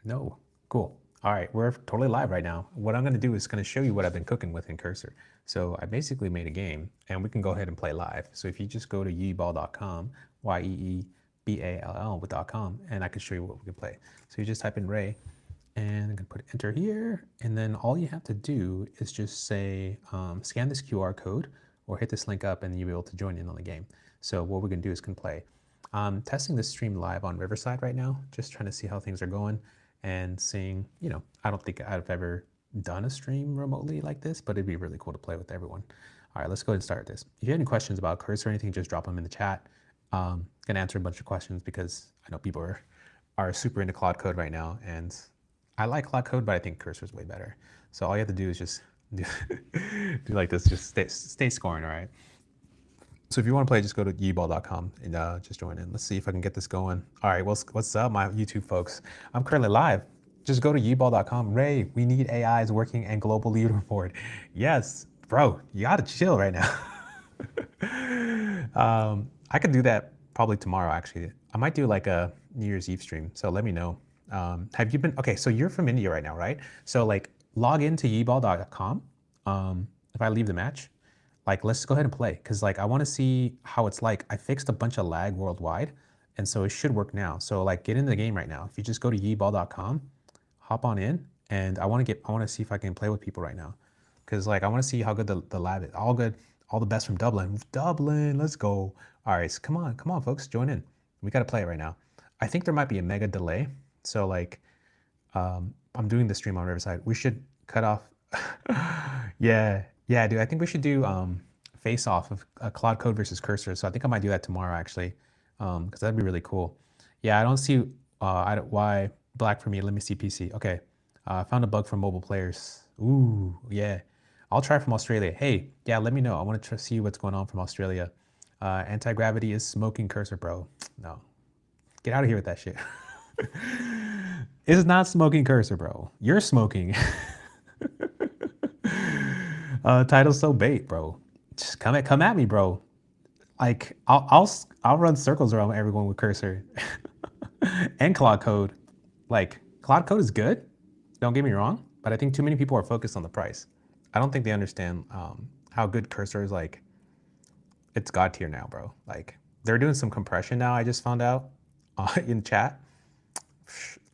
No. Cool. All right, we're totally live right now. What I'm going to do is going to show you what I've been cooking with in Cursor. So I basically made a game, and we can go ahead and play live. So if you just go to yeeball.com, YEEBALL with .com, and I can show you what we can play. So you just type in Ray, and I'm going to put enter here, and then all you have to do is just say, scan this QR code, or hit this link up, and you'll be able to join in on the game. So what we're going to do is can play. I'm testing this stream live on Riverside right now, just trying to see how things are going and seeing, I don't think I've ever done a stream remotely like this, but it'd be really cool to play with everyone. All right, let's go ahead and start this. If you have any questions about Cursor or anything, just drop them in the chat. Gonna answer a bunch of questions because I know people are super into Claude Code right now, and I like Claude Code, but I think Cursor is way better. So all you have to do is just do like this, just stay scoring, all right? So if you want to play, just go to yeeball.com and just join in. Let's see if I can get this going. All right, what's up, my YouTube folks? I'm currently live. Just go to yeeball.com. Ray, we need AIs working and global leaderboard. Yes, bro, you gotta chill right now. I could do that probably tomorrow, actually. I might do like a New Year's Eve stream, so let me know. Have you been, okay, so you're from India right now, right? So like log into yeeball.com. If I leave the match, like, let's go ahead and play, because like I want to see how it's like. I fixed a bunch of lag worldwide, and so it should work now. So like, get into the game right now. If you just go to yeeball.com, hop on in, and I want to see if I can play with people right now, because like I want to see how good the lab is. All good, all the best from Dublin. Dublin, let's go. All right, so come on, folks, join in. We got to play it right now. I think there might be a mega delay, so like, I'm doing the stream on Riverside. We should cut off. Yeah, dude. I think we should do face off of Claude Code versus Cursor. So I think I might do that tomorrow, actually, because that'd be really cool. Yeah, I don't see why black for me. Let me see PC. Okay, I found a bug for mobile players. Ooh, yeah. I'll try from Australia. Hey, yeah, let me know. I want to see what's going on from Australia. Anti-gravity is smoking Cursor, bro. No, get out of here with that shit. It's not smoking Cursor, bro. You're smoking. Title's so bait, bro. Just come at me, bro. Like I'll run circles around everyone with Cursor and Claude Code. Like Claude Code is good. Don't get me wrong, but I think too many people are focused on the price. I don't think they understand how good Cursor is. Like, it's God tier now, bro. Like, they're doing some compression now. I just found out in chat.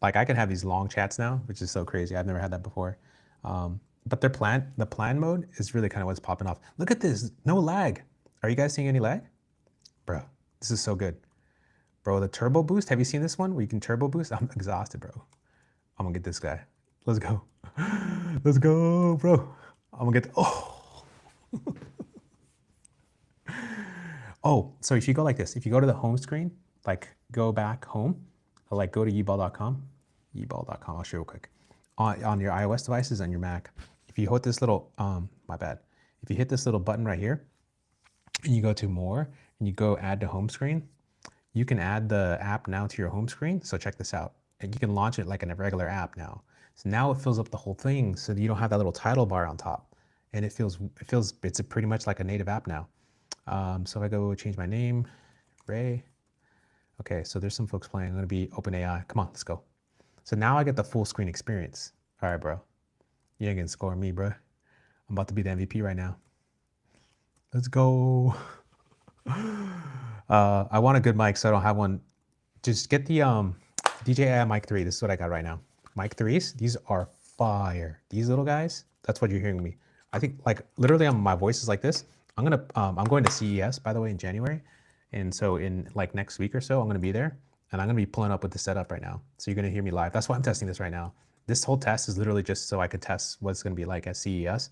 Like, I can have these long chats now, which is so crazy. I've never had that before. But the plan mode is really kind of what's popping off. Look at this, no lag. Are you guys seeing any lag? Bro, this is so good. Bro, the turbo boost, have you seen this one where you can turbo boost? I'm exhausted, bro. I'm gonna get this guy. Let's go. Let's go, bro. I'm gonna get, oh. Oh, so if you go like this, if you go to the home screen, like go back home, like go to yeeball.com, I'll show you real quick. On your iOS devices and your Mac, if you hit this little, if you hit this little button right here, and you go to more, and you go add to home screen, you can add the app now to your home screen. So check this out. And you can launch it like in a regular app now. So now it fills up the whole thing, so you don't have that little title bar on top. And it's pretty much like a native app now. So if I go change my name, Ray. Okay, so there's some folks playing. I'm gonna be OpenAI. Come on, let's go. So now I get the full screen experience. All right, bro. You ain't gonna score me, bro. I'm about to be the MVP right now. Let's go. I want a good mic, so I don't have one. Just get the DJI Mic 3. This is what I got right now. Mic 3s, these are fire. These little guys, that's what you're hearing me. I think like literally my voice is like this. I'm going to CES, by the way, in January. And so in like next week or so, I'm gonna be there, and I'm gonna be pulling up with the setup right now. So you're gonna hear me live. That's why I'm testing this right now. This whole test is literally just so I could test what it's gonna be like at CES.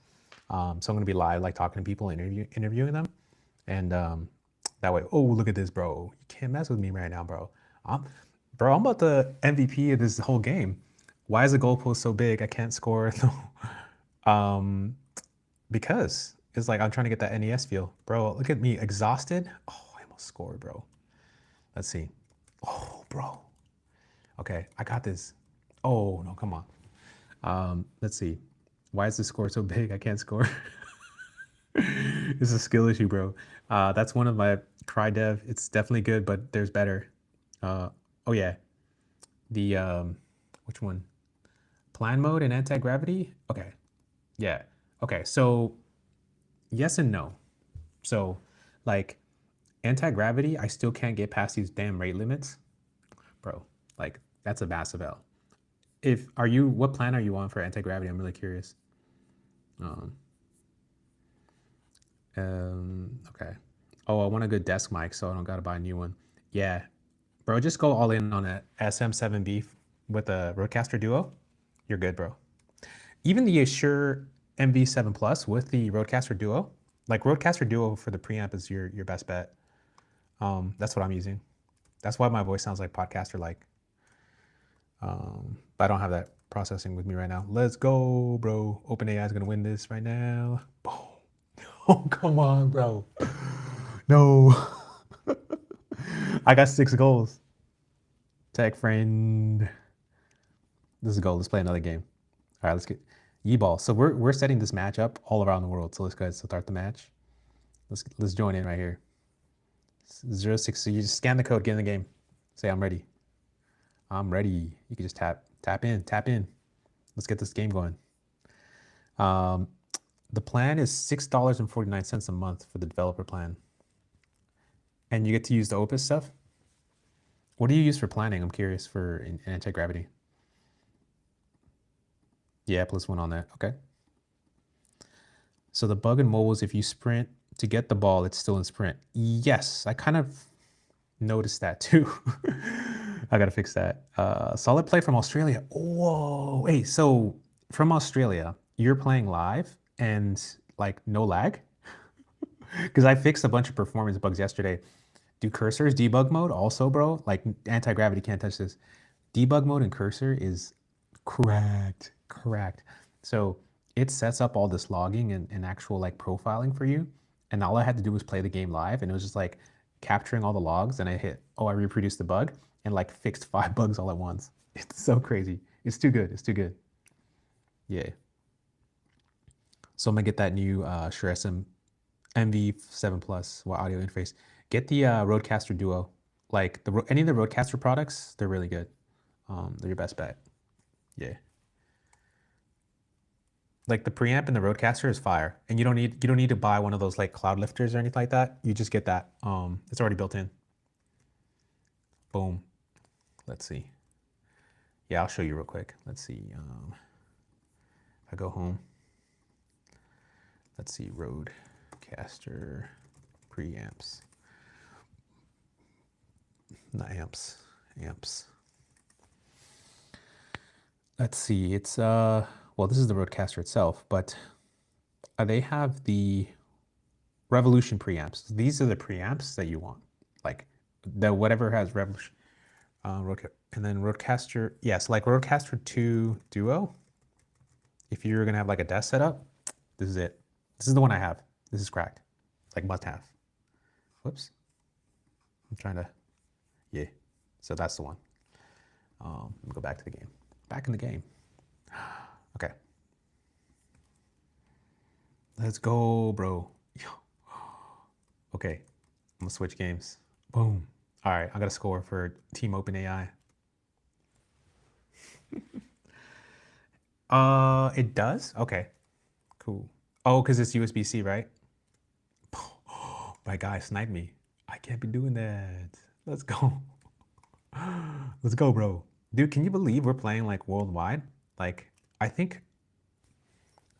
So I'm gonna be live, like talking to people, interviewing them. And that way, oh, look at this, bro. You can't mess with me right now, bro. I'm about the MVP of this whole game. Why is the goalpost so big? I can't score. Because it's like I'm trying to get that NES feel. Bro, look at me, exhausted. Oh, I almost scored, bro. Let's see. Oh, bro. Okay, I got this. Oh, no, come on. Let's see. Why is the score so big? I can't score. It's a skill issue, bro. That's one of my cry dev. It's definitely good, but there's better. Oh yeah. The Which one? Plan mode and anti-gravity? Okay. Yeah. Okay. So yes and no. So like anti-gravity, I still can't get past these damn rate limits. Bro, like that's a massive L. What plan are you on for anti-gravity? I'm really curious. Okay. Oh, I want a good desk mic, so I don't gotta buy a new one. Yeah. Bro, just go all in on a SM7B with a Rodecaster Duo. You're good, bro. Even the Assure MV7 Plus with the Rodecaster Duo, like Rodecaster Duo for the preamp is your best bet. That's what I'm using. That's why my voice sounds like podcaster-like. But I don't have that processing with me right now. Let's go, bro. OpenAI is gonna win this right now. Boom. Oh, come on, bro. No. I got 6 goals. Tech friend. This is a goal. Let's play another game. All right, let's get Yeeball. So we're setting this match up all around the world. So let's go ahead and start the match. Let's join in right here. 06. So you just scan the code, get in the game. Say I'm ready. I'm ready. You can just tap in. Let's get this game going. The plan is $6.49 a month for the developer plan. And you get to use the Opus stuff. What do you use for planning? I'm curious for anti-gravity. Yeah, +1 on that. Okay. So the bug in mobile is if you sprint to get the ball, it's still in sprint. Yes, I kind of noticed that too. I gotta fix that. Solid play from Australia. Whoa. Hey, so from Australia, you're playing live and like no lag? Because I fixed a bunch of performance bugs yesterday. Do cursors debug mode also, bro? Like anti-gravity can't touch this. Debug mode and cursor is correct. So it sets up all this logging and actual like profiling for you. And all I had to do was play the game live, and it was just like capturing all the logs, and I hit, I reproduced the bug and like fixed 5 bugs all at once. It's so crazy. It's too good. Yeah. So I'm gonna get that new Shure MV7 Plus audio interface. Get the Rodecaster Duo. Like any of the Rodecaster products, they're really good. They're your best bet. Yeah. Like the preamp and the Rodecaster is fire, and you don't need to buy one of those like cloud lifters or anything like that. You just get that. It's already built in. Boom. Let's see. Yeah, I'll show you real quick. Let's see. If I go home, let's see, Rodecaster preamps. Not amps. Let's see. It's well, this is the Rodecaster itself, but they have the Revolution preamps. These are the preamps that you want, like the whatever has Revolution. And then Rodecaster, yes, like Rodecaster 2 Duo. If you're gonna have like a desk setup, this is it. This is the one I have. This is cracked, like must have. Whoops. I'm trying to, yeah. So that's the one. Let me go back to the game. Back in the game. Okay. Let's go, bro. Okay, I'm gonna switch games. Boom. All right, I got a score for Team OpenAI. It does? Okay, cool. Oh, because it's USB-C, right? My guy sniped me. I can't be doing that. Let's go. Let's go, bro. Dude, can you believe we're playing like worldwide? Like, I think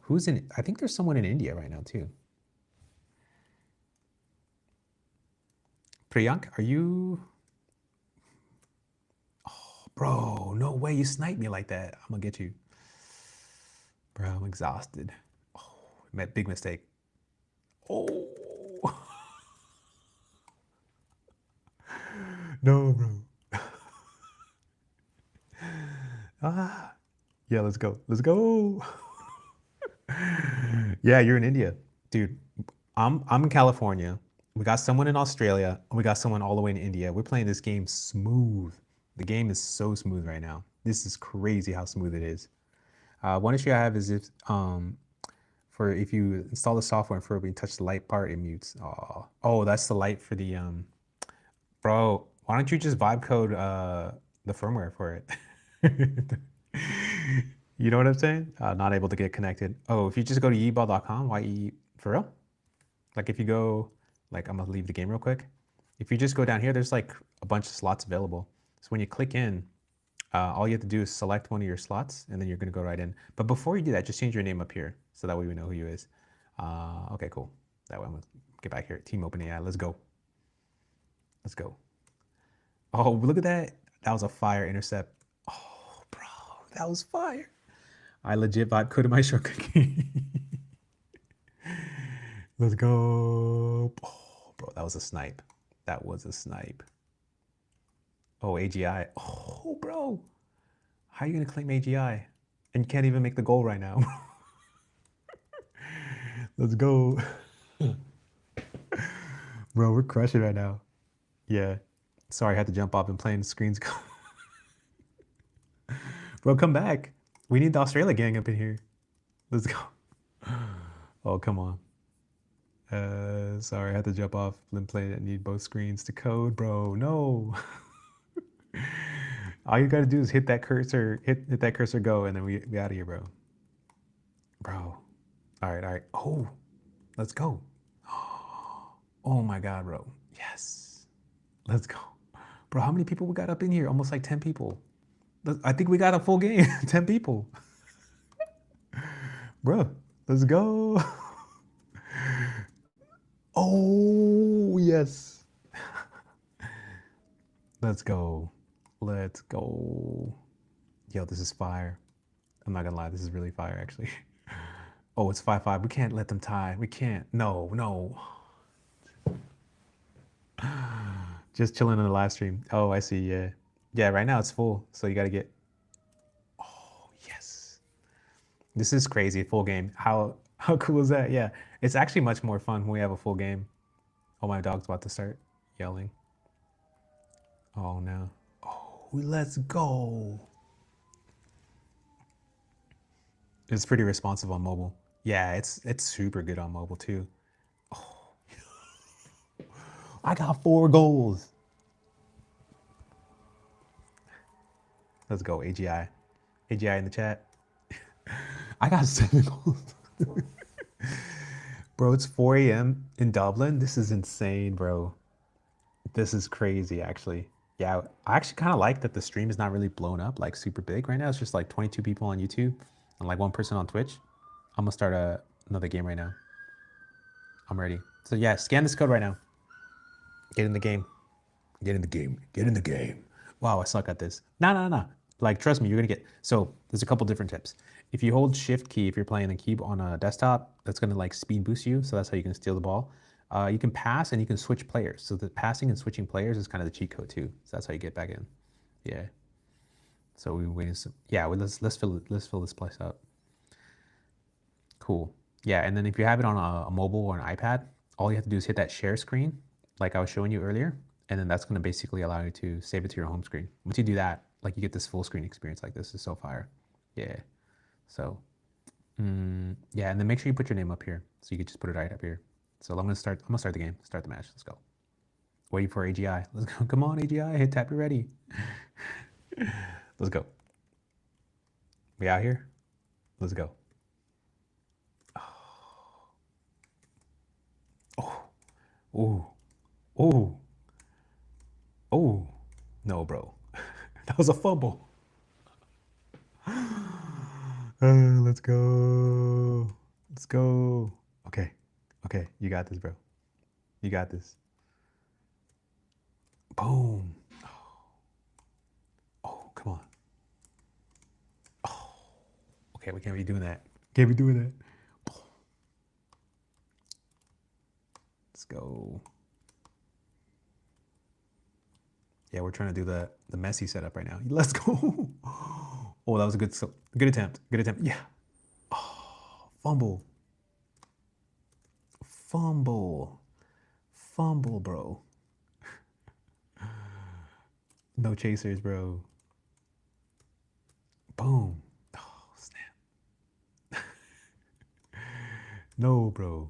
I think there's someone in India right now too. Priyank, are you? Oh, bro, no way you sniped me like that. I'm gonna get you. Bro, I'm exhausted. Oh, big mistake. Oh. No, bro. Yeah, let's go. Yeah, you're in India. Dude, I'm in California. We got someone in Australia, and we got someone all the way in India. We're playing this game smooth. The game is so smooth right now. This is crazy how smooth it is. One issue I have is if you install the software and for when you touch the light part, it mutes. Oh, that's the light for the bro. Why don't you just vibe code the firmware for it? You know what I'm saying? Not able to get connected. Oh, if you just go to yeeball.com, for real? Like if you go, like I'm gonna leave the game real quick. If you just go down here, there's like a bunch of slots available. So when you click in, all you have to do is select one of your slots and then you're gonna go right in. But before you do that, just change your name up here so that way we know who you is. Okay, cool. That way I'm gonna get back here. Team OpenAI, let's go. Let's go. Oh, look at that. That was a fire intercept. Oh, bro, that was fire. I legit vibe coded my shortcut key. Let's go. Oh, bro, that was a snipe. That was a snipe. Oh, AGI. Oh, bro. How are you going to claim AGI? And you can't even make the goal right now. Let's go. Bro, we're crushing right now. Yeah. Sorry, I had to jump off and playing screens. Bro, come back. We need the Australia gang up in here. Let's go. Oh, come on. Sorry, I had to jump off and play it. I need both screens to code, bro. No. All you gotta do is hit that cursor, hit that cursor, go, and then we out of here, bro. Bro. All right. Oh, let's go. Oh my God, bro. Yes. Let's go. Bro, how many people we got up in here? Almost like 10 people. I think we got a full game. 10 people. Bro, let's go. Oh, yes. Let's go. Let's go. Yo, this is fire. I'm not gonna lie, this is really fire, actually. Oh, it's 5-5. We can't let them tie. We can't. No. Just chilling in the live stream. Oh, I see. Yeah. Yeah, right now it's full. So you got to get. Oh, yes. This is crazy. Full game. How cool is that? Yeah. It's actually much more fun when we have a full game. Oh, my dog's about to start yelling. Oh, no. Oh, let's go. It's pretty responsive on mobile. Yeah, it's super good on mobile too. Oh. I got 4 goals. Let's go, AGI. AGI in the chat. I got 7 goals. Bro, it's 4 a.m. in Dublin. This is insane, bro. This is crazy, actually. Yeah, I actually kind of like that the stream is not really blown up, like super big right now. It's just like 22 people on YouTube and like 1 person on Twitch. I'm gonna start another game right now. I'm ready. So yeah, scan this code right now. Get in the game. Get in the game. Get in the game. Wow, I suck at this. No. Like, trust me, you're gonna get. So there's a couple different tips. If you hold Shift key, if you're playing the key on a desktop, that's gonna like speed boost you. So that's how you can steal the ball. You can pass and you can switch players. So the passing and switching players is kind of the cheat code too. So that's how you get back in. Yeah. So we waited. Yeah, let's fill this place up. Cool. Yeah, and then if you have it on a mobile or an iPad, all you have to do is hit that share screen, like I was showing you earlier, and then that's going to basically allow you to save it to your home screen. Once you do that, like you get this full screen experience like this. Is so fire. Yeah. So, yeah, and then make sure you put your name up here. So you can just put it right up here. So I'm gonna start the game, start the match. Let's go. Waiting for AGI. Let's go. Come on, AGI. Hit tap. You're ready. Let's go. We out here? Let's go. Oh. Oh. No, bro. That was a fumble. Let's go. Let's go. Okay. You got this, bro. You got this. Boom. Oh, come on. Oh. Okay, we can't be doing that. Let's go. Yeah, we're trying to do the messy setup right now. Let's go. Oh, that was a good attempt. Yeah. Oh, fumble, bro. No chasers, bro. Boom. Oh, snap. No, bro.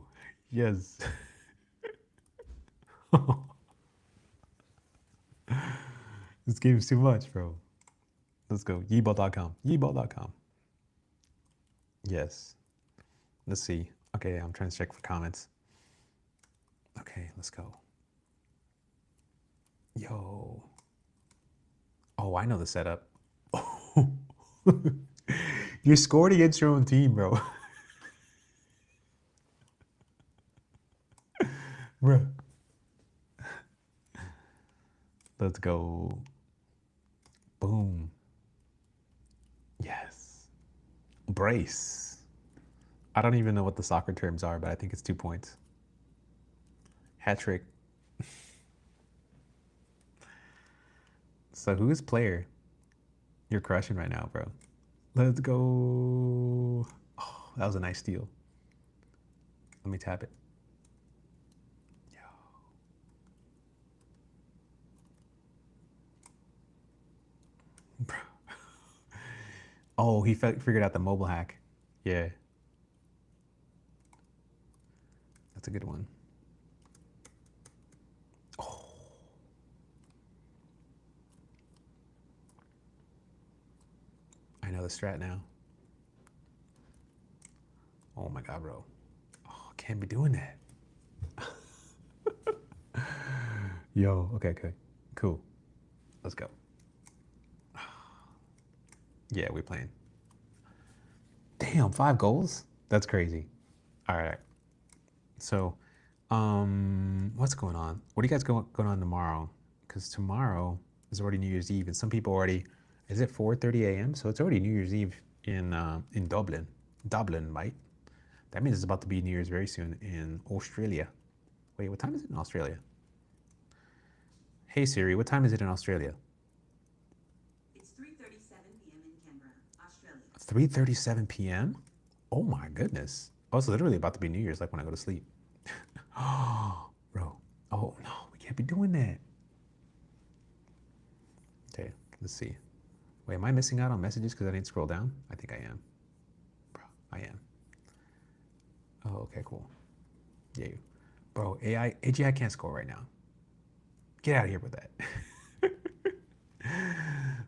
Yes. This game's too much, bro. Let's go. Yeeball.com. Yes. Let's see. Okay, I'm trying to check for comments. Okay, let's go. Yo. Oh, I know the setup. Oh. You scored against your own team, bro. Bro. Let's go. Boom. Yes. Brace. I don't even know what the soccer terms are, but I think it's 2 points. Hat trick. So who is player? You're crushing right now, bro. Let's go. Oh, that was a nice steal. Let me tap it. Yo. Bro. Oh, he figured out the mobile hack. Yeah. That's a good one. Oh. I know the strat now. Oh my God, bro. Oh, can't be doing that. Yo, okay, cool. Let's go. Yeah, we're playing. Damn, 5 goals? That's crazy. All right. So, what's going on? What do you guys going on tomorrow? Because tomorrow is already New Year's Eve, and some people already. Is it 4:30 a.m.? So it's already New Year's Eve in Dublin. Dublin, right? That means it's about to be New Year's very soon in Australia. Wait, what time is it in Australia? Hey Siri, what time is it in Australia? It's 3:37 p.m. in Canberra, Australia. 3:37 p.m. Oh my goodness! Oh, it's literally about to be New Year's, like when I go to sleep. Oh, bro. Oh no, we can't be doing that. Okay, let's see. Wait, am I missing out on messages because I didn't scroll down? I think I am. Bro, I am. Oh, okay, cool. Yeah. Bro, AGI can't score right now. Get out of here with that.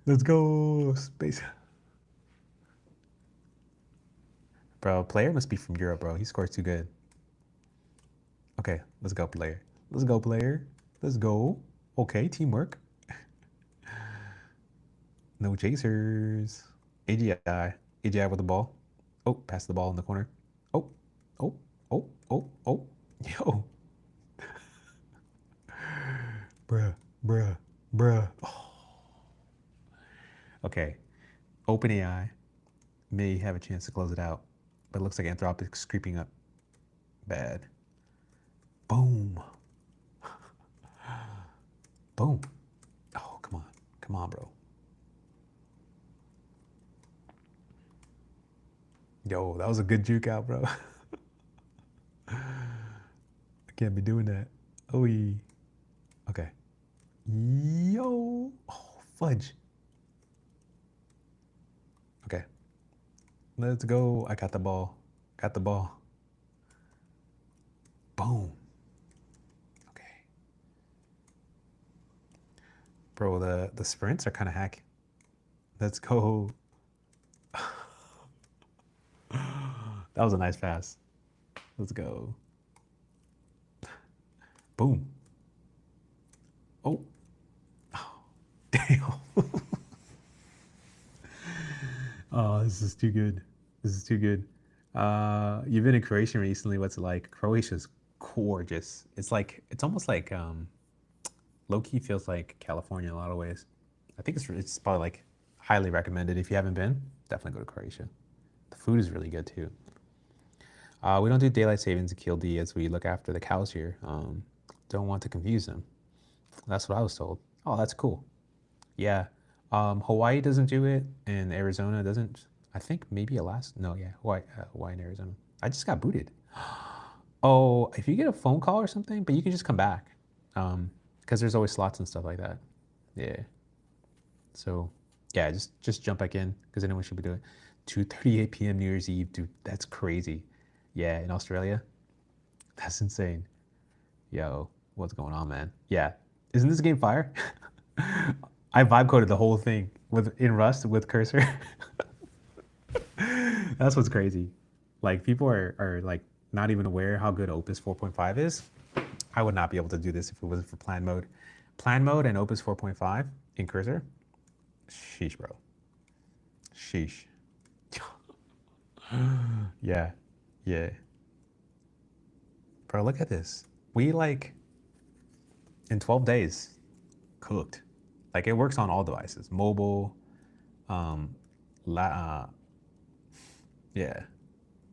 Let's go, space. Bro, player must be from Europe, bro. He scores too good. Okay, let's go, player. Let's go, player. Let's go. Okay, teamwork. No chasers. AGI. AGI with the ball. Oh, pass the ball in the corner. Oh, oh, oh. Yo. Bruh. Oh. Okay. OpenAI may have a chance to close it out, but it looks like Anthropic's creeping up bad. Boom. Boom. Oh, come on. Come on, bro. Yo, that was a good juke out, bro. I can't be doing that. Oh, okay. Yo. Oh, fudge. Okay. Let's go. I got the ball. Got the ball. Boom. Okay. Bro, the sprints are kind of hacky. Let's go. That was a nice pass. Let's go. Boom. Oh. Oh. Damn. Oh, this is too good. This is too good. You've been in Croatia recently. What's it like? Croatia's gorgeous. It's like it's almost like low key feels like California in a lot of ways. I think it's probably like highly recommended. If you haven't been, definitely go to Croatia. The food is really good too. We don't do daylight savings in KLD as we look after the cows here. Don't want to confuse them. That's what I was told. Oh, that's cool. Yeah. Hawaii doesn't do it, and Arizona doesn't. I think maybe Alaska. No, yeah, Hawaii and Arizona. I just got booted. Oh, if you get a phone call or something, but you can just come back, because there's always slots and stuff like that. Yeah. So, yeah, just jump back in because anyone should be doing it. 2:38 p.m. New Year's Eve, dude. That's crazy. Yeah, in Australia, that's insane. Yo, what's going on, man? Yeah, isn't this game fire? I vibe coded the whole thing in Rust with Cursor. That's what's crazy. Like people are like not even aware how good Opus 4.5 is. I would not be able to do this if it wasn't for plan mode. Plan mode and Opus 4.5 in Cursor. Sheesh, bro. Sheesh. Yeah. Yeah. Bro, look at this. We like in 12 days cooked. Like it works on all devices, mobile, la, yeah.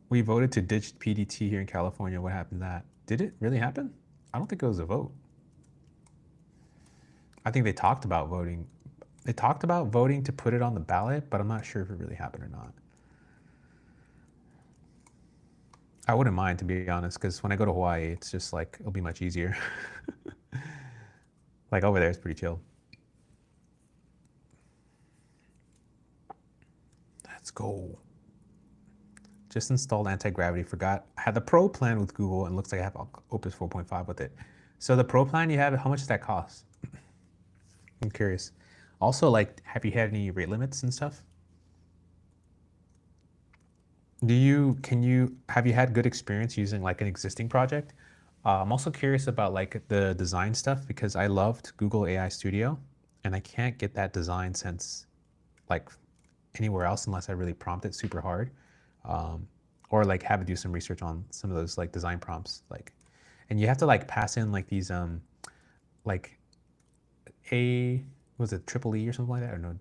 We voted to ditch PDT here in California. What happened to that? Did it really happen? I don't think it was a vote. I think they talked about voting. They talked about voting to put it on the ballot, but I'm not sure if it really happened or not. I wouldn't mind, to be honest, because when I go to Hawaii, it's just like, it'll be much easier. Like over there, it's pretty chill. Let's go. Just installed anti-gravity. Forgot I had the Pro plan with Google, and looks like I have Opus 4.5 with it. So the Pro plan you have, how much does that cost? I'm curious. Also, like, have you had any rate limits and stuff? Have you had good experience using like an existing project? I'm also curious about like the design stuff because I loved Google AI Studio and I can't get that design sense like anywhere else unless I really prompt it super hard. Or like have to do some research on some of those like design prompts. Like, and you have to like pass in like these like was it triple E or something like that? Or no,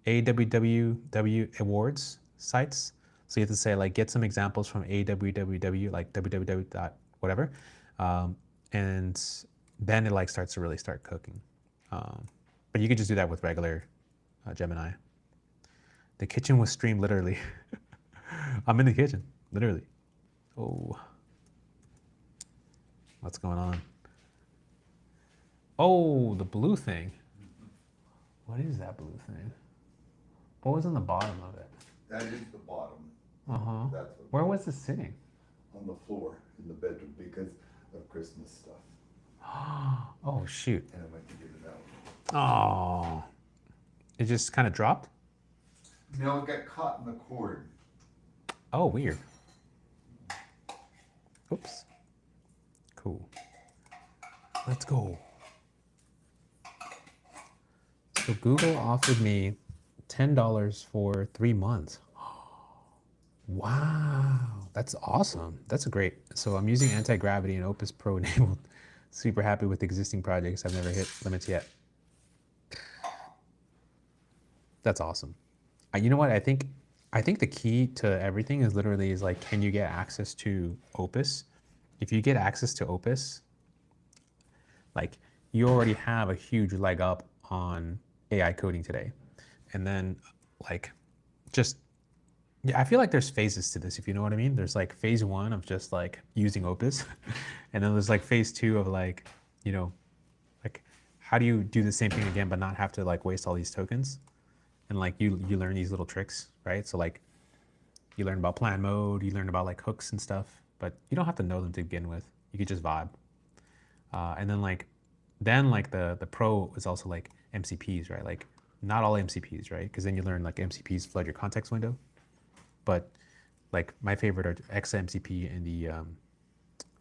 AWWW awards sites. So you have to say like get some examples from AWWW, like www dot whatever, and then it like starts to really start cooking. But you could just do that with regular Gemini. The kitchen was streamed literally. I'm in the kitchen, literally. Oh, what's going on? Oh, the blue thing. What is that blue thing? What was on the bottom of it? That is the bottom. Uh-huh. That's what Where was it sitting? on the floor in the bedroom because of Christmas stuff. Oh, shoot. And I went to get it out. Oh. It just kind of dropped? No, it got caught in the cord. Oh, weird. Oops. Cool. Let's go. So Google offered me $10 for 3 months. Wow, that's awesome. That's a great. So I'm using anti-gravity and Opus Pro enabled. Super happy with existing projects. I've never hit limits yet. That's awesome. You know what? I think the key to everything is literally is like, can you get access to Opus? If you get access to Opus, like you already have a huge leg up on AI coding today. And then like just, yeah, I feel like there's phases to this, if you know what I mean. There's like phase 1 of just like using Opus. And then there's like phase 2 of like, you know, like how do you do the same thing again, but not have to like waste all these tokens? And like you learn these little tricks, right? So like you learn about plan mode, you learn about like hooks and stuff, but you don't have to know them to begin with. You could just vibe. And then like the pro is also like MCPs, right? Like not all MCPs, right? Because then you learn like MCPs flood your context window. But like my favorite are XMCP and the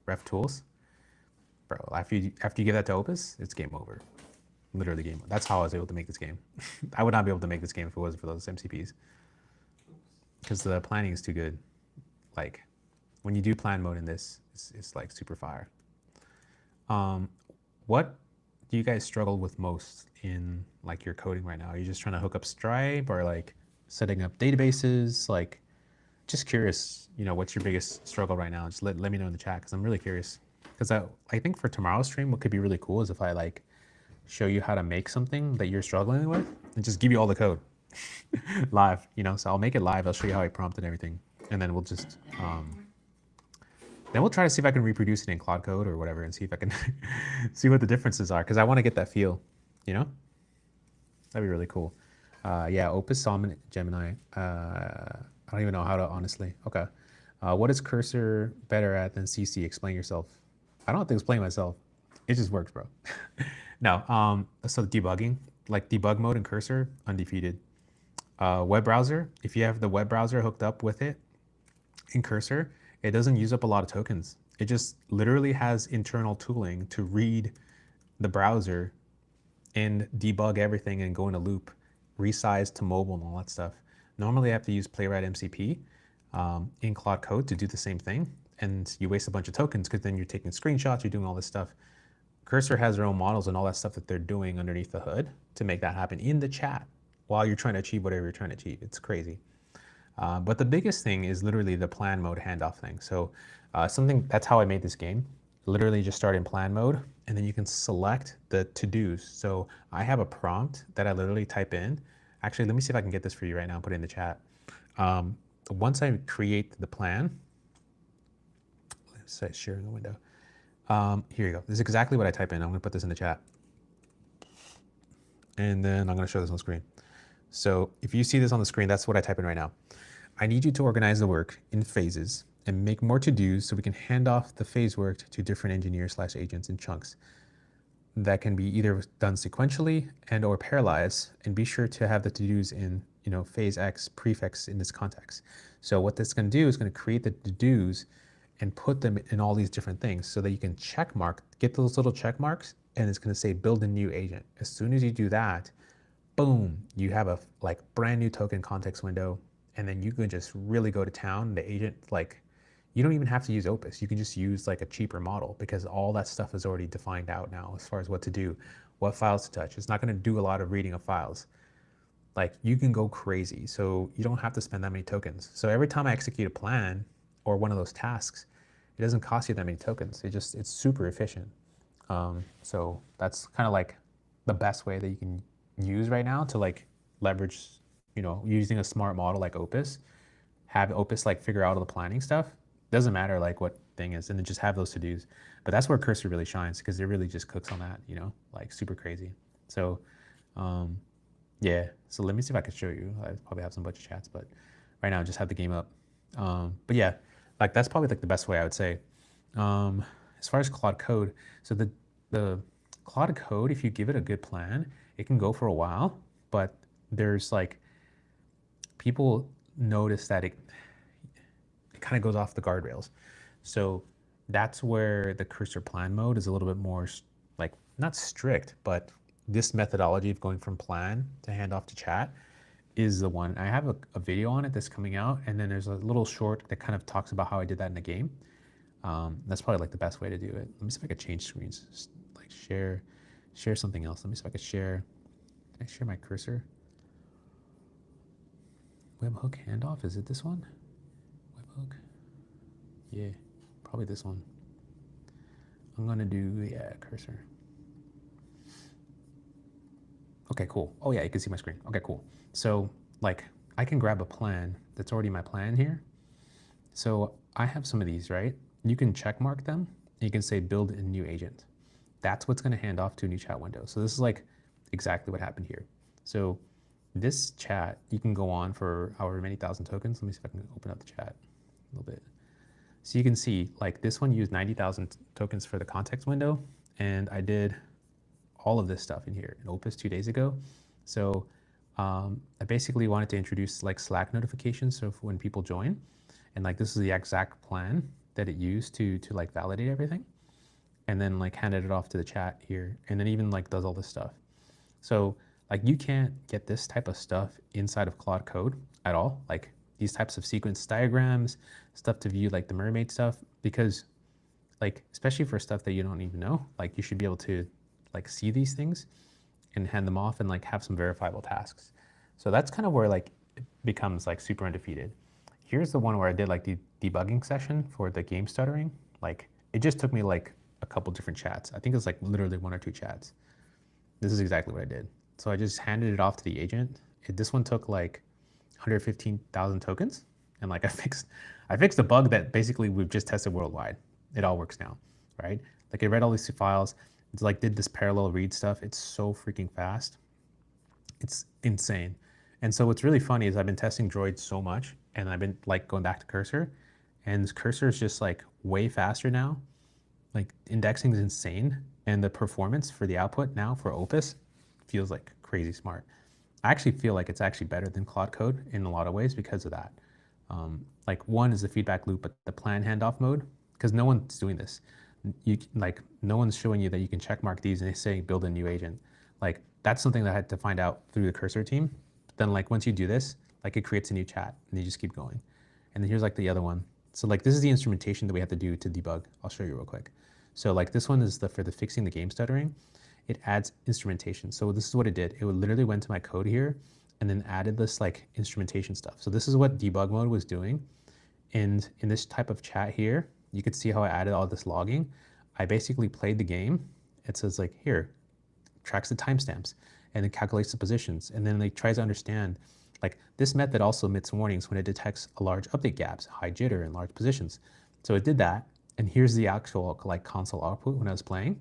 ref tools. Bro, after you give that to Opus, it's game over. Literally game over. That's how I was able to make this game. I would not be able to make this game if it wasn't for those MCPs. Because the planning is too good. Like when you do plan mode in this, it's like super fire. What do you guys struggle with most in like your coding right now? Are you just trying to hook up Stripe or like setting up databases? Like just curious, you know, what's your biggest struggle right now? Just let me know in the chat because I'm really curious. Because I think for tomorrow's stream, what could be really cool is if I like show you how to make something that you're struggling with and just give you all the code live, you know? So I'll make it live. I'll show you how I prompted everything. And then we'll just, then we'll try to see if I can reproduce it in Claude Code or whatever and see if I can see what the differences are. Because I want to get that feel, you know? That'd be really cool. Yeah, Opus, Solomon, Gemini. I don't even know how to honestly. Okay. What is Cursor better at than CC? Explain yourself. I don't have to explain myself. It just works, bro. No, so debugging, like debug mode in Cursor, undefeated. Web browser, if you have the web browser hooked up with it, in Cursor, it doesn't use up a lot of tokens. It just literally has internal tooling to read the browser and debug everything and go in a loop, resize to mobile and all that stuff. Normally I have to use Playwright MCP in Claude Code to do the same thing. And you waste a bunch of tokens because then you're taking screenshots, you're doing all this stuff. Cursor has their own models and all that stuff that they're doing underneath the hood to make that happen in the chat while you're trying to achieve whatever you're trying to achieve. It's crazy. But the biggest thing is literally the plan mode handoff thing. So that's how I made this game. Literally just start in plan mode, and then you can select the to-dos. So I have a prompt that I literally type in. Actually, let me see if I can get this for you right now and put it in the chat. Once I create the plan, let's say share in the window. Here you go. This is exactly what I type in. I'm gonna put this in the chat. And then I'm gonna show this on the screen. So if you see this on the screen, that's what I type in right now. I need you to organize the work in phases and make more to-dos so we can hand off the phase work to different engineers/agents in chunks that can be either done sequentially and or parallelized, and be sure to have the to-dos in phase X prefix in this context. So what this is going to do is going to create the to-dos and put them in all these different things so that you can check mark, get those little check marks, and it's going to say build a new agent. As soon as you do that, boom, you have a brand new token context window, and then you can just really go to town. The agent, you don't even have to use Opus. You can just use a cheaper model because all that stuff is already defined out now as far as what to do, what files to touch. It's not going to do a lot of reading of files. You can go crazy. So you don't have to spend that many tokens. So every time I execute a plan or one of those tasks, it doesn't cost you that many tokens. It's super efficient. So that's kind of the best way that you can use right now to leverage, using a smart model like Opus, have Opus figure out all the planning stuff. Doesn't matter what thing is, and then just have those to-dos. But that's where Cursor really shines because it really just cooks on that, super crazy. So yeah, so let me see if I can show you. I probably have some bunch of chats, but right now I just have the game up. But yeah, that's probably the best way I would say. As far as Claude Code, so the Claude Code, if you give it a good plan, it can go for a while, but there's people notice that it kind of goes off the guardrails. So that's where the Cursor plan mode is a little bit more not strict, but this methodology of going from plan to handoff to chat is the one. I have a video on it that's coming out, and then there's a little short that kind of talks about how I did that in the game. That's probably the best way to do it. Let me see if I could change screens. Just, share something else. Let me see if I could share. Can I share my cursor? Webhook handoff, is it this one? Webhook? Yeah, probably this one. I'm gonna do, cursor. Okay, cool. Oh yeah, you can see my screen. Okay, cool. So I can grab a plan that's already my plan here. So I have some of these, right? You can check mark them. And you can say build a new agent. That's what's gonna hand off to a new chat window. So this is exactly what happened here. So this chat, you can go on for however many thousand tokens. Let me see if I can open up the chat a little bit. So you can see this one used 90,000 tokens for the context window, and I did all of this stuff in here in Opus 2 days ago. So I basically wanted to introduce Slack notifications so when people join, and this is the exact plan that it used to validate everything, and then handed it off to the chat here, and then even does all this stuff. So you can't get this type of stuff inside of Claude Code at all. These types of sequence diagrams, stuff to view the mermaid stuff, because especially for stuff that you don't even know, you should be able to see these things and hand them off and have some verifiable tasks. So that's kind of where it becomes super undefeated. Here's the one where I did the debugging session for the game stuttering. It just took me a couple different chats. I think it's literally 1 or 2 chats. This is exactly what I did. So I just handed it off to the agent. This one took 115,000 tokens, and I fixed a bug that basically we've just tested worldwide. It all works now, right? It read all these files. It's did this parallel read stuff. It's so freaking fast. It's insane. And so what's really funny is I've been testing Droid so much, and I've been going back to Cursor, and this Cursor is just way faster now. Indexing is insane, and the performance for the output now for Opus feels crazy smart. I actually feel it's actually better than Claude Code in a lot of ways because of that. Like one is the feedback loop, but the plan handoff mode, because no one's doing this. No one's showing you that you can check mark these and say build a new agent. Like that's something that I had to find out through the Cursor team. Then like once you do this, like it creates a new chat and you just keep going. And then here's like the other one. So like this is the instrumentation that we have to do to debug. I'll show you real quick. So like this one is for the fixing the game stuttering. It adds instrumentation. So this is what it did. It literally went to my code here and then added this like instrumentation stuff. So this is what debug mode was doing. And in this type of chat here, you could see how I added all this logging. I basically played the game. It says like here, tracks the timestamps and it calculates the positions. And then like tries to understand like this method also emits warnings when it detects a large update gaps, high jitter and large positions. So it did that. And here's the actual like console output when I was playing.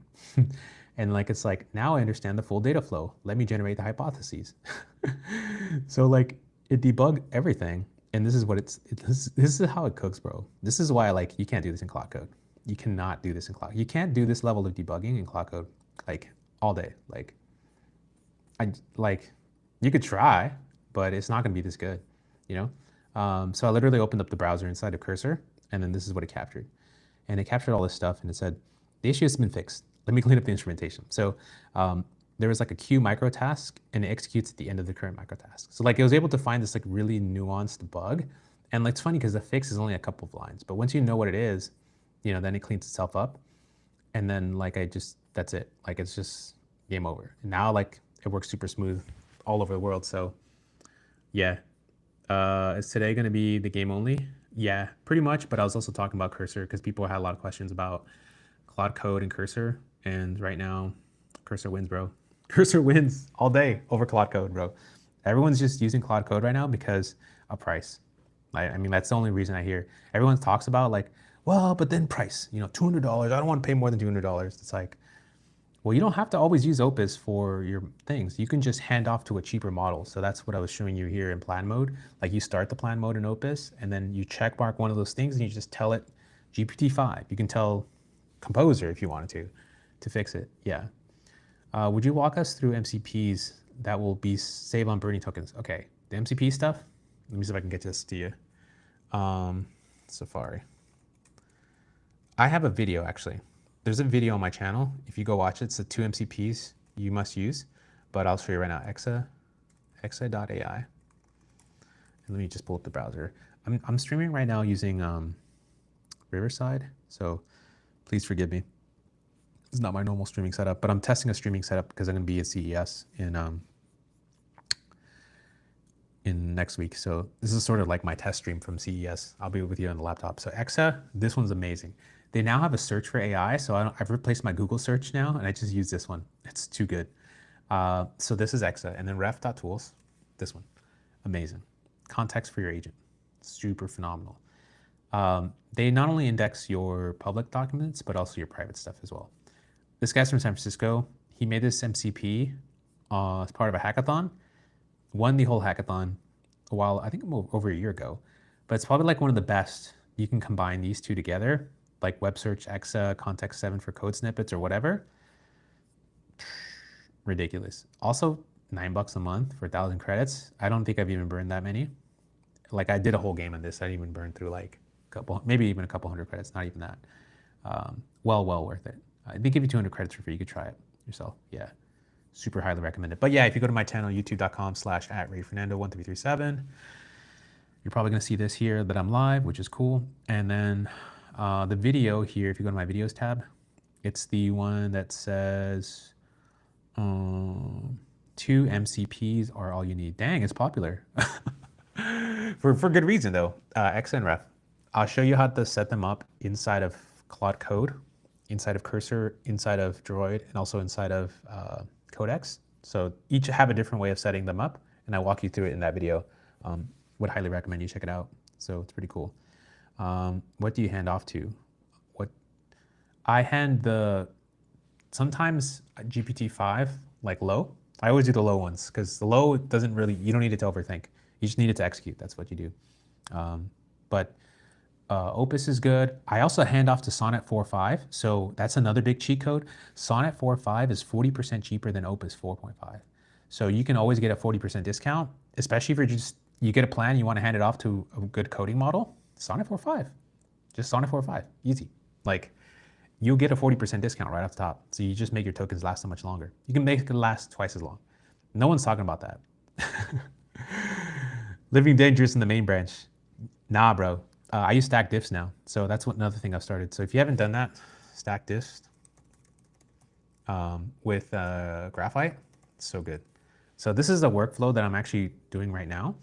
And like, it's like, now I understand the full data flow. Let me generate the hypotheses. So like it debugged everything. And this is what this is how it cooks, bro. This is why like you can't do this in Claude Code. You cannot do this in Claude. You can't do this level of debugging in Claude Code like all day. Like you could try, but it's not gonna be this good, you know? So I literally opened up the browser inside of Cursor, and then this is what it captured. And it captured all this stuff and it said, the issue has been fixed. Let me clean up the instrumentation. So there was like a queue micro task and it executes at the end of the current micro task. So like it was able to find this like really nuanced bug. And like, it's funny because the fix is only a couple of lines, but once you know what it is, you know, then it cleans itself up. And then like, that's it. Like, it's just game over. And now like it works super smooth all over the world. So yeah, is today going to be the game only? Yeah, pretty much. But I was also talking about Cursor because people had a lot of questions about Claude Code and Cursor. And right now, Cursor wins, bro. Cursor wins all day over Claude Code, bro. Everyone's just using Claude Code right now because of price. I mean, that's the only reason I hear. Everyone talks about like, well, but then price, you know, $200. I don't want to pay more than $200. It's like, well, you don't have to always use Opus for your things. You can just hand off to a cheaper model. So that's what I was showing you here in plan mode. Like you start the plan mode in Opus and then you check mark one of those things and you just tell it GPT-5. You can tell Composer if you wanted to fix it. Yeah. Would you walk us through MCPs that will be save on burning tokens? Okay, the MCP stuff. Let me see if I can get this to you. Safari. I have a video actually. There's a video on my channel. If you go watch it, it's the 2 MCPs you must use, but I'll show you right now. exa.ai. And let me just pull up the browser. I'm streaming right now using Riverside, so please forgive me. It's not my normal streaming setup, but I'm testing a streaming setup because I'm going to be at CES in next week. So this is sort of like my test stream from CES. I'll be with you on the laptop. So Exa, this one's amazing. They now have a search for AI. So I've replaced my Google search now, and I just use this one. It's too good. So this is Exa, and then ref.tools, this one, amazing. Context for your agent, super phenomenal. They not only index your public documents, but also your private stuff as well. This guy's from San Francisco. He made this MCP as part of a hackathon, won the whole hackathon a while, I think over a year ago, but it's probably like one of the best. You can combine these two together, like web search, Exa, context 7 for code snippets or whatever. Ridiculous. Also $9 a month for 1,000 credits. I don't think I've even burned that many. Like I did a whole game on this. I didn't even burn through like maybe even a couple hundred credits, not even that. Well worth it. They give you 200 credits for free. You could try it yourself. Yeah, super highly recommend it. But yeah, if you go to my channel, youtube.com/@RayFernando1337, you're probably gonna see this here that I'm live, which is cool. And then the video here, if you go to my videos tab, it's the one that says 2 MCPs are all you need. Dang, it's popular. for good reason though. Exa and ref. I'll show you how to set them up inside of Claude Code, inside of Cursor, inside of Droid, and also inside of Codex. So each have a different way of setting them up, and I walk you through it in that video. Would highly recommend you check it out. So it's pretty cool. What do you hand off to? What I hand sometimes GPT-5 like low. I always do the low ones because the low doesn't really, you don't need it to overthink. You just need it to execute. That's what you do. But Opus is good. I also hand off to Sonnet 4.5. So that's another big cheat code. Sonnet 4.5 is 40% cheaper than Opus 4.5. So you can always get a 40% discount, especially if you're just you get a plan, you want to hand it off to a good coding model, Sonnet 4.5. Just Sonnet 4.5, easy. Like, you'll get a 40% discount right off the top. So you just make your tokens last so much longer. You can make it last twice as long. No one's talking about that. Living dangerous in the main branch. Nah, bro. I use stack diffs now. So that's another thing I've started. So if you haven't done that, stack diffs with Graphite, so good. So this is a workflow that I'm actually doing right now,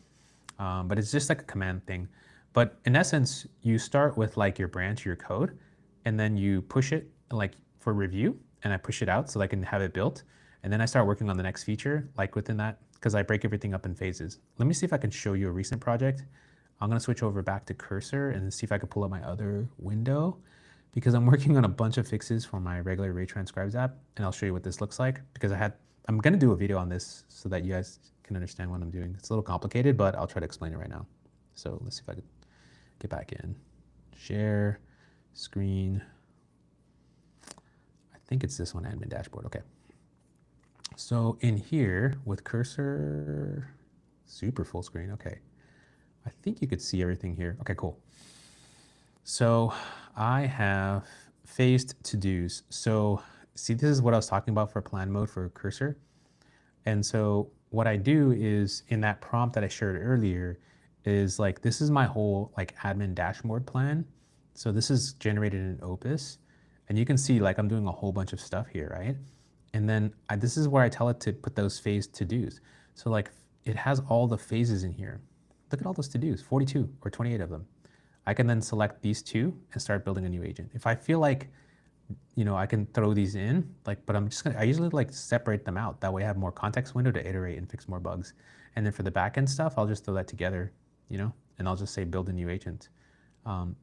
but it's just like a command thing. But in essence, you start with like your branch, your code, and then you push it like for review, and I push it out so I can have it built. And then I start working on the next feature, like within that, because I break everything up in phases. Let me see if I can show you a recent project. I'm gonna switch over back to Cursor and see if I can pull up my other window, because I'm working on a bunch of fixes for my regular Ray Transcribes app, and I'll show you what this looks like, because I'm gonna do a video on this so that you guys can understand what I'm doing. It's a little complicated, but I'll try to explain it right now. So let's see if I could get back in. Share, screen. I think it's this one, admin dashboard, okay. So in here with Cursor, super full screen, okay. I think you could see everything here. Okay, cool. So I have phased to-dos. So see, this is what I was talking about for plan mode for Cursor. And so what I do is in that prompt that I shared earlier is like, this is my whole like admin dashboard plan. So this is generated in Opus, and you can see like I'm doing a whole bunch of stuff here, right? And then this is where I tell it to put those phased to-dos. So like it has all the phases in here. Look at all those to-dos, 42 or 28 of them. I can then select these two and start building a new agent. If I feel like, you know, I can throw these in, like, but I usually like separate them out. That way I have more context window to iterate and fix more bugs. And then for the backend stuff, I'll just throw that together, you know, and I'll just say build a new agent.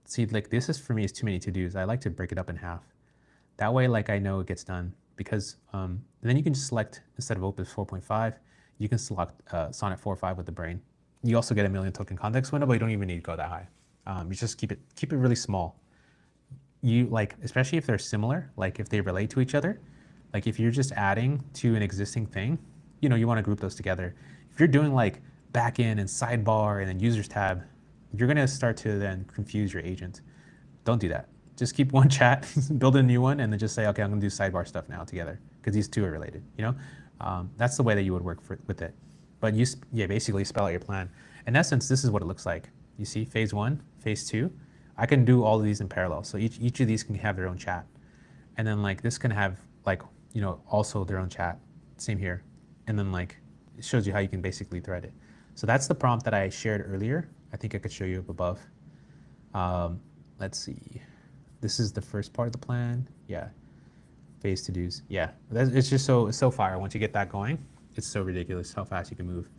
See, like this is for me is too many to-dos. I like to break it up in half. That way, like I know it gets done, because then you can just select, instead of Opus 4.5, you can select Sonnet 4.5 with the brain. You also get a 1,000,000 token context window, but you don't even need to go that high. You just keep it really small. You like, especially if they're similar, like if they relate to each other, like if you're just adding to an existing thing, you know, you want to group those together. If you're doing like backend and sidebar and then users tab, you're going to start to then confuse your agent. Don't do that. Just keep one chat, build a new one, and then just say, okay, I'm going to do sidebar stuff now together, because these two are related, you know? That's the way that you would work with it. But you basically spell out your plan. In essence, this is what it looks like. You see phase 1, phase 2. I can do all of these in parallel. So each of these can have their own chat. And then like this can have like, you know, also their own chat. Same here. And then like, it shows you how you can basically thread it. So that's the prompt that I shared earlier. I think I could show you up above. Let's see. This is the first part of the plan. Yeah. Phase to-dos. Yeah. It's just it's so fire. Once you get that going, it's so ridiculous how fast you can move.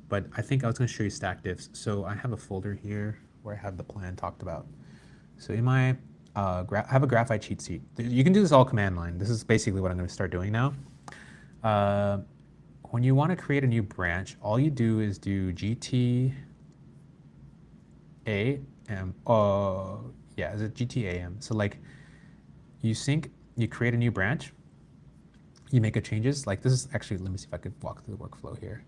But I think I was going to show you stack diffs. So I have a folder here where I have the plan talked about. So in my, I have a Graphite cheat sheet. You can do this all command line. This is basically what I'm going to start doing now. When you want to create a new branch, all you do is do GTAM. Yeah, is it GTAM? So like you create a new branch, you make a changes. Like this is actually, let me see if I could walk through the workflow here.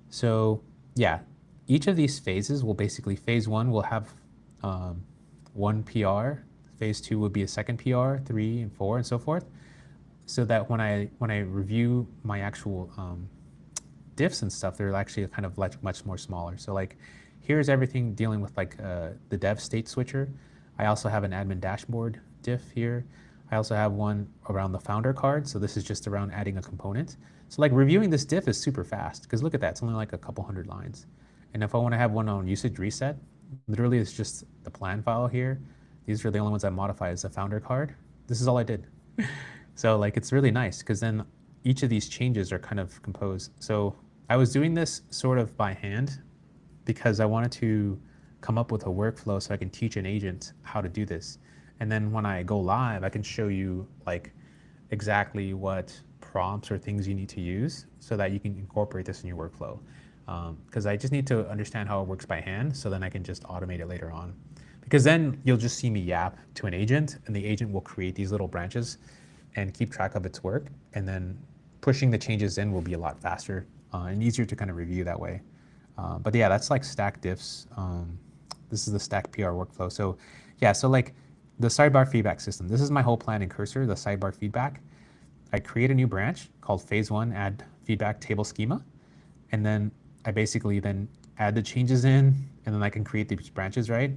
So yeah, each of these phases will basically, phase 1 will have one PR, phase 2 would be a second PR, 3 and 4 and so forth. So that when I review my actual diffs and stuff, they're actually kind of like much more smaller. So like here's everything dealing with like the dev state switcher. I also have an admin dashboard diff here. I also have one around the founder card. So this is just around adding a component. So like reviewing this diff is super fast, because look at that, it's only like a couple hundred lines. And if I want to have one on usage reset, literally it's just the plan file here. These are the only ones I modify as a founder card. This is all I did. So like it's really nice, because then each of these changes are kind of composed. So I was doing this sort of by hand because I wanted to come up with a workflow so I can teach an agent how to do this. And then when I go live, I can show you like exactly what prompts or things you need to use so that you can incorporate this in your workflow. Because I just need to understand how it works by hand, so then I can just automate it later on. Because then you'll just see me yap to an agent, and the agent will create these little branches and keep track of its work. And then pushing the changes in will be a lot faster and easier to kind of review that way. But yeah, that's like stack diffs. This is the stack PR workflow. So yeah, so like the sidebar feedback system. This is my whole plan in Cursor, the sidebar feedback. I create a new branch called phase one, add feedback table schema. And then I basically then add the changes in, and then I can create these branches, right?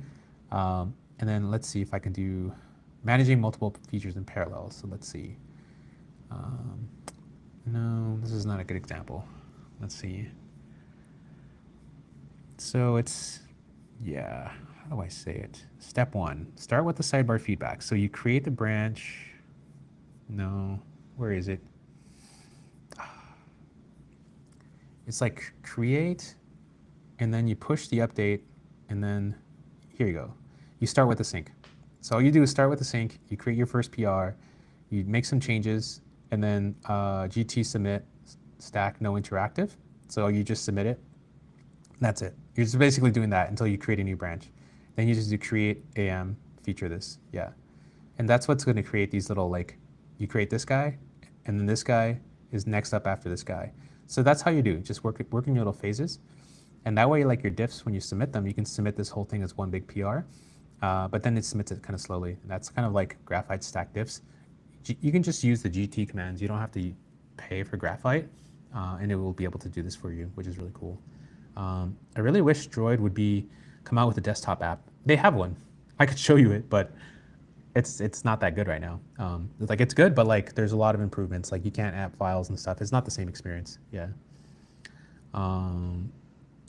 And then let's see if I can do managing multiple features in parallel. So let's see. No, this is not a good example. Let's see. So it's, yeah, how do I say it? Step one, start with the sidebar feedback. So you create the branch. No, where is it? It's like create, and then you push the update, and then here you go. You start with the sync. So all you do is start with the sync, you create your first PR, you make some changes, and then GT submit stack no interactive. So you just submit it. That's it. You're just basically doing that until you create a new branch. Then you just do create AM, feature this, yeah. And that's what's going to create these little, like, you create this guy, and then this guy is next up after this guy. So that's how you do, just working your little phases. And that way, like your diffs, when you submit them, you can submit this whole thing as one big PR, but then it submits it kind of slowly. And that's kind of like Graphite stack diffs. You can just use the GT commands. You don't have to pay for Graphite, and it will be able to do this for you, which is really cool. I really wish Droid would come out with a desktop app. They have one. I could show you it, but it's not that good right now. Like it's good, but like there's a lot of improvements. Like you can't app files and stuff. It's not the same experience. Yeah.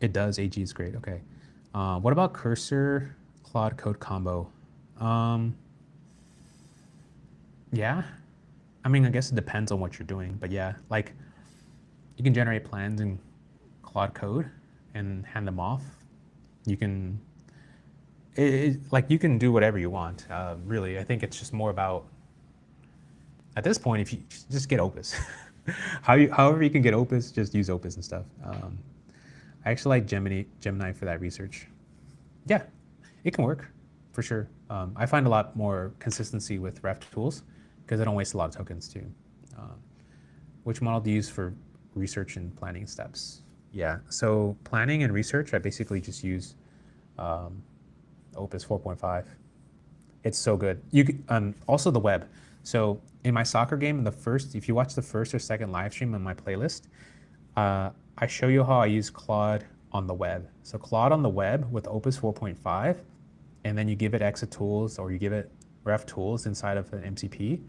It does. AG is great. Okay. What about Cursor Claude Code combo? Yeah. I mean, I guess it depends on what you're doing, but yeah, like you can generate plans in Claude Code and hand them off. You can, like you can do whatever you want. Really, I think it's just more about, at this point, if you just get Opus. However you can get Opus, just use Opus and stuff. I actually like Gemini for that research. Yeah, it can work for sure. I find a lot more consistency with ref tools because I don't waste a lot of tokens too. Which model do you use for research and planning steps? Yeah, so planning and research, I basically just use Opus 4.5. It's so good. Also the web. So in my soccer game, if you watch the first or second live stream on my playlist, I show you how I use Claude on the web. So Claude on the web with Opus 4.5, and then you give it Exit tools or you give it ref tools inside of an MCP.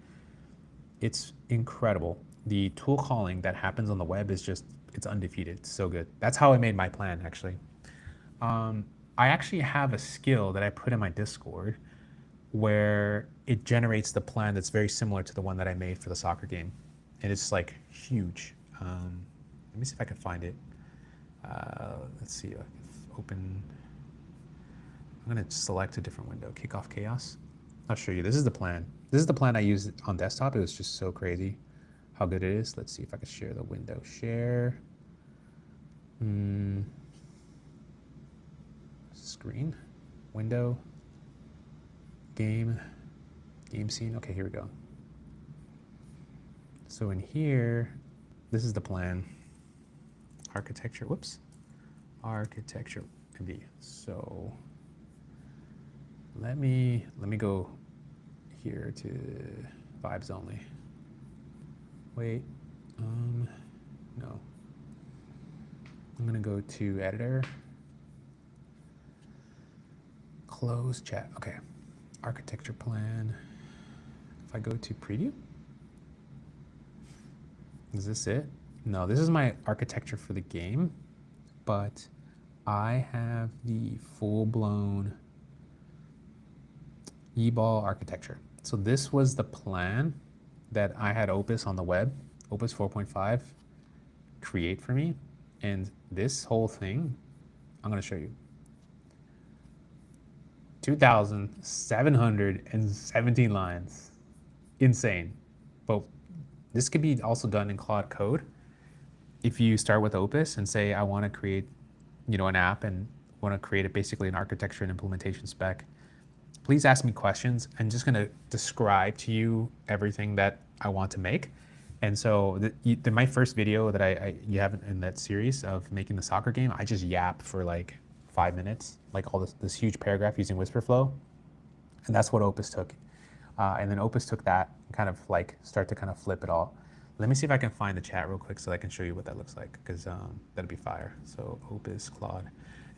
It's incredible. The tool calling that happens on the web is just, it's undefeated. It's so good. That's how I made my plan, actually. I actually have a skill that I put in my Discord where it generates the plan that's very similar to the one that I made for the soccer game. And it's like huge. Let me see if I can find it. Let's see, open. I'm gonna select a different window, kick off chaos. I'll show you, this is the plan. This is the plan I used on desktop. It was just so crazy how good it is. Let's see if I can share the window. Share. Screen, window, game scene. Okay, here we go. So in here, this is the plan. Architecture, whoops. Architecture B. So let me go here to vibes only. Wait, no. I'm gonna go to editor. Close chat, okay. Architecture plan. If I go to preview, is this it? No, this is my architecture for the game, but I have the full-blown Yeeball architecture. So this was the plan that I had Opus on the web, Opus 4.5, create for me. And this whole thing, I'm gonna show you. 2,717 lines, insane. But this could be also done in Claude Code. If you start with Opus and say, I want to create, an app and want to create basically an architecture and implementation spec, please ask me questions. I'm just going to describe to you everything that I want to make. And so my first video that you have in that series of making the soccer game, I just yap for like 5 minutes, like all this huge paragraph using WhisperFlow. And that's what Opus took. And then Opus took that and kind of like start to kind of flip it all. Let me see if I can find the chat real quick so I can show you what that looks like, because that'd be fire. So Opus, Claude.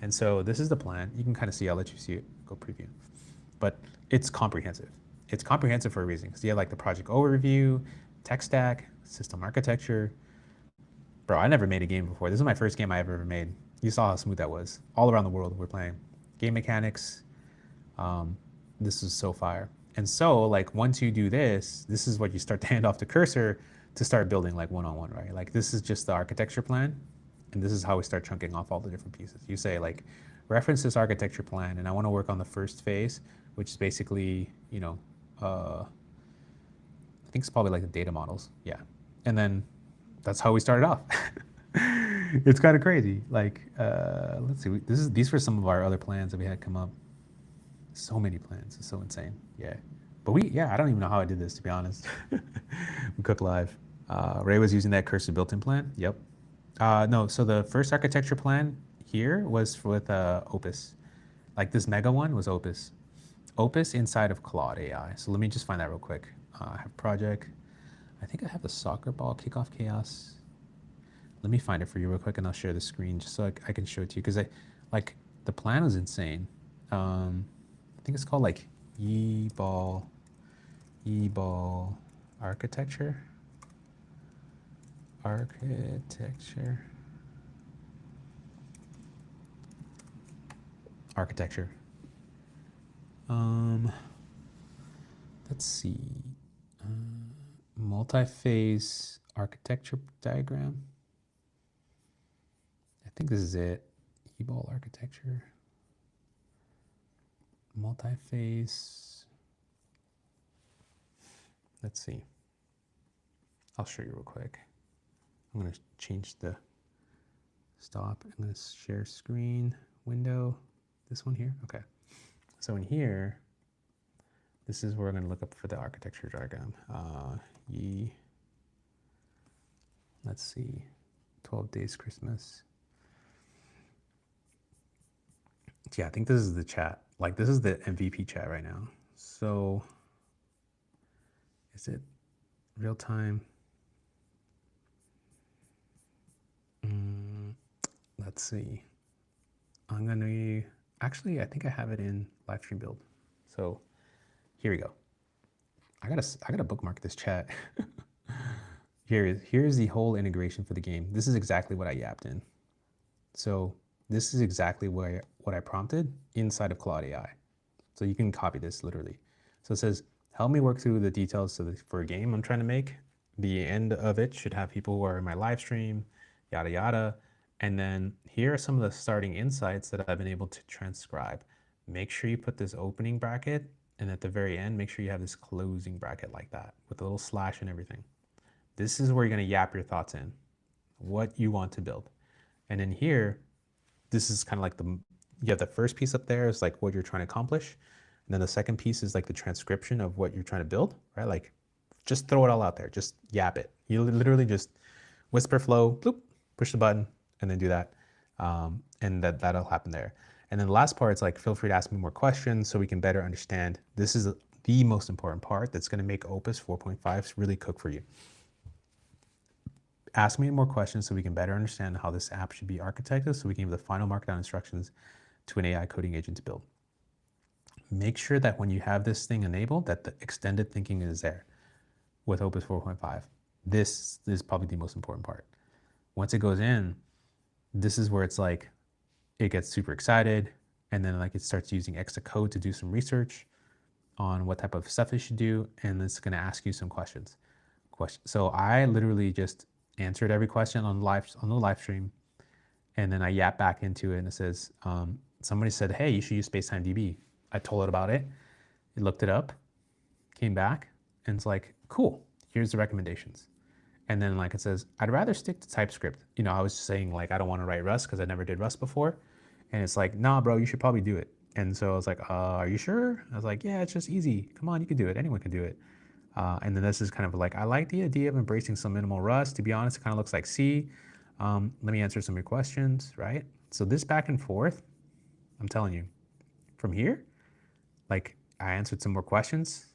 And so this is the plan. You can kind of see, I'll let you see it, go preview. But it's comprehensive. It's comprehensive for a reason, because you have like the project overview, tech stack, system architecture. Bro, I never made a game before. This is my first game I ever made. You saw how smooth that was. All around the world we're playing. Game mechanics. This is so fire. And so like once you do this, this is what you start to hand off to Cursor to start building like one-on-one, right? Like this is just the architecture plan. And this is how we start chunking off all the different pieces. You say like, reference this architecture plan, and I want to work on the first phase, which is basically, you know, I think it's probably like the data models. Yeah. And then that's how we started off. It's kind of crazy. Like, let's see, these were some of our other plans that we had come up. So many plans, it's so insane. Yeah. But I don't even know how I did this, to be honest. We cook live. Ray was using that Cursor built-in plan. Yep. No, so the first architecture plan here was with Opus. Like this mega one was Opus. Opus inside of Claude AI. So let me just find that real quick. I have project. I think I have the soccer ball kickoff chaos. Let me find it for you real quick, and I'll share the screen just so I can show it to you, because the plan was insane. I think it's called like Yeeball architecture. Architecture. Let's see. Multi-phase architecture diagram. I think this is it. Yeeball architecture. Multi-phase. Let's see. I'll show you real quick. I'm going to change the stop. I'm going to share screen window. This one here. Okay. So in here, this is where we're going to look up for the architecture diagram. Let's see. 12 Days Christmas. Yeah, I think this is the chat. Like this is the MVP chat right now. So is it real time? Let's see. I'm going to actually, I think I have it in live stream build. So here we go. I gotta bookmark this chat. Here's the whole integration for the game. This is exactly what I yapped in. So this is exactly what I prompted inside of Claude AI. So you can copy this literally. So it says, help me work through the details for a game I'm trying to make. The end of it should have people who are in my live stream, yada, yada. And then here are some of the starting insights that I've been able to transcribe. Make sure you put this opening bracket, and at the very end, make sure you have this closing bracket like that with a little slash and everything. This is where you're gonna yap your thoughts in, what you want to build. And in here, this is kind of like you have the first piece up there is like what you're trying to accomplish. And then the second piece is like the transcription of what you're trying to build, right? Like just throw it all out there, just yap it. You literally just WhisperFlow, bloop, push the button, and then do that. And that'll happen there. And then the last part is like, feel free to ask me more questions so we can better understand. This is the most important part that's gonna make Opus 4.5 really cook for you. Ask me more questions so we can better understand how this app should be architected so we can give the final markdown instructions to an AI coding agent to build. Make sure that when you have this thing enabled, that the extended thinking is there with Opus 4.5. This is probably the most important part. Once it goes in, this is where it's like, it gets super excited, and then like it starts using extra code to do some research on what type of stuff it should do, and it's gonna ask you some questions. So I literally just answered every question on the live stream, and then I yap back into it, and it says, somebody said, hey, you should use Spacetime DB. I told it about it. It looked it up, came back, and it's like, cool, here's the recommendations. And then like it says, I'd rather stick to TypeScript. You know, I was just saying like, I don't want to write Rust because I never did Rust before. And it's like, nah, bro, you should probably do it. And so I was like, are you sure? I was like, yeah, it's just easy. Come on, you can do it. Anyone can do it. And then this is kind of like, I like the idea of embracing some minimal Rust. To be honest, it kind of looks like C. Let me answer some of your questions, right? So this back and forth, I'm telling you, from here, like I answered some more questions,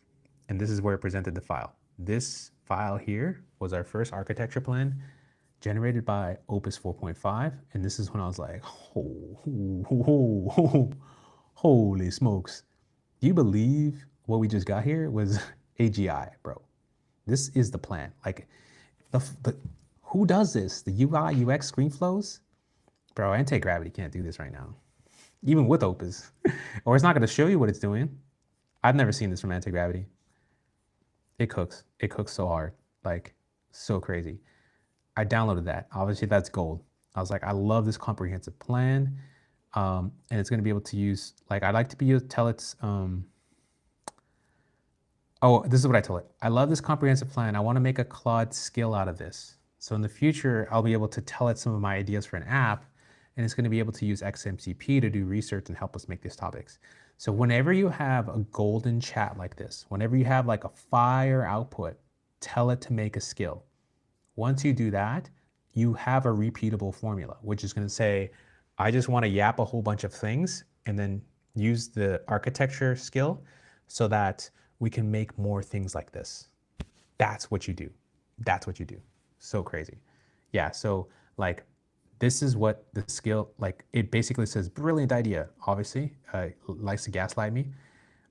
and this is where it presented the file. This file here was our first architecture plan generated by Opus 4.5. And this is when I was like, holy smokes. Do you believe what we just got here was AGI, bro? This is the plan. Like, who does this? The UI, UX screen flows? Bro, anti-gravity can't do this right now, even with Opus. Or it's not going to show you what it's doing. I've never seen this from anti-gravity. It cooks. It cooks so hard, like so crazy. I downloaded that. Obviously, that's gold. I was like, I love this comprehensive plan. And it's going to be able to use, like, I'd like to be able to tell it's, oh, this is what I told it. I love this comprehensive plan. I want to make a Claude skill out of this. So in the future, I'll be able to tell it some of my ideas for an app, and it's going to be able to use XMCP to do research and help us make these topics. So whenever you have a golden chat like this, whenever you have like a fire output, tell it to make a skill. Once you do that, you have a repeatable formula, which is going to say, I just want to yap a whole bunch of things and then use the architecture skill so that we can make more things like this. That's what you do. That's what you do. So crazy. Yeah, so like this is what the skill, like it basically says brilliant idea, obviously, likes to gaslight me.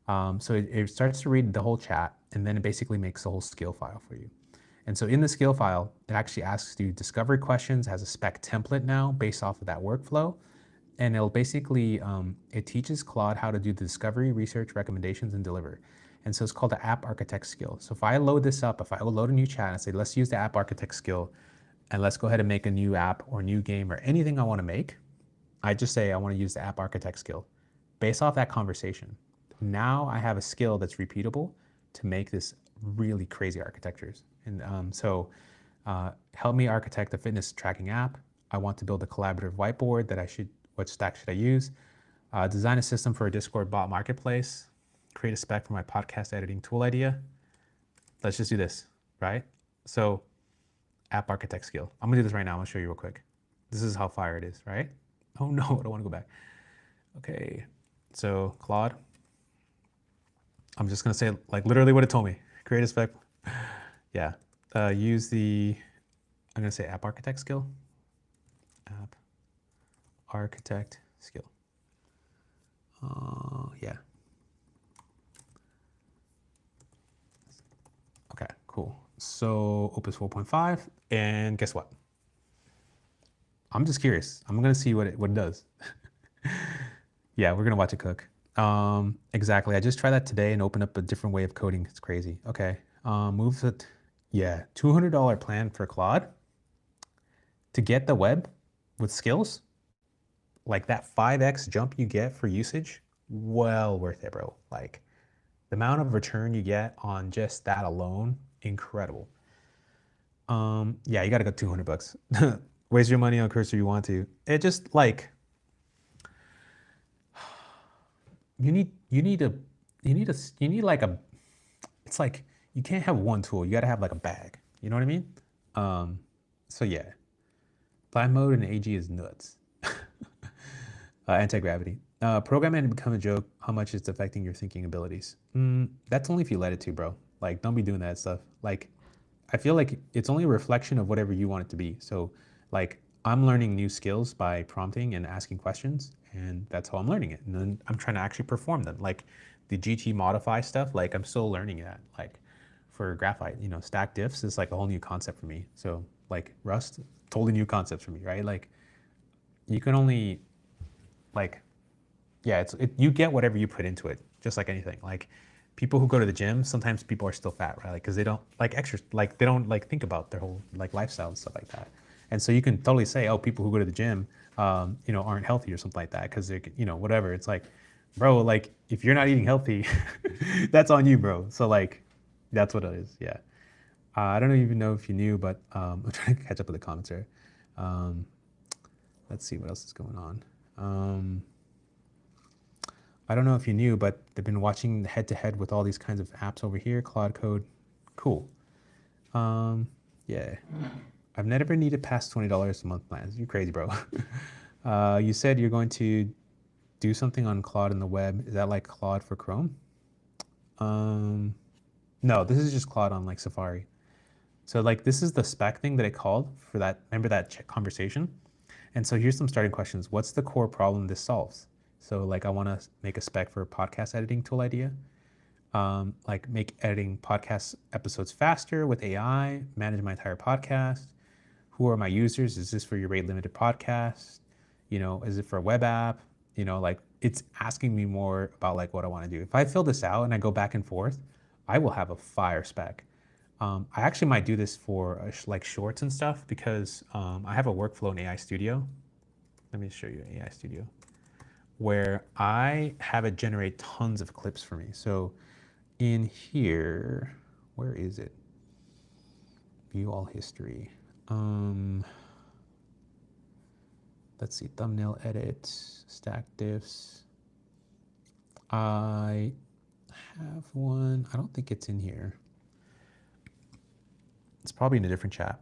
So it starts to read the whole chat and then it basically makes the whole skill file for you. And so in the skill file, it actually asks you discovery questions, has a spec template now based off of that workflow. And it'll basically, it teaches Claude how to do the discovery, research, recommendations, and deliver. And so it's called the app architect skill. So if I load this up, if I load a new chat and say, let's use the app architect skill and let's go ahead and make a new app or new game or anything I want to make, I just say I want to use the app architect skill. Based off that conversation, now I have a skill that's repeatable to make this really crazy architectures. And help me architect a fitness tracking app. I want to build a collaborative whiteboard that what stack should I use? Design a system for a Discord bot marketplace. Create a spec for my podcast editing tool idea. Let's just do this, right? So app architect skill. I'm gonna do this right now. I'm gonna show you real quick. This is how fire it is, right? Oh no, I don't wanna go back. Okay, so Claude. I'm just gonna say like literally what it told me. Create a spec. Yeah, use the, I'm gonna say app architect skill. App architect skill. Yeah. Okay, cool. So Opus 4.5, and guess what? I'm just curious. I'm gonna see what it does. Yeah, we're gonna watch it cook. Exactly. I just tried that today and opened up a different way of coding. It's crazy. Okay. Move it. Yeah, $200 plan for Claude to get the web with skills, like that 5x jump you get for usage, well worth it, bro. Like the amount of return you get on just that alone, incredible. Yeah, you gotta go 200 bucks. Waste your money on Cursor you want to. It just like, you need like a, it's like, you can't have one tool. You gotta have like a bag. You know what I mean? So yeah, blind mode and AG is nuts. Anti-gravity. Program it and become a joke. How much it's affecting your thinking abilities? That's only if you let it to, bro. Like, don't be doing that stuff. Like, I feel like it's only a reflection of whatever you want it to be. So, like, I'm learning new skills by prompting and asking questions, and that's how I'm learning it. And then I'm trying to actually perform them. Like the GT modify stuff, like I'm still learning that. Like for graphite, you know, stack diffs is like a whole new concept for me. So like Rust, totally new concepts for me, right? Like you can only, like, yeah, you get whatever you put into it, just like anything. Like people who go to the gym, sometimes people are still fat, right? Like, cause they don't like like they don't like think about their whole like lifestyle and stuff like that. And so you can totally say, oh, people who go to the gym, you know, aren't healthy or something like that. Cause they're, you know, whatever. It's like, bro, like if you're not eating healthy, that's on you, bro. So like, that's what it is. Yeah. I don't even know if you knew, but I'm trying to catch up with the comments here. Let's see what else is going on. I don't know if you knew, but they've been watching head-to-head with all these kinds of apps over here, Claude Code, Cool. Yeah. I've never needed past $20 a month plans. You're crazy, bro. You said you're going to do something on Claude in the web. Is that like Claude for Chrome? No, this is just Claude on like Safari. So like this is the spec thing that I called for that. Remember that conversation? And so here's some starting questions. What's the core problem this solves? So like I want to make a spec for a podcast editing tool idea. Like make editing podcast episodes faster with AI, manage my entire podcast. Who are my users? Is this for your rate limited podcast? You know, is it for a web app? You know, like it's asking me more about like what I want to do. If I fill this out and I go back and forth, I will have a fire spec. I actually might do this for like shorts and stuff because I have a workflow in AI Studio. Let me show you AI Studio where I have it generate tons of clips for me. So in here, where is it? View all history. Let's see, thumbnail edit, stack diffs. I have one, I don't think it's in here. It's probably in a different chat.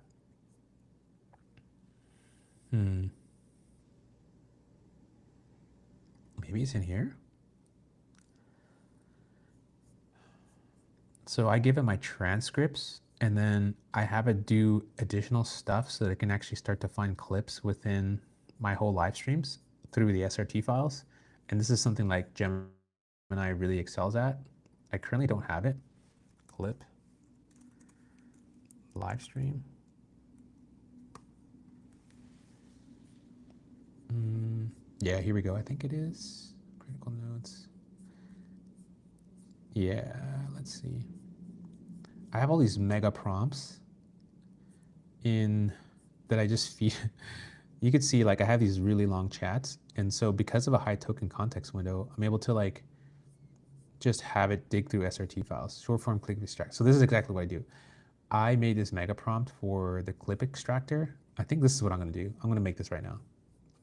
Maybe it's in here. So I give it my transcripts and then I have it do additional stuff so that it can actually start to find clips within my whole live streams through the SRT files. And this is something like Gemini really excels at. I currently don't have it. Clip, live stream. Yeah, here we go. I think it is. Critical notes. Yeah, let's see. I have all these mega prompts in that I just feed. You could see like I have these really long chats. And so because of a high token context window, I'm able to like just have it dig through SRT files, short form clip extract. So this is exactly what I do. I made this mega prompt for the clip extractor. I think this is what I'm gonna do. I'm gonna make this right now.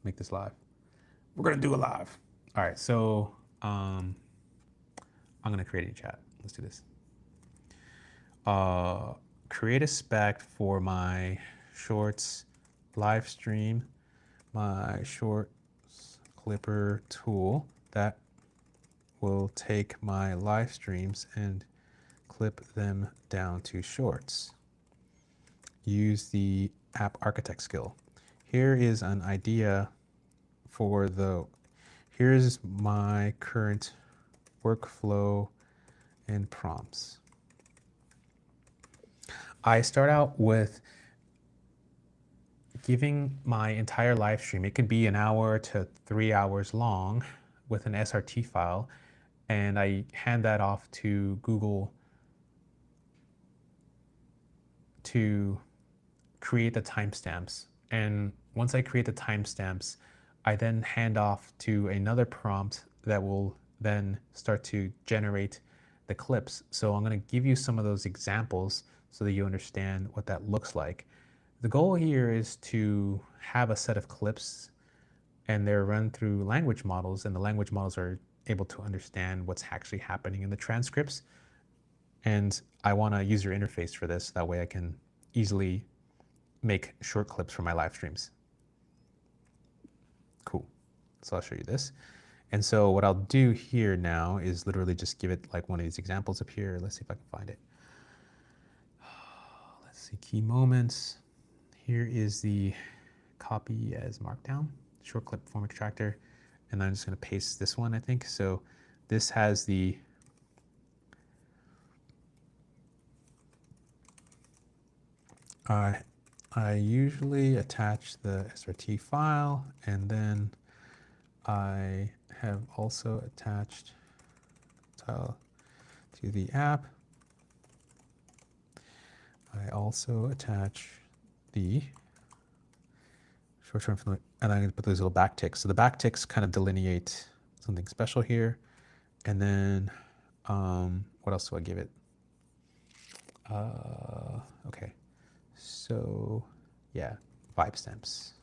Make this live. We're gonna do it live. All right, so I'm gonna create a new chat. Let's do this. Create a spec for my shorts live stream, my shorts clipper tool that will take my live streams and clip them down to shorts. Use the app architect skill. Here is an idea for here's my current workflow and prompts. I start out with giving my entire live stream, it could be an hour to 3 hours long with an SRT file, and I hand that off to Google to create the timestamps. And once I create the timestamps, I then hand off to another prompt that will then start to generate the clips. So I'm going to give you some of those examples so that you understand what that looks like. The goal here is to have a set of clips and they're run through language models, and the language models are able to understand what's actually happening in the transcripts. And I want a user interface for this. That way I can easily make short clips for my live streams. Cool. So I'll show you this. And so what I'll do here now is literally just give it like one of these examples up here. Let's see if I can find it. Let's see, key moments. Here is the copy as markdown, short clip form extractor. And I'm just going to paste this one, I think. So this has the I usually attach the SRT file, and then I have also attached to the app. I also attach the short-term, and I'm going to put those little backticks. So the backticks kind of delineate something special here. And then what else do I give it? Okay. So yeah, vibe stamps.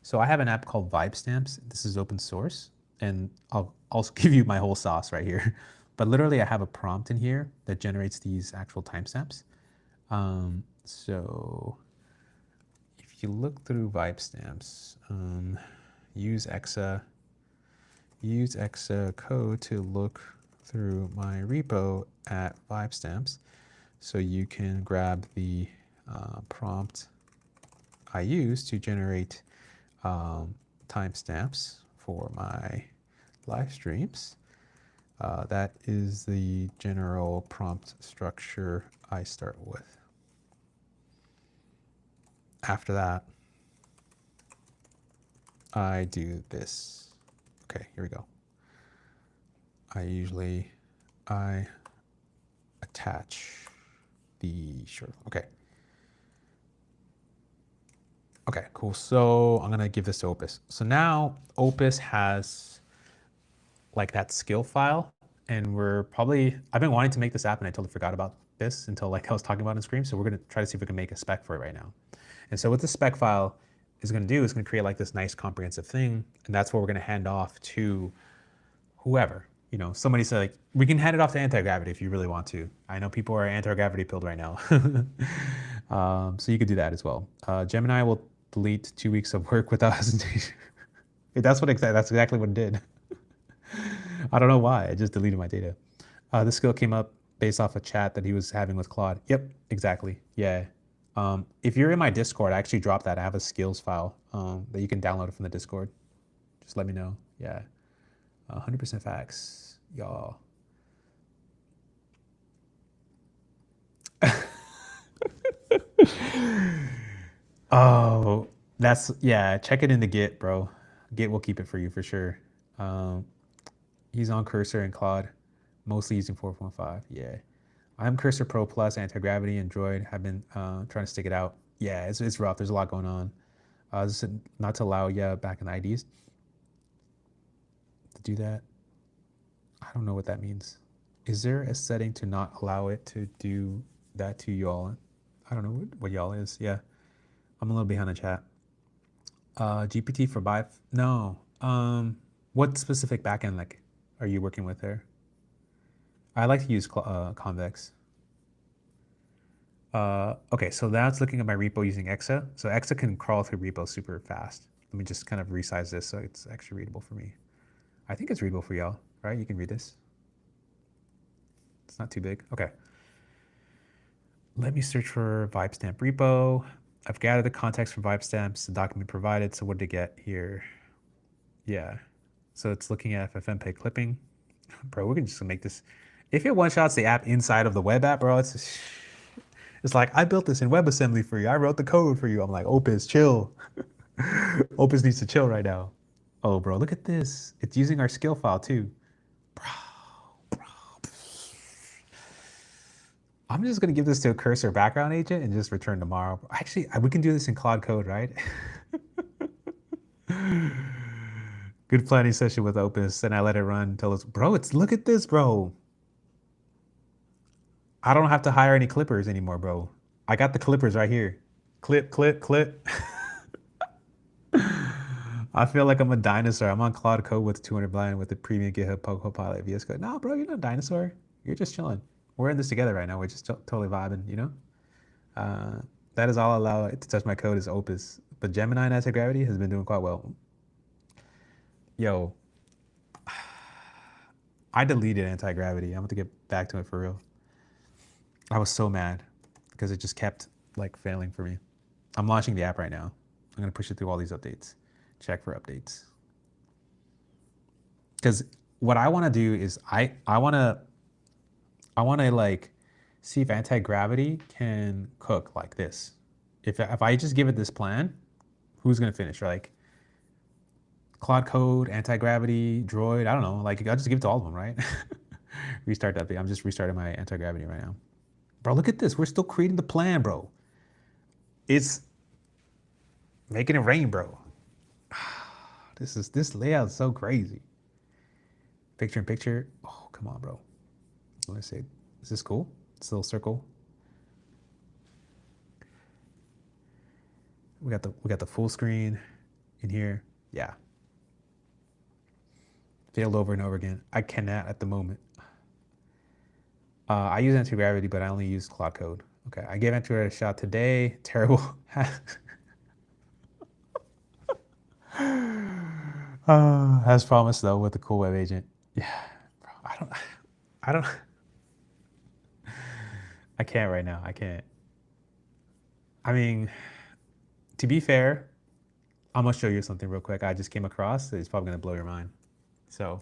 So I have an app called Vibe Stamps. This is open source, and I'll also give you my whole sauce right here. But literally I have a prompt in here that generates these actual timestamps. So if you look through Vibestamps, use exa code to look through my repo at Vibestamps. So you can grab the prompt I use to generate timestamps for my live streams. That is the general prompt structure I start with. After that, I do this. Okay, here we go. I attach the short. Okay. Okay, cool. So I'm gonna give this to Opus. So now Opus has like that skill file, and I've been wanting to make this app and I totally forgot about this until like I was talking about in Scream. So we're gonna try to see if we can make a spec for it right now. And so what the spec file is gonna do is gonna create like this nice comprehensive thing, and that's what we're gonna hand off to whoever. You know, somebody said like, we can hand it off to anti-gravity if you really want to. I know people are anti-gravity pilled right now. So you could do that as well. Gemini will delete 2 weeks of work without hesitation. That's exactly what it did. I don't know why, I just deleted my data. This skill came up based off a chat that he was having with Claude. Yep, exactly, yeah. If you're in my Discord, I actually dropped that. I have a skills file that you can download from the Discord. Just let me know, yeah. 100% facts, y'all. Oh, yeah, check it in the Git, bro. Git will keep it for you for sure. He's on Cursor and Claude, mostly using 4.5, yeah. I'm Cursor Pro Plus, anti-gravity, and Droid. Have been trying to stick it out. Yeah, it's rough, there's a lot going on. This is not to allow back in the IDs to do that. I don't know what that means. Is there a setting to not allow it to do that to y'all? I don't know what y'all is. Yeah, I'm a little behind the chat. GPT for no. What specific backend like are you working with there? I like to use Convex. Okay, so that's looking at my repo using exa. So exa can crawl through repo super fast. Let me just kind of resize this so it's actually readable for me. I think it's readable for y'all, right? You can read this. It's not too big. Okay. Let me search for Vibestamp repo. I've gathered the context from Vibestamps, the document provided. So what did it get here? Yeah. So it's looking at FFmpeg clipping. Bro, we can just make this. If it one-shots the app inside of the web app, bro, it's like, I built this in WebAssembly for you. I wrote the code for you. I'm like, Opus, chill. Opus needs to chill right now. Oh, bro, look at this. It's using our skill file too. Bro. I'm just going to give this to a Cursor background agent and just return tomorrow. Actually, we can do this in Claude Code, right? Good planning session with Opus. And I let it run until it's, bro, look at this, bro. I don't have to hire any clippers anymore, bro. I got the clippers right here. Clip, clip, clip. I feel like I'm a dinosaur. I'm on Claude Code with 200 blind with the premium GitHub Copilot VS Code. No, bro, you're not a dinosaur. You're just chilling. We're in this together right now. We're just totally vibing, you know? That is all I allow it to touch my code is Opus. But Gemini and anti-gravity has been doing quite well. Yo, I deleted anti-gravity. I'm going to get back to it for real. I was so mad because it just kept like failing for me. I'm launching the app right now. I'm going to push it through all these updates. Check for updates. Because what I want to do is I want to like see if anti-gravity can cook like this. If I just give it this plan, who's going to finish? Like Claude Code, anti-gravity, Droid, I don't know. Like I'll just give it to all of them, right? Restart that thing. I'm just restarting my anti-gravity right now. Bro, look at this. We're still creating the plan, bro. It's making it rain, bro. This layout is so crazy. Picture in picture. Oh, come on, bro. Let me see. Is this cool? This little circle. We got the full screen in here. Yeah. Failed over and over again. I cannot at the moment. I use anti-gravity, but I only use Claude Code. Okay, I gave anti-gravity a shot today. Terrible. As promised though, with the cool web agent. Yeah, bro, I don't, I can't right now. I can't. I mean, to be fair, I'm gonna show you something real quick. I just came across. It's probably gonna blow your mind. So,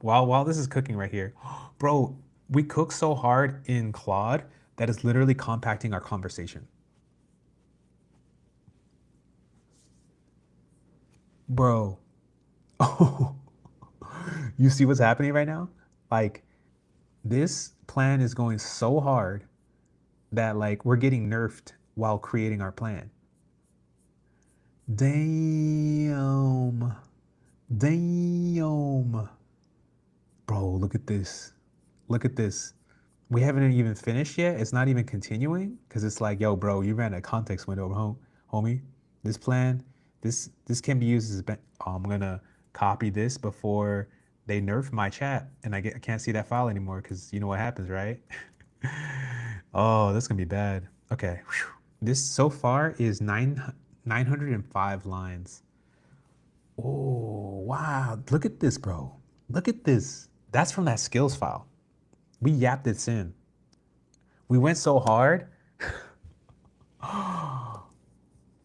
while this is cooking right here, bro, we cook so hard in Claude that it's literally compacting our conversation. Bro, you see what's happening right now? Like, this plan is going so hard that like we're getting nerfed while creating our plan. Damn. Damn. Bro, look at this. Look at this. We haven't even finished yet. It's not even continuing because it's like, yo, bro, you ran a context window, homie. This plan, this can be used as I'm gonna copy this before they nerf my chat, and I can't see that file anymore because you know what happens, right? Oh, that's gonna be bad. Okay, whew. This so far is 905 lines. Oh, wow. Look at this, bro. Look at this. That's from that skills file. We yapped this in. We went so hard.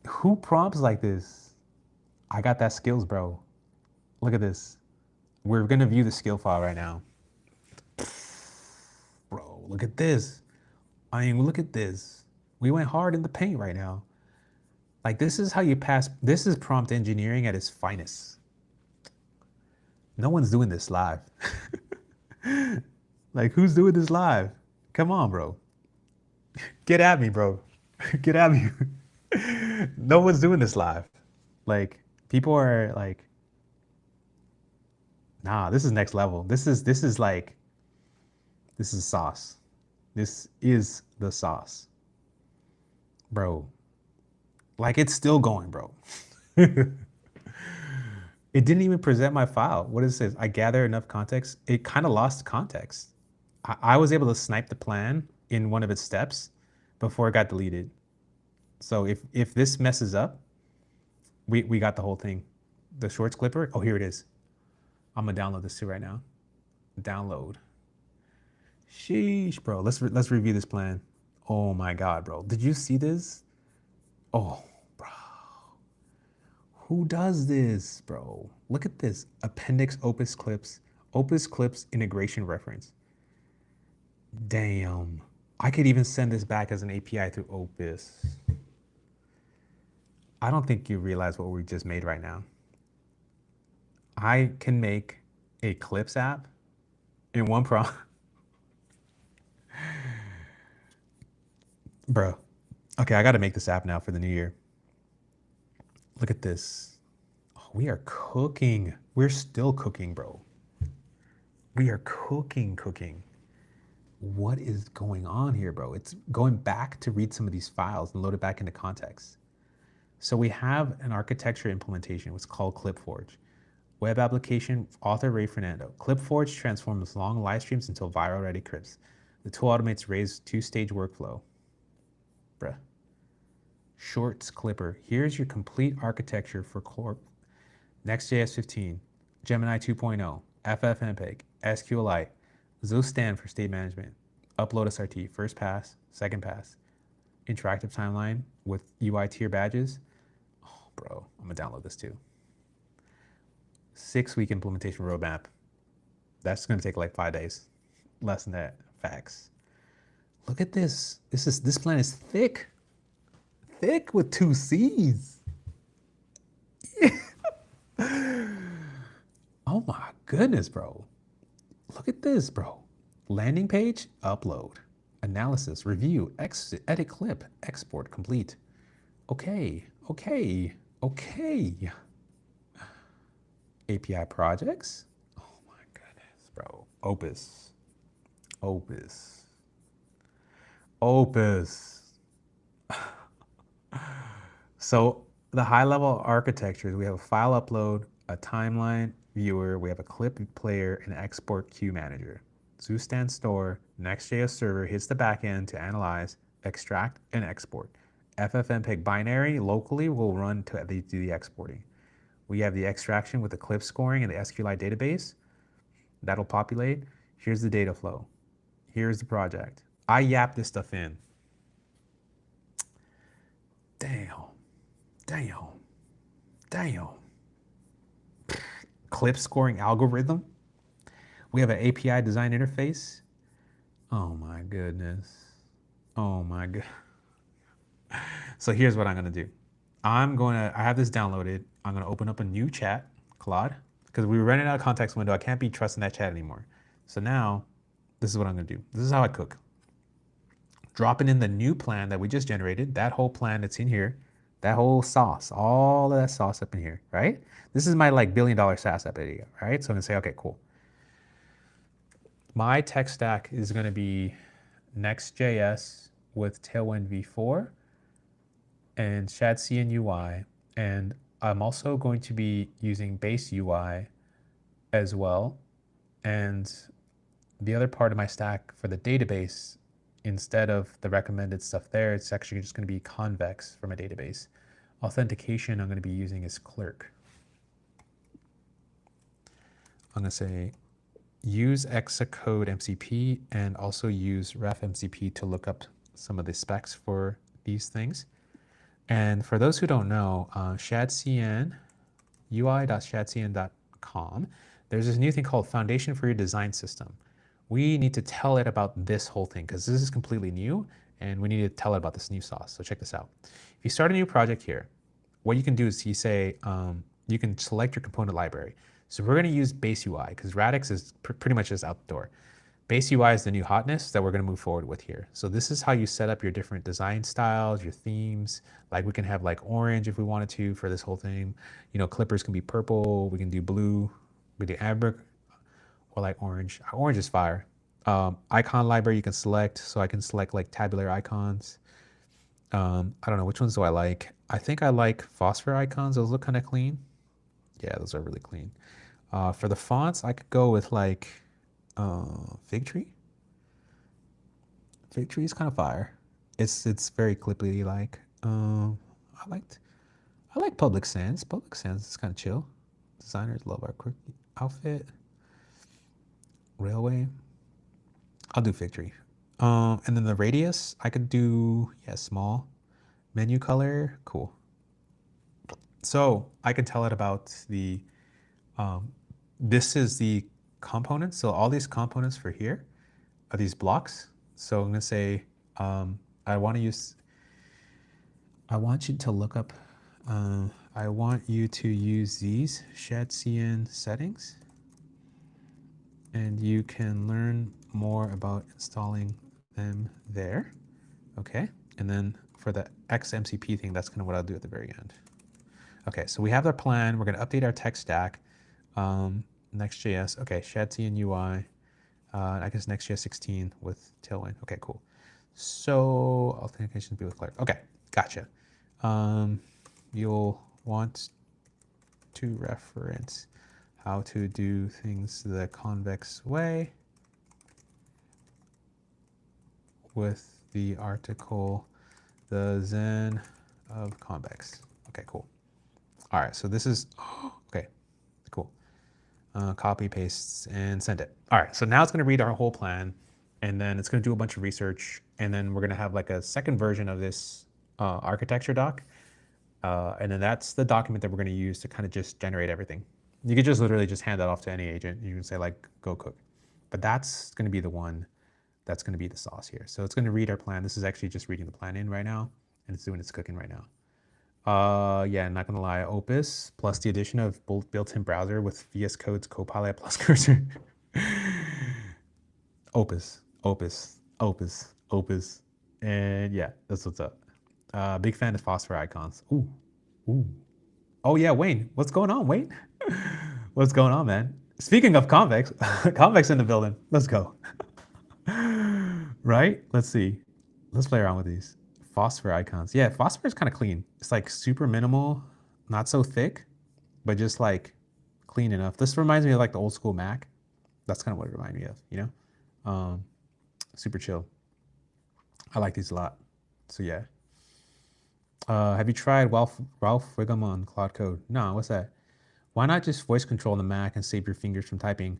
Who prompts like this? I got that skills, bro. Look at this. We're gonna view the skill file right now. Bro, look at this. I mean, look at this. We went hard in the paint right now. Like, this is how you pass. This is prompt engineering at its finest. No one's doing this live. Like, who's doing this live? Come on, bro. Get at me, bro. Get at me. No one's doing this live. Like, people are like, nah, this is next level. This is like, this is sauce. This is the sauce. Bro. Like, it's still going, bro. It didn't even present my file. What is this? I gather enough context. It kind of lost context. I was able to snipe the plan in one of its steps before it got deleted. So if this messes up, we got the whole thing. The shorts clipper. Oh, here it is. I'm gonna download this too right now. Download. Sheesh, bro. Let's review this plan. Oh my god, bro. Did you see this? Oh, bro. Who does this, bro? Look at this. Appendix Opus Clips integration reference. Damn. I could even send this back as an API through Opus. I don't think you realize what we just made right now. I can make a Clips app in one prompt. Bro. Okay, I got to make this app now for the new year. Look at this. Oh, we are cooking. We're still cooking, bro. We are cooking. What is going on here, bro? It's going back to read some of these files and load it back into context. So we have an architecture implementation. It's called ClipForge. Web application, author Ray Fernando. ClipForge transforms long live streams into viral-ready clips. The tool automates Ray's two-stage workflow. Bruh. Shorts Clipper. Here's your complete architecture for Next.js 15, Gemini 2.0, FFmpeg, SQLite, Zustan for state management, Upload SRT, first pass, second pass, interactive timeline with UI tier badges. Oh, bro, I'm gonna download this too. 6-week implementation roadmap. That's gonna take like 5 days. Less than that. Facts. Look at this. This plan is thick. Thick with 2 C's. Oh my goodness, bro. Look at this, bro. Landing page, upload. Analysis, review, exit, edit clip, export, complete. Okay. API projects. Oh my goodness, bro. Opus. So the high level architectures, we have a file upload, a timeline viewer, we have a clip player, and export queue manager. Zustand store, Next.js server hits the backend to analyze, extract, and export. FFmpeg binary locally will run to do the exporting. We have the extraction with the clip scoring and the SQLite database. That'll populate. Here's the data flow. Here's the project. I yap this stuff in. Damn. Clip scoring algorithm. We have an API design interface. Oh my goodness. Oh my god. So here's what I'm gonna do. I have this downloaded. I'm gonna open up a new chat, Claude, because we were running out of context window. I can't be trusting that chat anymore. So now, this is what I'm gonna do. This is how I cook. Dropping in the new plan that we just generated, that whole plan that's in here, that whole sauce, all of that sauce up in here, right? This is my like $1 billion SaaS app idea, right? So I'm gonna say, okay, cool. My tech stack is gonna be Next.js with Tailwind v4 and Shad CN UI, and I'm also going to be using base UI as well. And the other part of my stack for the database, instead of the recommended stuff there, it's actually just going to be convex from a database. Authentication I'm going to be using is Clerk. I'm going to say use Xcode MCP and also use ref MCP to look up some of the specs for these things. And for those who don't know, shadcn, ui.shadcn.com, there's this new thing called Foundation for Your Design System. We need to tell it about this whole thing because this is completely new and we need to tell it about this new sauce. So check this out. If you start a new project here, what you can do is you say, you can select your component library. So we're going to use base UI because Radix is pretty much just out the door. Base UI is the new hotness that we're going to move forward with here. So this is how you set up your different design styles, your themes. Like we can have like orange if we wanted to for this whole thing. You know, clippers can be purple. We can do blue. We do amber or like orange. Orange is fire. Icon library you can select. So I can select like tabular icons. I don't know, which ones do I like? I think I like phosphor icons. Those look kind of clean. Yeah, those are really clean. For the fonts, I could go with like Fig Tree. Fig Tree is kind of fire. It's very clippy like. I like Public Sans. Public Sans is kind of chill. Designers love our quick outfit. Railway. I'll do Fig Tree. And then the radius, I could do, yeah, small. Menu color, cool. So I can tell it about the, this is the components. So all these components for here are these blocks. So I'm gonna say, I want you to look up, I want you to use these shadcn settings and you can learn more about installing them there. Okay, and then for the XMCP thing, that's kind of what I'll do at the very end. Okay, so we have our plan. We're going to update our tech stack. Next.js, okay, shadcn UI, I guess Next.js 16 with Tailwind. Okay, cool. So authentication be with Clerk. Okay, gotcha. You'll want to reference how to do things the convex way with the article, the Zen of convex. Okay, cool. All right, so this is, okay, cool. Copy, paste, and send it. All right, so now it's gonna read our whole plan, and then it's gonna do a bunch of research, and then we're gonna have like a second version of this architecture doc, and then that's the document that we're gonna use to kind of just generate everything. You could just literally just hand that off to any agent. You can say like, go cook. But that's gonna be the one that's gonna be the sauce here. So it's gonna read our plan. This is actually just reading the plan in right now, and it's doing its cooking right now. Yeah, not gonna lie, Opus plus the addition of both built-in browser with VS Code's Copilot plus Cursor. Opus, and yeah, that's what's up. Big fan of phosphor icons. Ooh. Oh yeah, Wayne, what's going on, Wayne? What's going on, man? Speaking of convex, convex in the building. Let's go. Right? Let's see. Let's play around with these. Phosphor icons. Yeah, phosphor is kind of clean. It's like super minimal, not so thick, but just like clean enough. This reminds me of like the old school Mac. That's kind of what it reminded me of, you know? Super chill. I like these a lot. So yeah. Have you tried Ralph Wiggum on Claude Code? No, what's that? Why not just voice control the Mac and save your fingers from typing?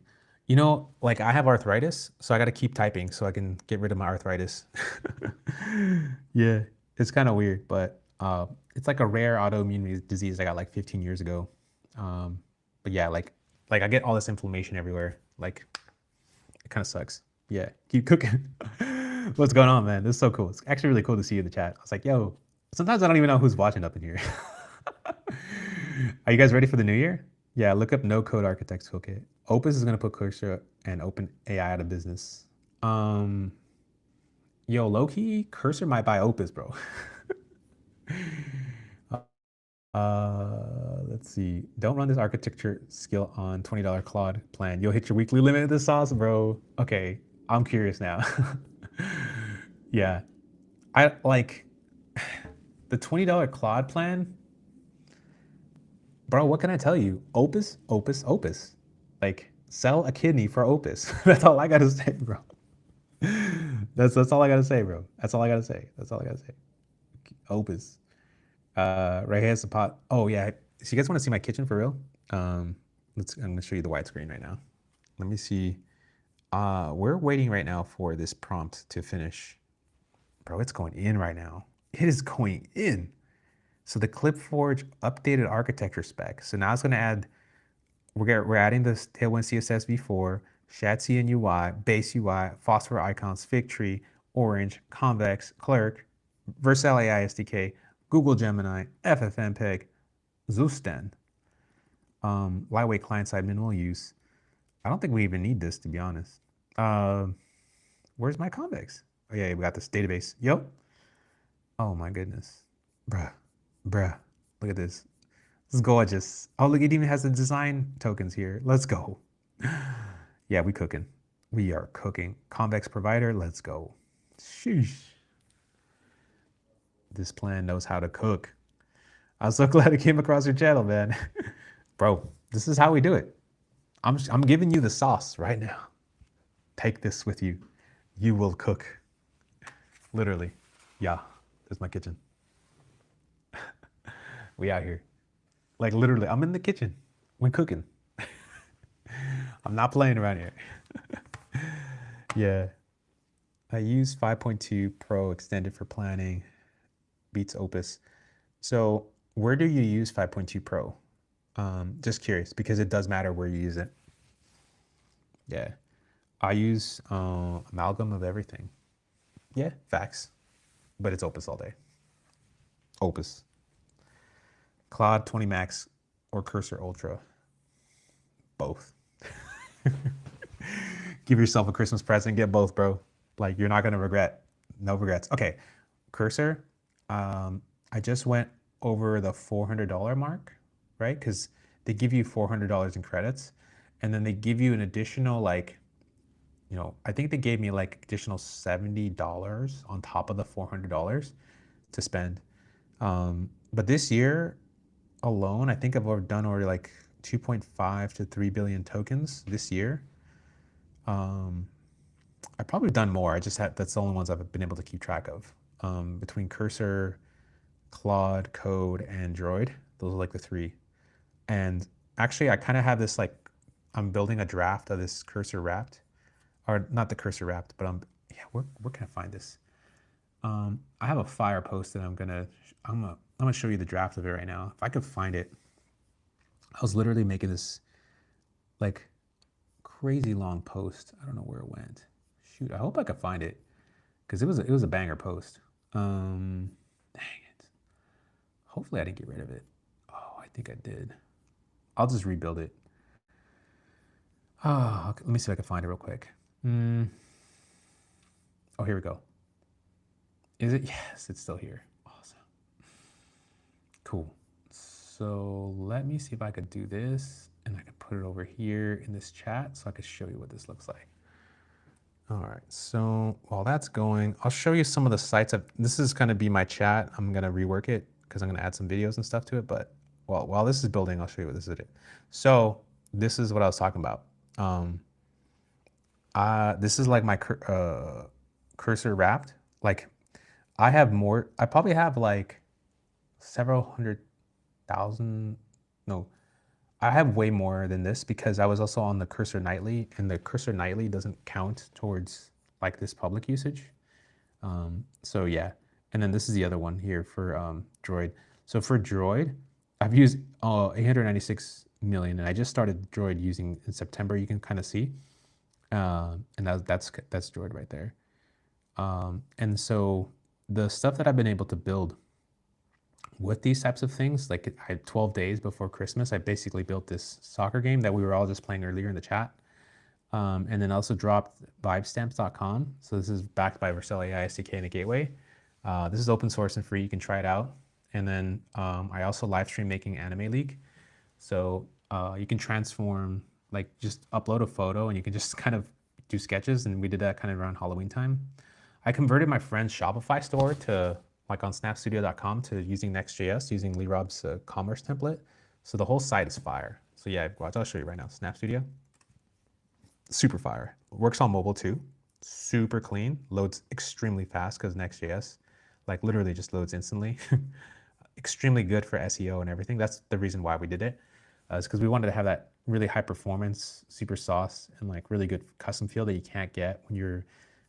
You know, like I have arthritis, so I got to keep typing so I can get rid of my arthritis. Yeah, it's kind of weird, but it's like a rare autoimmune disease I got like 15 years ago. Um, but yeah, like I get all this inflammation everywhere. Like it kind of sucks. Yeah, keep cooking. What's going on, man? This is so cool. It's actually really cool to see you in the chat. I was like, yo, sometimes I don't even know who's watching up in here. Are you guys ready for the new year? Yeah, look up No Code Architects Toolkit. Opus is gonna put Cursor and Open AI out of business. Yo, low key, Cursor might buy Opus, bro. Let's see. Don't run this architecture skill on $20 Claude plan. You'll hit your weekly limit of the sauce, bro. Okay, I'm curious now. Yeah, I like the $20 Claude plan. Bro, what can I tell you? Opus, Opus, Opus. Like, sell a kidney for Opus. That's all I gotta say, bro. That's all I gotta say, bro. That's all I gotta say. That's all I gotta say. Opus. Right here's the pot. Oh yeah. So you guys want to see my kitchen for real? I'm gonna show you the widescreen right now. Let me see. We're waiting right now for this prompt to finish. Bro, it's going in right now. It is going in. So the ClipForge updated architecture spec. So now it's gonna add, we're adding the Tailwind CSS v4, Shad CN UI, Base UI, Phosphor icons, Fig Tree, Orange, Convex, Clerk, Vercel AI SDK, Google Gemini, FFmpeg, Zusten, lightweight client-side minimal use. I don't think we even need this, to be honest. Where's my Convex? Oh yeah, we got this database. Yep. Oh my goodness. Bruh. Look at this. This is gorgeous. Oh, look, it even has the design tokens here. Let's go. Yeah, we cooking. We are cooking. Convex provider, let's go. Sheesh. This plan knows how to cook. I'm so glad I came across your channel, man. Bro, this is how we do it. I'm giving you the sauce right now. Take this with you. You will cook. Literally. Yeah, there's my kitchen. We out here. Like literally, I'm in the kitchen. We cooking. I'm not playing around here. Yeah. I use 5.2 Pro extended for planning. Beats Opus. So where do you use 5.2 Pro? Just curious, because it does matter where you use it. Yeah. I use amalgam of everything. Yeah, facts. But it's Opus all day. Opus. Claude 20 Max or Cursor Ultra. Both. Give yourself a Christmas present, get both, bro. Like, you're not gonna regret. No regrets. Okay, Cursor. I just went over the $400 mark, right? Because they give you $400 in credits, and then they give you an additional, like, you know, I think they gave me like additional $70 on top of the $400 to spend. But this year alone, I think I've done already like 2.5 to 3 billion tokens this year. I've probably done more. I just had, that's the only ones I've been able to keep track of. Between Cursor, Claude, Code, and Droid, those are like the three. And actually, I kind of have this like, I'm building a draft of this Cursor wrapped, or not the Cursor wrapped, but yeah, where can I find this? I have a fire post that I'm gonna show you the draft of it right now. If I could find it. I was literally making this like crazy long post. I don't know where it went. Shoot, I hope I could find it because it was a banger post. Dang it. Hopefully I didn't get rid of it. Oh, I think I did. I'll just rebuild it. Oh, okay. Let me see if I can find it real quick. Oh, here we go. Is it? Yes, it's still here. Awesome. Cool. So let me see if I could do this and I can put it over here in this chat so I can show you what this looks like. All right, so while that's going, I'll show you some of the sites. This is gonna be my chat. I'm gonna rework it because I'm gonna add some videos and stuff to it. But while this is building, I'll show you what this is. So this is what I was talking about. This is like my cursor wrapped. Like I have more, I probably have like several 100,000, no, I have way more than this because I was also on the Cursor Nightly, and the Cursor Nightly doesn't count towards like this public usage. So yeah, and then this is the other one here for Droid. So for Droid, I've used 896 million, and I just started Droid using in September. You can kind of see, and that's Droid right there. And so the stuff that I've been able to build with these types of things, like I had 12 days before Christmas, I basically built this soccer game that we were all just playing earlier in the chat. And then also dropped vibestamps.com. So this is backed by Vercel AI SDK and a gateway. This is open source and free. You can try it out. And then I also live stream making Anime League. So you can transform, like just upload a photo and you can just kind of do sketches. And we did that kind of around Halloween time. I converted my friend's Shopify store to like on snapstudio.com to using Next.js, using Lee Rob's commerce template. So the whole site is fire. So yeah, watch, I'll show you right now. Snap Studio. Super fire. Works on mobile too. Super clean. Loads extremely fast because Next.js like literally just loads instantly. Extremely good for SEO and everything. That's the reason why we did it. Is because we wanted to have that really high performance, super sauce, and like really good custom feel that you can't get when you're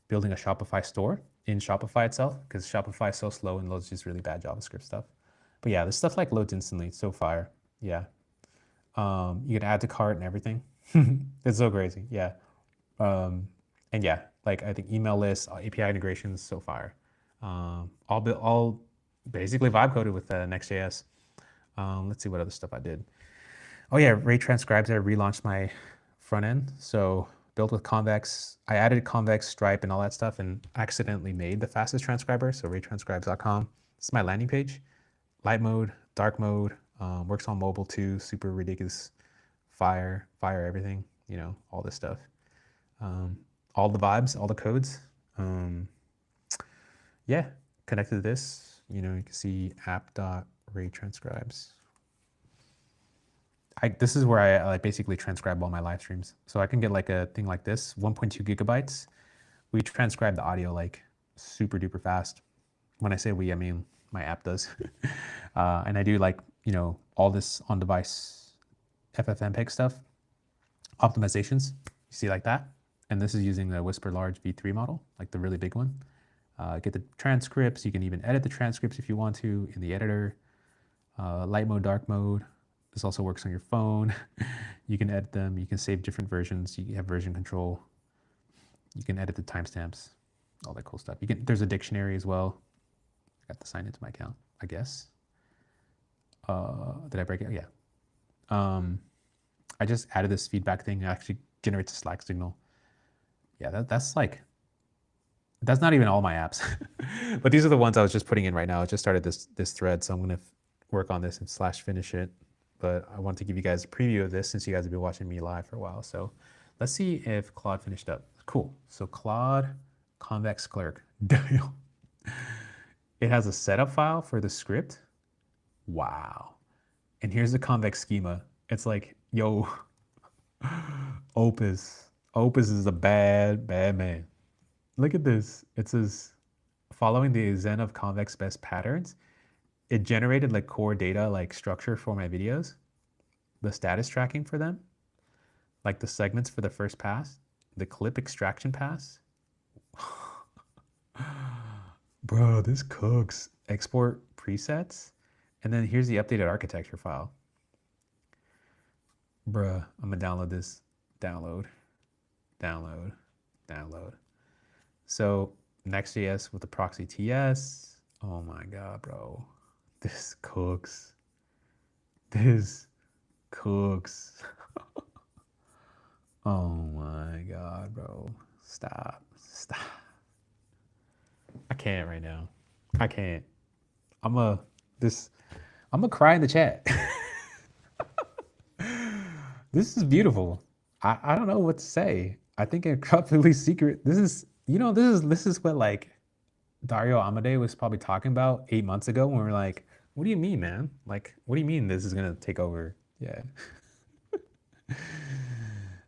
building a Shopify store in Shopify itself, because Shopify is so slow and loads just really bad JavaScript stuff. But yeah, this stuff like loads instantly. It's so fire. Yeah. You can add to cart and everything. It's so crazy. Yeah. And yeah, like I think email lists, API integrations, so fire. All basically vibe coded with Next.js. Let's see what other stuff I did. Oh yeah, Ray Transcribes. I relaunched my front end. So built with Convex. I added Convex, Stripe, and all that stuff, and accidentally made the fastest transcriber. So raytranscribes.com. This is my landing page. Light mode, dark mode, works on mobile too. Super ridiculous, fire everything. You know, all this stuff. All the vibes, all the codes. Yeah, connected to this. You know, you can see app.raytranscribes. This is where I like basically transcribe all my live streams. So I can get like a thing like this, 1.2 gigabytes. We transcribe the audio like super duper fast. When I say we, I mean my app does. And I do like, you know, all this on device FFmpeg stuff, optimizations, you see like that. And this is using the Whisper Large V3 model, like the really big one. Get the transcripts. You can even edit the transcripts if you want to in the editor. Light mode, dark mode. This also works on your phone. You can edit them. You can save different versions. You have version control. You can edit the timestamps, all that cool stuff. There's a dictionary as well. I got to sign into my account, I guess. Did I break it? Yeah. I just added this feedback thing. It actually generates a Slack signal. Yeah, that's not even all my apps. But these are the ones I was just putting in right now. I just started this thread, so I'm gonna work on this and /finish it. But I want to give you guys a preview of this since you guys have been watching me live for a while. So let's see if Claude finished up. Cool. So Claude convex clerk. Damn. It has a setup file for the script. Wow. And here's the convex schema. It's like, yo, Opus. Opus is a bad man. Look at this. It says, following the Zen of convex best patterns, it generated like core data, like structure for my videos, the status tracking for them, like the segments for the first pass, the clip extraction pass. Bro, this cooks. Export presets. And then here's the updated architecture file. Bruh, I'm gonna download this. Download. So Next.js with the proxy TS. Oh my God, bro. This cooks. Oh my God, bro. Stop. I can't right now. I can't. I'm gonna cry in the chat. This is beautiful. I don't know what to say. I think a completely secret. This is what like Dario Amade was probably talking about 8 months ago when we were like, what do you mean, man? Like, what do you mean this is gonna take over? Yeah.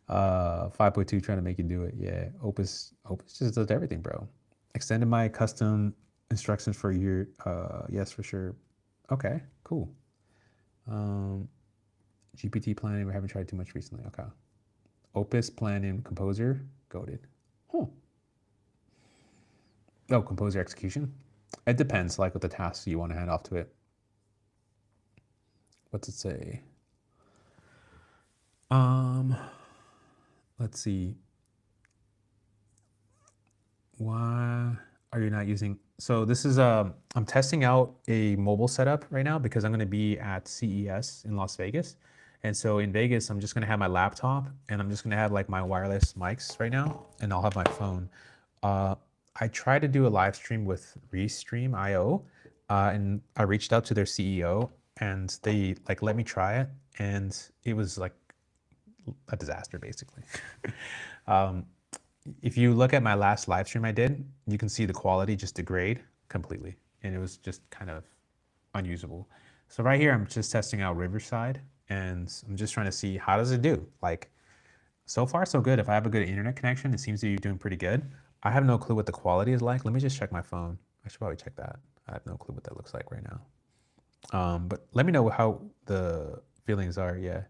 5.2 trying to make you do it. Yeah, Opus just does everything, bro. Extended my custom instructions for your, yes, for sure. Okay, cool. GPT planning, we haven't tried too much recently. Okay. Opus planning composer, goated. Huh. Oh, composer execution. It depends, like with the tasks you want to hand off to it. What's it say? Let's see. Why are you not using? So this is I'm testing out a mobile setup right now because I'm going to be at CES in Las Vegas. And so in Vegas, I'm just going to have my laptop and I'm just going to have like my wireless mics right now, and I'll have my phone. I tried to do a live stream with Restream.io, and I reached out to their CEO and they like let me try it, and it was like a disaster basically. If you look at my last live stream I did, you can see the quality just degrade completely, and it was just kind of unusable. So right here, I'm just testing out Riverside, and I'm just trying to see how does it do. Like, so far so good. If I have a good internet connection, it seems to be doing pretty good. I have no clue what the quality is like. Let me just check my phone. I should probably check that. I have no clue what that looks like right now. But let me know how the feelings are. Yeah.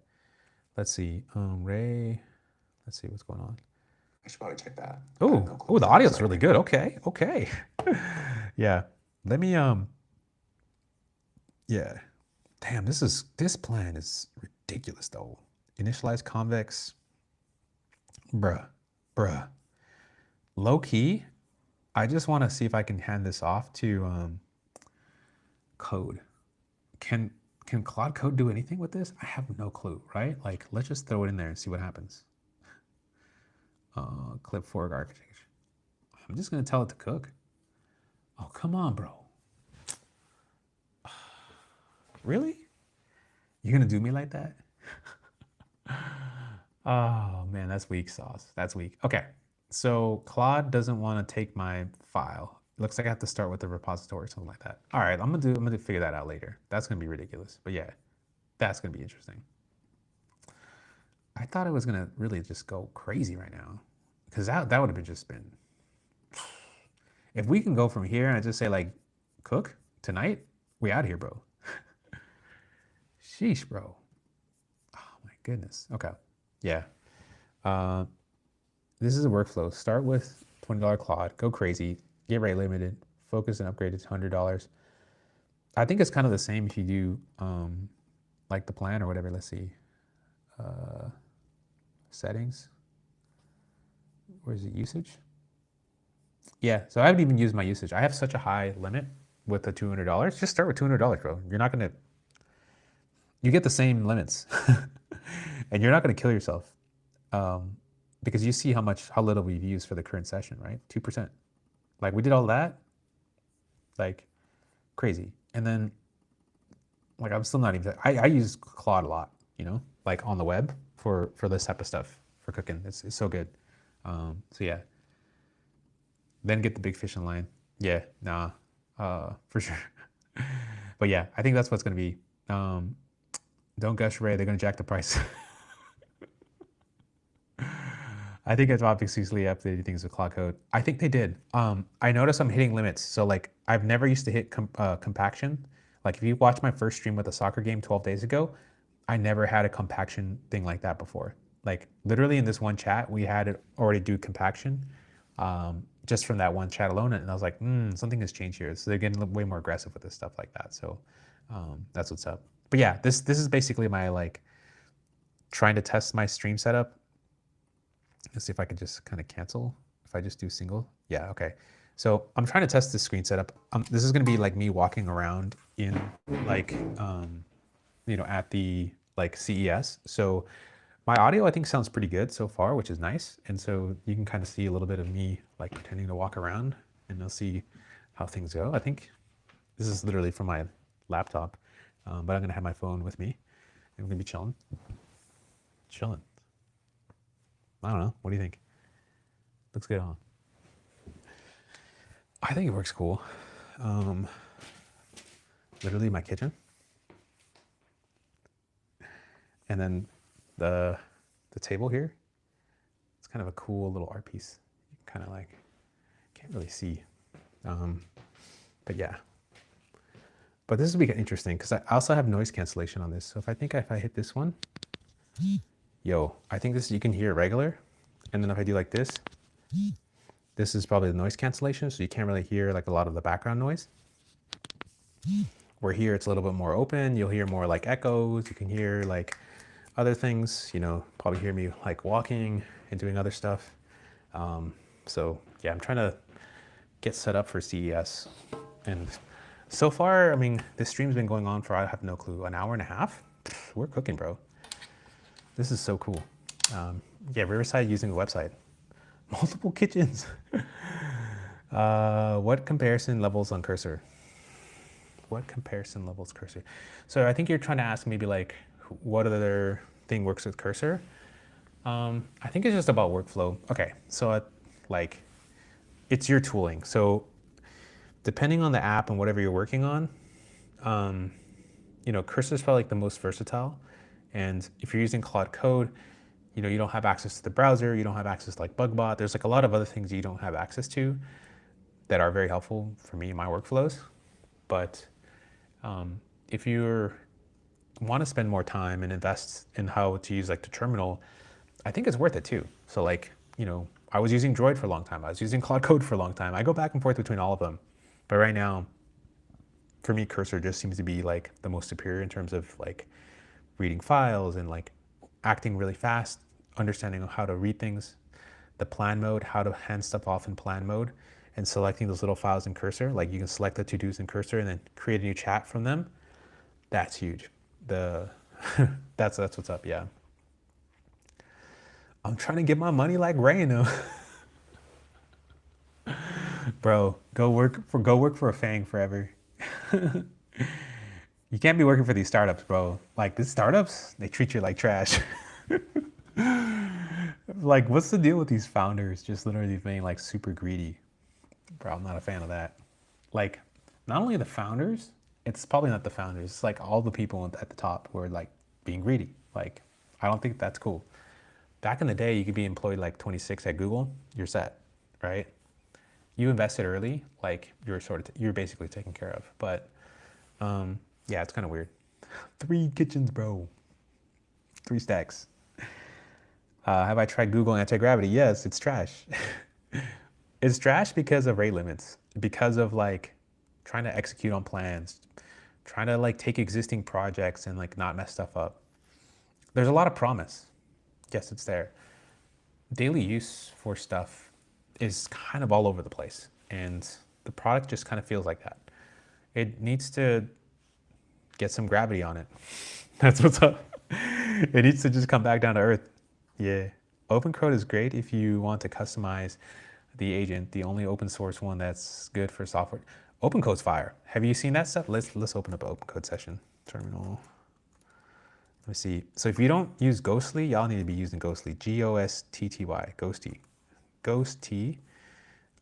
Let's see. Ray. Let's see what's going on. I should probably check that. Oh, the audio's really good. Okay, okay. Yeah. Let me yeah. Damn, this plan is ridiculous though. Initialize convex. Bruh. Bruh. Low key, I just want to see if I can hand this off to code. Can Claude Code do anything with this? I have no clue, right? Like, let's just throw it in there and see what happens. Clip fork architecture. I'm just gonna tell it to cook. Oh, come on, bro. Really? You're gonna do me like that? Oh man, that's weak sauce. That's weak. Okay, so Claude doesn't want to take my file. Looks like I have to start with the repository or something like that. All right, I'm gonna figure that out later. That's gonna be ridiculous, but yeah, that's gonna be interesting. I thought it was gonna really just go crazy right now, because that would have been just been. If we can go from here and I just say like, cook tonight, we out here, bro. Sheesh, bro. Oh my goodness. Okay. Yeah. This is a workflow. Start with $20 Claude. Go crazy. Get rate limited. Focus and upgrade to $100. I think it's kind of the same if you do like the plan or whatever. Let's see. Settings. Where's the usage? Yeah. So I haven't even used my usage. I have such a high limit with the $200. Just start with $200, bro. You're not gonna. You get the same limits, and you're not gonna kill yourself. Because you see how little we've used for the current session, right? 2%. Like we did all that, like crazy. And then like I'm still not even, I use Claude a lot, you know, like on the web for this type of stuff for cooking. It's so good. So yeah. Then get the big fish in line. Yeah, nah, for sure. But yeah, I think that's what's gonna be. Don't gush Ray, they're gonna jack the price. I think Advanced exclusively updated things with Claude Code. I think they did. I noticed I'm hitting limits. So like I've never used to hit compaction. Like if you watch my first stream with a soccer game 12 days ago, I never had a compaction thing like that before. Like literally in this one chat, we had it already do compaction just from that one chat alone. And I was like, something has changed here. So they're getting way more aggressive with this stuff like that. So that's what's up. But yeah, this is basically my like trying to test my stream setup. Let's see if I can just kind of cancel. If I just do single. Yeah, okay. So I'm trying to test this screen setup. This is gonna be like me walking around in like, you know, at the like CES. So my audio I think sounds pretty good so far, which is nice. And so you can kind of see a little bit of me like pretending to walk around, and you'll see how things go. I think this is literally from my laptop, but I'm gonna have my phone with me. And we're gonna be chilling. Chilling. I don't know. What do you think? Looks good, huh? I think it works cool. Literally my kitchen. And then the table here. It's kind of a cool little art piece. Kind of like, can't really see. But yeah. But this will be interesting because I also have noise cancellation on this. So if I hit this one, yo, I think this, you can hear regular. And then if I do like this is probably the noise cancellation. So you can't really hear like a lot of the background noise. Where here it's a little bit more open. You'll hear more like echoes. You can hear like other things, you know, probably hear me like walking and doing other stuff. So yeah, I'm trying to get set up for CES. And so far, I mean, this stream's been going on for, I have no clue, an hour and a half. We're cooking, bro. This is so cool. Yeah, Riverside using the website. Multiple kitchens. What comparison levels on Cursor? What comparison levels Cursor? So I think you're trying to ask maybe like, what other thing works with Cursor? I think it's just about workflow. Okay, so like, it's your tooling. So depending on the app and whatever you're working on, you know, Cursor is probably like the most versatile. And if you're using Claude Code, you know, you don't have access to the browser, you don't have access to like BugBot. There's like a lot of other things you don't have access to that are very helpful for me in my workflows. But if you want to spend more time and invest in how to use like the terminal, I think it's worth it too. So like, you know, I was using Droid for a long time. I was using Claude Code for a long time. I go back and forth between all of them. But right now, for me, Cursor just seems to be like the most superior in terms of like reading files and like acting really fast, understanding how to read things, the plan mode, how to hand stuff off in plan mode, and selecting those little files in Cursor. Like you can select the to-dos in Cursor and then create a new chat from them. That's huge. That's what's up, yeah. I'm trying to get my money like Rayno. Bro, go work for a Fang forever. You can't be working for these startups, bro. Like these startups, they treat you like trash. Like, what's the deal with these founders just literally being like super greedy? Bro, I'm not a fan of that. Like, not only the founders, it's probably not the founders, it's like all the people at the top who are like being greedy. Like, I don't think that's cool. Back in the day, you could be employed like 26 at Google, you're set, right? You invested early, like you're basically taken care of. But yeah, it's kind of weird. 3 kitchens, bro. 3 stacks. Have I tried Google anti-gravity? Yes, it's trash. It's trash because of rate limits, because of like trying to execute on plans, trying to like take existing projects and like not mess stuff up. There's a lot of promise. Yes, it's there. Daily use for stuff is kind of all over the place, and the product just kind of feels like that. It needs to get some gravity on it. That's what's up. It needs to just come back down to earth. Yeah. OpenCode is great if you want to customize the agent, the only open source one that's good for software. OpenCode's fire. Have you seen that stuff? Let's open up an OpenCode session. Terminal. Let me see. So if you don't use Ghostly, y'all need to be using Ghostly. G-O-S-T-T-Y. Ghosty. Ghosty.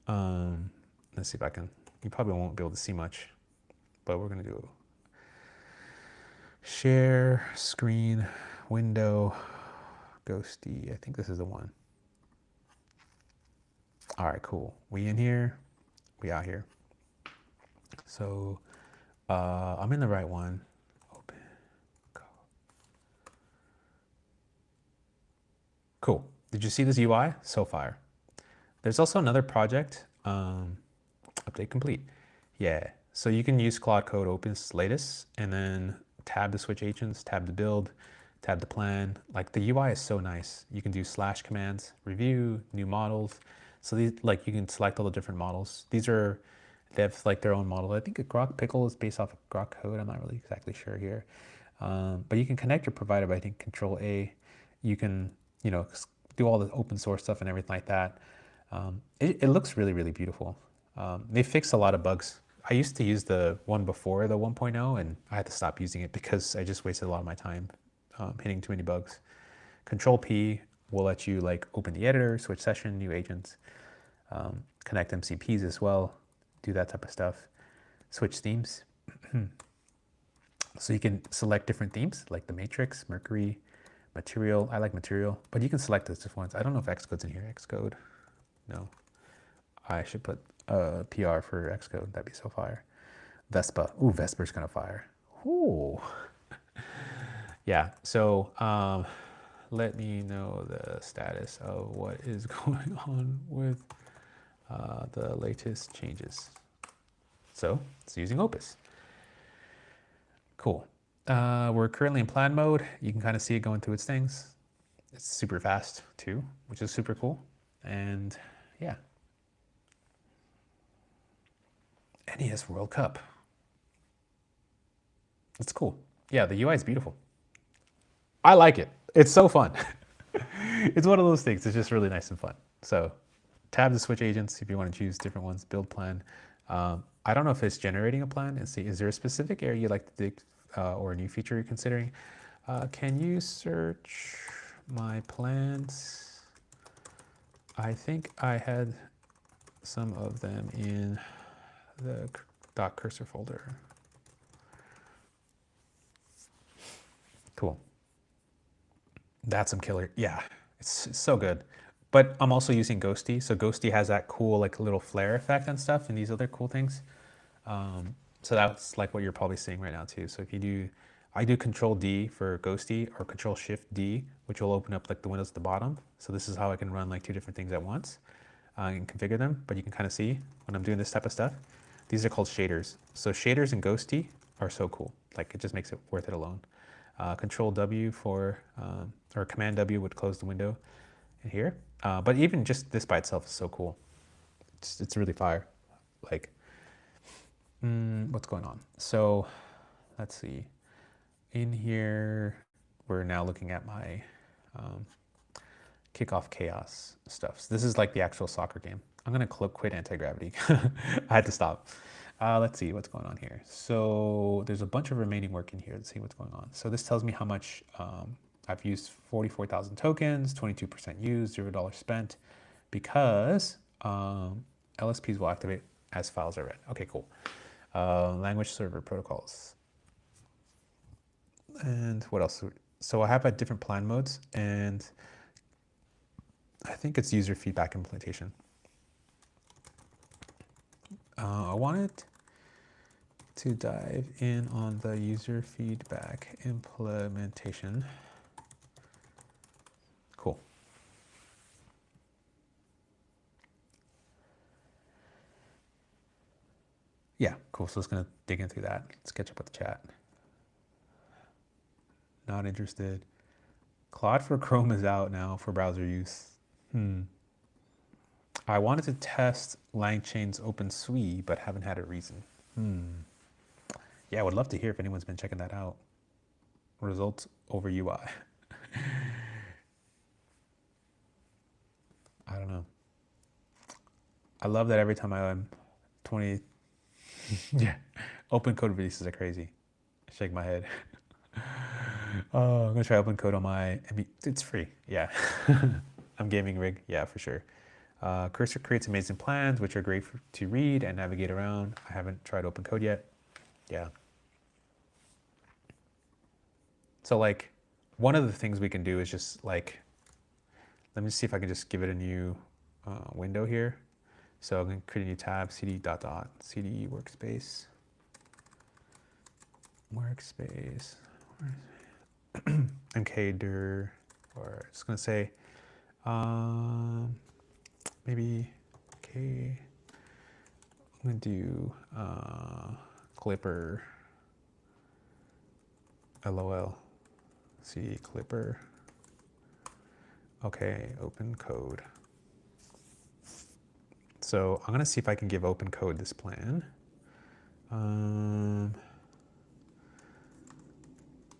Let's see if I can. You probably won't be able to see much, but we're gonna do share screen window Ghosty. I think this is the one. All right, cool. We in here. We out here. So I'm in the right one. Open code. Cool. Did you see this UI? So fire. There's also another project. Update complete. Yeah. So you can use Claude Code Opens latest and then tab the switch agents, tab the build, tab the plan. Like the UI is so nice. You can do slash commands, review, new models. So these, like you can select all the different models. These are, they have like their own model. I think a Grok Pickle is based off of Grok Code. I'm not really exactly sure here. But you can connect your provider by I think Control A. You can, you know, do all the open source stuff and everything like that. It looks really, really beautiful. They fixed a lot of bugs. I used to use the one before the 1.0 and I had to stop using it because I just wasted a lot of my time hitting too many bugs. Control P will let you like open the editor, switch session, new agents, connect MCPs as well, do that type of stuff. Switch themes. So you can select different themes like the Matrix, Mercury, Material, I like material, but you can select this if once. I don't know if Xcode's in here. Xcode, no. I should put PR for Xcode. That'd be so fire. Vespa, ooh, Vespa's kind of fire. Ooh. Yeah, so let me know the status of what is going on with the latest changes. So it's using Opus. Cool. We're currently in plan mode. You can kind of see it going through its things. It's super fast too, which is super cool. And yeah. NES World Cup. It's cool. Yeah, the UI is beautiful. I like it. It's so fun. It's one of those things. It's just really nice and fun. So tab to switch agents if you want to choose different ones. Build plan. I don't know if it's generating a plan and see, is there a specific area you'd like to dig or a new feature you're considering? Can you search my plans? I think I had some of them in the .cursor folder. Cool. That's some killer. Yeah, it's so good. But I'm also using Ghosty. So Ghosty has that cool like little flare effect and stuff and these other cool things. So that's like what you're probably seeing right now too. So if you do, I do Control D for Ghosty or Control Shift D, which will open up like the windows at the bottom. So this is how I can run like two different things at once and configure them. But you can kind of see when I'm doing this type of stuff, these are called shaders. So shaders and Ghosty are so cool. Like it just makes it worth it alone. Control W for, or Command W would close the window in here. But even just this by itself is so cool. It's really fire. Like, what's going on? So let's see. In here, we're now looking at my kickoff chaos stuff. So this is like the actual soccer game. I'm gonna quit anti-gravity. I had to stop. Let's see what's going on here. So there's a bunch of remaining work in here. Let's see what's going on. So this tells me how much I've used 44,000 tokens, 22% used, $0 spent, because LSPs will activate as files are read. Okay, cool. Language server protocols. And what else? So I have different plan modes, and I think it's user feedback implementation. I wanted to dive in on the user feedback implementation. Cool. Yeah, cool. So it's going to dig into that. Let's catch up with the chat. Not interested. Claude for Chrome is out now for browser use. I wanted to test LangChain's OpenSui, but haven't had a reason. Yeah, I would love to hear if anyone's been checking that out. Results over UI. I don't know. I love that every time I'm 20, yeah, OpenCode releases are crazy. I shake my head. Oh, I'm gonna try OpenCode on my, it's free, yeah. I'm gaming rig, yeah, for sure. Cursor creates amazing plans, which are great to read and navigate around. I haven't tried OpenCode yet. Yeah. So like, one of the things we can do is just like, let me see if I can just give it a new window here. So I'm going to create a new tab, cd cd workspace. Encoder, or it's going to say, maybe, okay, I'm going to do Clipper, LOL, CD Clipper. Okay, OpenCode. So I'm gonna see if I can give OpenCode this plan.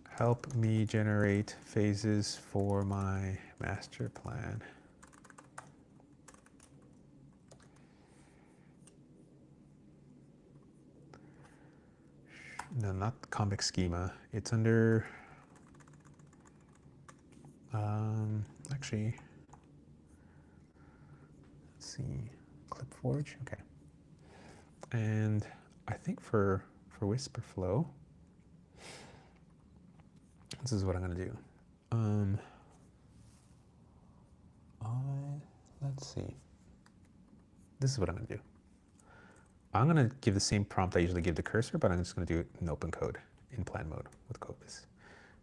Help me generate phases for my master plan. No, not the convex schema. It's under, actually, let's see, ClipForge, okay. And I think for Whisperflow, this is what I'm gonna do. Let's see. This is what I'm going to do. I'm going to give the same prompt I usually give to Cursor, but I'm just going to do it in OpenCode in plan mode with Copus.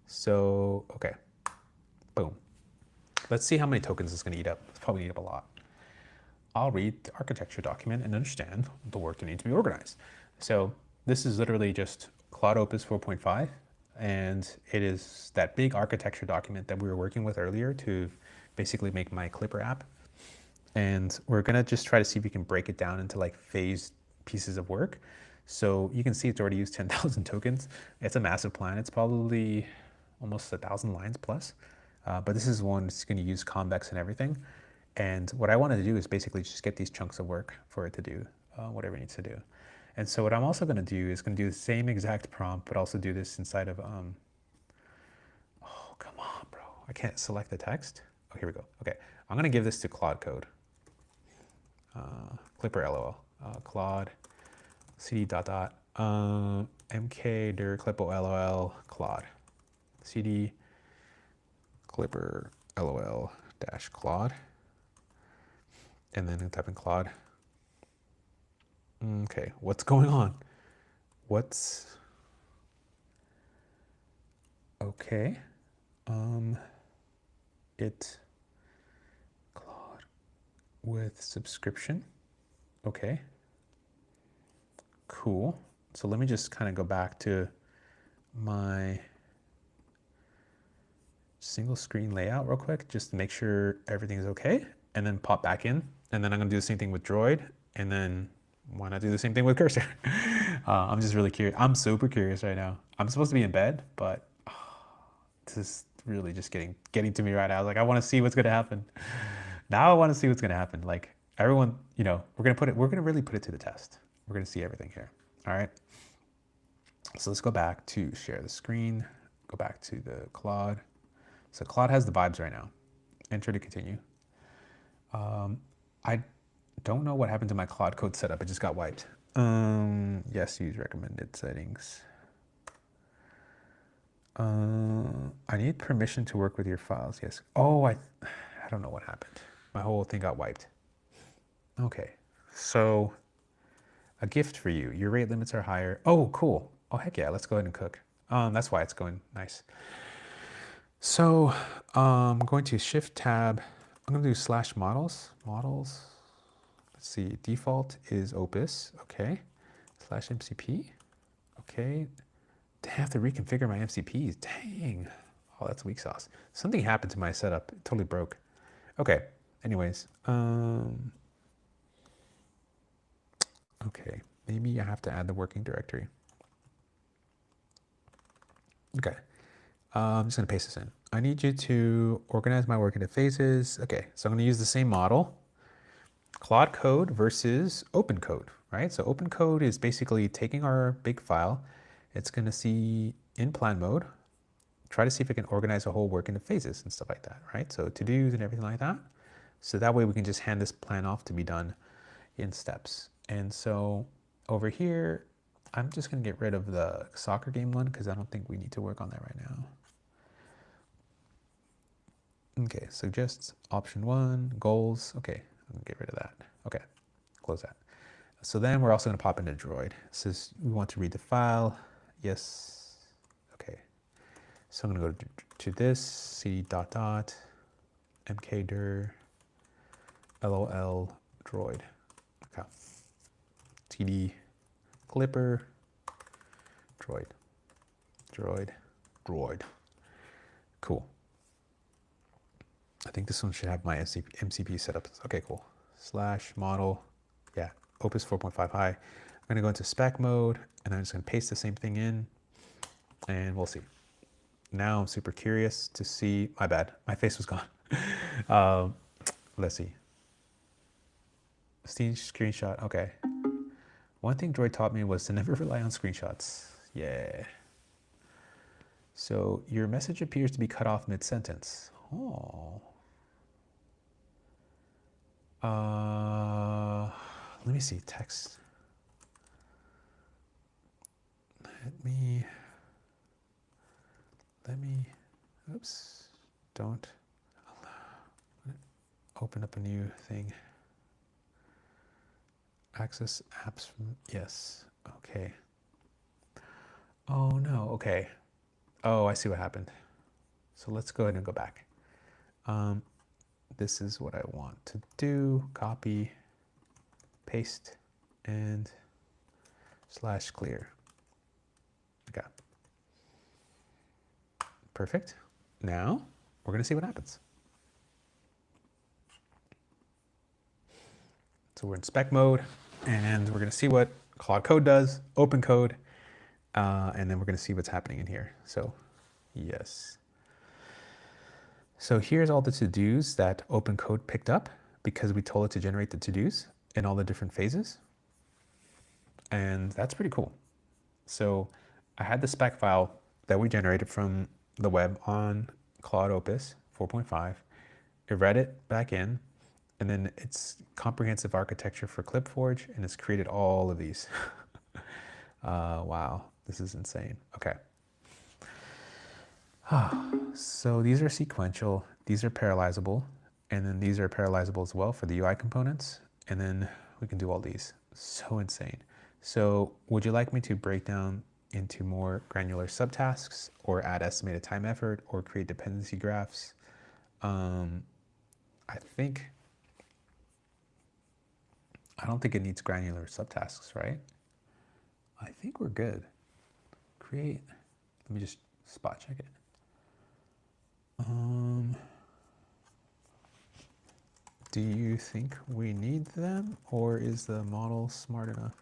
So, okay, boom. Let's see how many tokens it's going to eat up. It's probably eat up a lot. I'll read the architecture document and understand the work that needs to be organized. So this is literally just Claude Opus 4.5, and it is that big architecture document that we were working with earlier to basically make my Clipper app. And we're gonna just try to see if we can break it down into like phased pieces of work. So you can see it's already used 10,000 tokens. It's a massive plan. It's probably almost 1,000 lines plus. But this is one that's gonna use convex and everything. And what I wanted to do is basically just get these chunks of work for it to do whatever it needs to do. And so what I'm also gonna do is gonna do the same exact prompt, but also do this inside of, oh, come on, bro. I can't select the text. Oh, here we go. Okay, I'm gonna give this to Claude Code. Clipper LOL, Claude, cd dot dot, mk dir clippo lol Claude, cd Clipper LOL dash Claude, and then type in Claude. Okay, what's going on? What's okay? It Claude with subscription. Okay. Cool. So let me just kind of go back to my single screen layout real quick, just to make sure everything's okay, and then pop back in. And then I'm gonna do the same thing with Droid, and then why not do the same thing with Cursor? I'm just really curious. I'm super curious right now. I'm supposed to be in bed, but this is really just getting to me right now. I was like, I want to see what's gonna happen. Now I want to see what's gonna happen. Like everyone, you know, we're gonna really put it to the test. We're gonna see everything here. All right. So let's go back to share the screen. Go back to the Claude. So Claude has the vibes right now. Enter to continue. I don't know what happened to my Claude Code setup. It just got wiped. Yes, use recommended settings. I need permission to work with your files. Yes. Oh, I don't know what happened. My whole thing got wiped. Okay. So a gift for you. Your rate limits are higher. Oh, cool. Oh, heck yeah. Let's go ahead and cook. That's why it's going nice. So I'm going to shift tab. I'm going to do slash models. Models. Let's see. Default is Opus. Okay. Slash MCP. Okay. I have to reconfigure my MCPs. Dang. Oh, that's weak sauce. Something happened to my setup. It totally broke. Okay. Anyways. Okay. Maybe I have to add the working directory. Okay. I'm just going to paste this in. I need you to organize my work into phases. Okay, so I'm going to use the same model. Claude Code versus OpenCode, right? So OpenCode is basically taking our big file. It's going to see in plan mode, try to see if it can organize a whole work into phases and stuff like that, right? So to-dos and everything like that. So that way we can just hand this plan off to be done in steps. And so over here, I'm just going to get rid of the soccer game one because I don't think we need to work on that right now. Okay, suggests option 1, goals. Okay, I'm gonna get rid of that. Okay, close that. So then we're also gonna pop into Droid. It says we want to read the file. Yes. Okay. So I'm gonna go to this, cd dot dot, mkdir, lol, droid. Okay. td, clipper, droid, droid, droid. Cool. I think this one should have my MCP set up. Okay, cool. Slash model, yeah, Opus 4.5 high. I'm gonna go into spec mode and I'm just gonna paste the same thing in and we'll see. Now I'm super curious to see, my bad, my face was gone. Let's see. Steam screenshot, okay. One thing Droid taught me was to never rely on screenshots. Yeah. So your message appears to be cut off mid-sentence. Oh. Let me see, text. Let me, oops, don't open up a new thing. Access apps from, yes, okay. Oh no, okay. Oh, I see what happened. So let's go ahead and go back. This is what I want to do. Copy, paste, and /clear. Okay. Perfect. Now we're going to see what happens. So we're in spec mode, and we're going to see what Claude Code does, OpenCode, and then we're going to see what's happening in here. So yes. So here's all the to-dos that OpenCode picked up because we told it to generate the to-dos in all the different phases. And that's pretty cool. So I had the spec file that we generated from the web on Claude Opus 4.5. It read it back in, and then it's comprehensive architecture for ClipForge, and it's created all of these. Wow, this is insane. Okay. So these are sequential, these are parallelizable, and then these are parallelizable as well for the UI components. And then we can do all these. So insane. So would you like me to break down into more granular subtasks or add estimated time effort or create dependency graphs? I don't think it needs granular subtasks, right? I think we're good. Create, let me just spot check it. Do you think we need them, or is the model smart enough?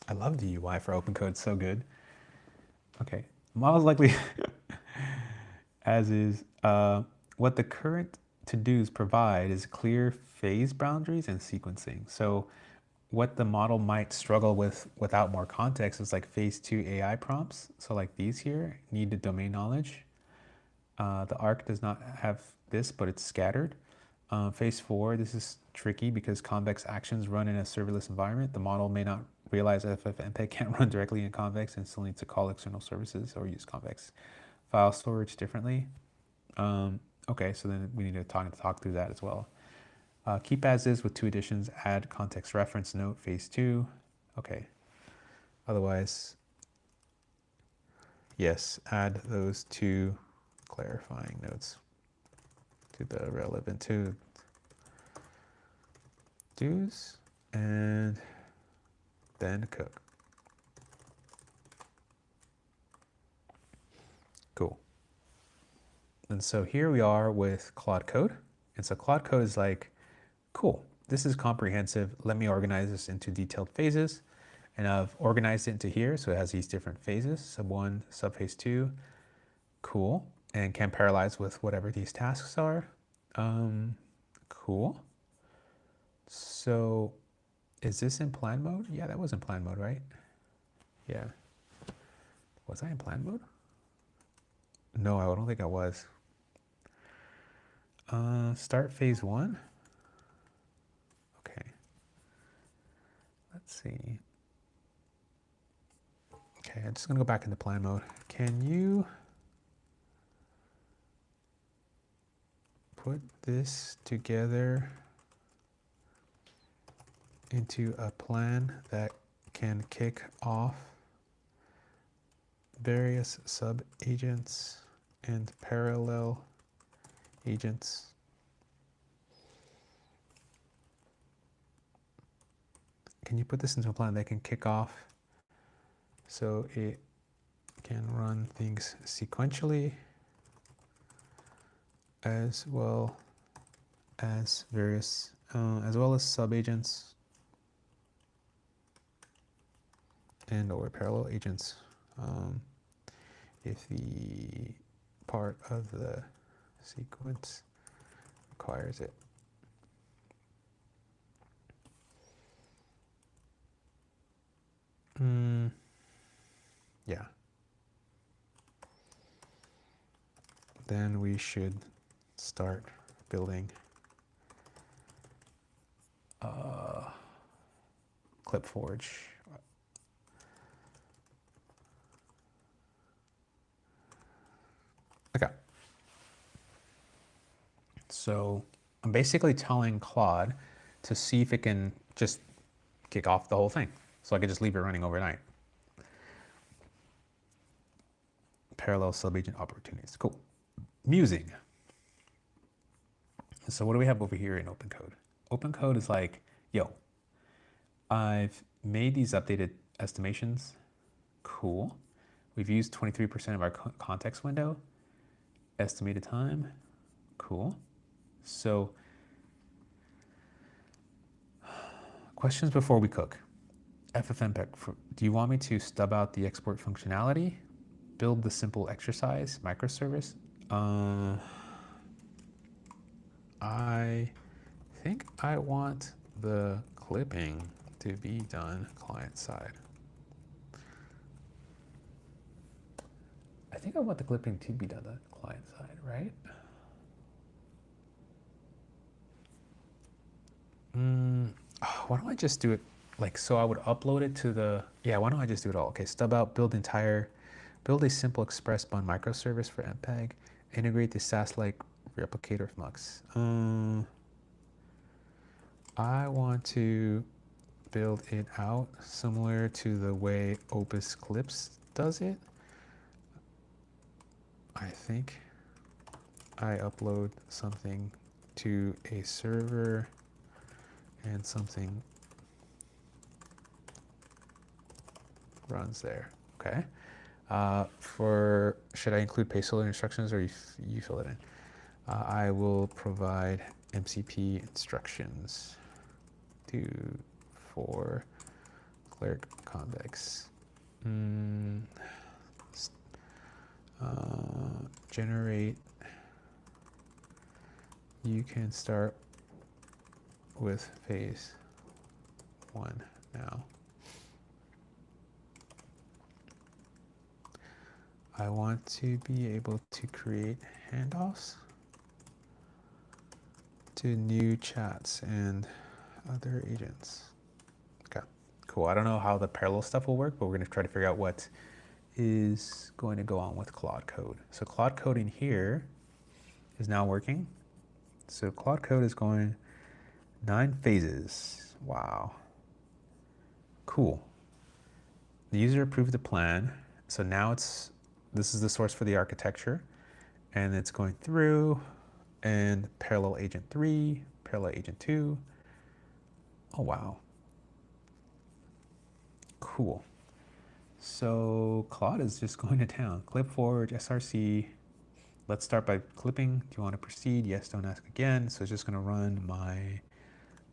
I love the UI for OpenCode, it's so good. Okay, model's likely as is. What the current to-dos provide is clear phase boundaries and sequencing. So what the model might struggle with without more context is like phase 2 AI prompts. So like these here need the domain knowledge. The arc does not have this, but it's scattered. Phase 4, this is tricky because convex actions run in a serverless environment. The model may not realize FFmpeg can't run directly in convex and still needs to call external services or use convex file storage differently. Okay, so then we need to talk through that as well. Keep as is with 2 additions, add context reference note, phase 2. Okay. Otherwise, yes, add those 2 clarifying notes to the relevant to-dos, and then cook. Cool. And so here we are with Claude Code. And so Claude Code is like, cool, this is comprehensive. Let me organize this into detailed phases. And I've organized it into here, so it has these different phases, sub 1, sub phase 2. Cool. And can parallelize with whatever these tasks are. Cool. So is this in plan mode? Yeah, that was in plan mode, right? Yeah. Was I in plan mode? No, I don't think I was. Start phase 1. Okay. Let's see. Okay, I'm just gonna go back into plan mode. Can you put this together into a plan that can kick off various sub agents and parallel agents? Can you put this into a plan that can kick off so it can run things sequentially as well as various, as well as sub-agents and or parallel agents if the part of the sequence requires it. Yeah. Then we should start building ClipForge Okay. So I'm basically telling Claude to see if it can just kick off the whole thing. So I could just leave it running overnight. Parallel sub-agent opportunities. Cool. Musing. So what do we have over here in OpenCode? OpenCode is like, yo, I've made these updated estimations. Cool. We've used 23% of our context window. Estimated time. Cool. So questions before we cook. FFmpeg, do you want me to stub out the export functionality? Build the simple exercise microservice? I think I want the clipping to be done client side. I think I want the clipping to be done the client side, right? Why don't I just do it like, so I would upload it to the, yeah, why don't I just do it all? Okay, stub out, build a simple express bun microservice for MPEG, integrate the SaaS-like replicator Mux. I want to build it out similar to the way Opus Clips does it. I think I upload something to a server and something runs there. Okay. Should I include placeholder instructions or you fill it in? I will provide MCP instructions for clerk convex. Generate. You can start with phase 1 now. I want to be able to create handoffs to new chats and other agents. Okay, cool. I don't know how the parallel stuff will work, but we're going to try to figure out what is going to go on with Claude Code. So Claude Code in here is now working. So Claude Code is going 9 phases. Wow. Cool. The user approved the plan. So now this is the source for the architecture, and it's going through and parallel agent 3, parallel agent 2. Oh, wow. Cool. So Claude is just going to town. Clip forward, SRC. Let's start by clipping. Do you want to proceed? Yes, don't ask again. So it's just going to run my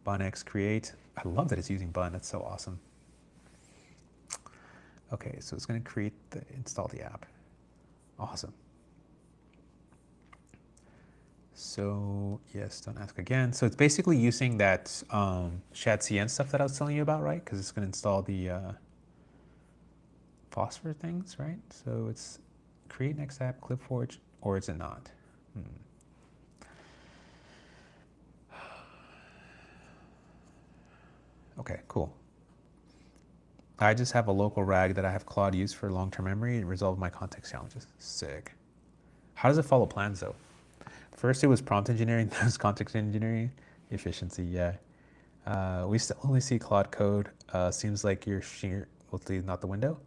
bunx create. I love that it's using bun. That's so awesome. Okay, so it's going to install the app. Awesome. So yes, don't ask again. So it's basically using that shadcn stuff that I was telling you about, right? Because it's going to install the phosphor things, right? So it's create next app, clipforge, or is it not? Okay, cool. I just have a local rag that I have Claude use for long-term memory and resolve my context challenges. Sick. How does it follow plans though? First it was prompt engineering, then it was context engineering. Efficiency, yeah. We still only see Claude Code. Seems like you're sharing, hopefully not the window.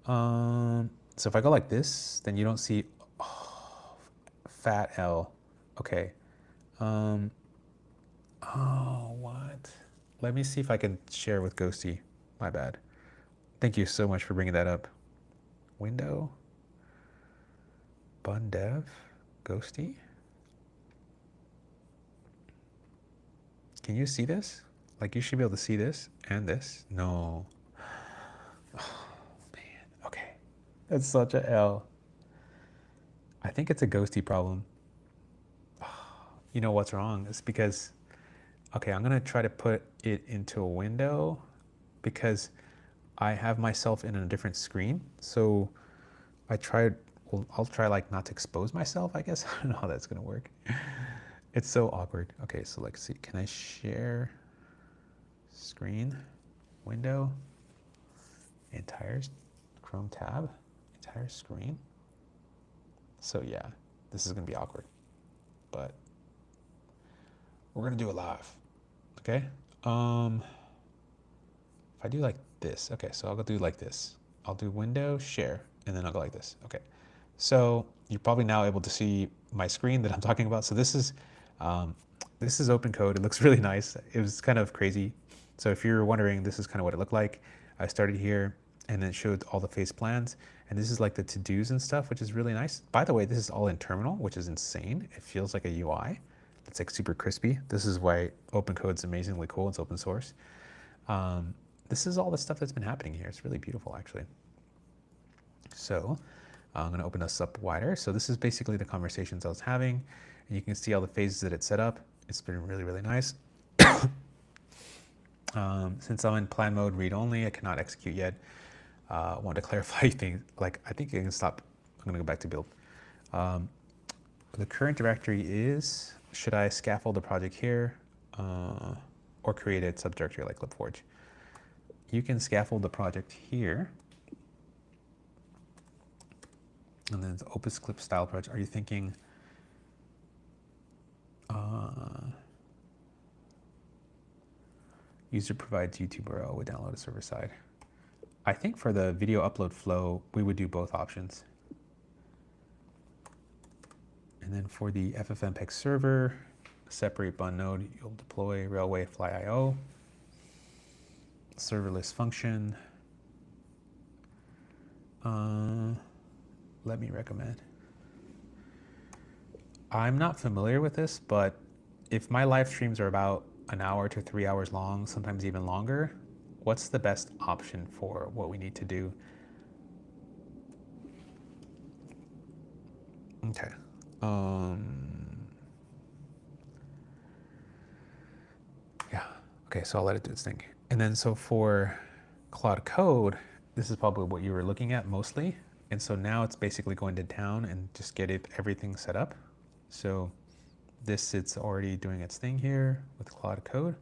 So if I go like this, then you don't see fat L. Okay. Oh, what? Let me see if I can share with Ghosty. My bad. Thank you so much for bringing that up. Window. Bun dev. Ghosty. Can you see this? Like you should be able to see this and this. No. Oh, man. Okay. That's such a L. I think it's a ghosty problem. You know what's wrong? It's because, okay, I'm going to try to put it into a window because I have myself in a different screen. So I'll try like not to expose myself, I guess. I don't know how that's going to work. It's so awkward. Okay, so let's see. Can I share screen, window, entire Chrome tab, entire screen? So yeah, this is gonna be awkward, but we're gonna do it live, okay? If I do like this, okay, so I'll go do like this. I'll do window, share, and then I'll go like this, okay. So you're probably now able to see my screen that I'm talking about. So this is OpenCode. It looks really nice. It was kind of crazy. So if you're wondering, this is kind of what it looked like. I started here and then showed all the phase plans. And this is like the to-dos and stuff, which is really nice. By the way, this is all in terminal, which is insane. It feels like a UI. It's like super crispy. This is why OpenCode is amazingly cool. It's open source. This is all the stuff that's been happening here. It's really beautiful, actually. So I'm going to open this up wider. So this is basically the conversations I was having. And you can see all the phases that it set up. It's been really, really nice. Since I'm in plan mode read only, I cannot execute yet. I want to clarify things. Like, I think I can stop. I'm going to go back to build. The current directory is, should I scaffold the project here or create a subdirectory like LibForge? You can scaffold the project here. And then it's Opus Clip style project. Are you thinking user provides YouTube URL would download a server side? I think for the video upload flow, we would do both options. And then for the FFmpeg server, separate bun node, you'll deploy Railway Fly IO, serverless function. Let me recommend. I'm not familiar with this, but if my live streams are about an hour to 3 hours long, sometimes even longer, what's the best option for what we need to do? Okay. Yeah. Okay, so I'll let it do its thing. And then so for Claude Code, this is probably what you were looking at mostly. And so now it's basically going to town and just get everything set up. So it's already doing its thing here with Claude Code.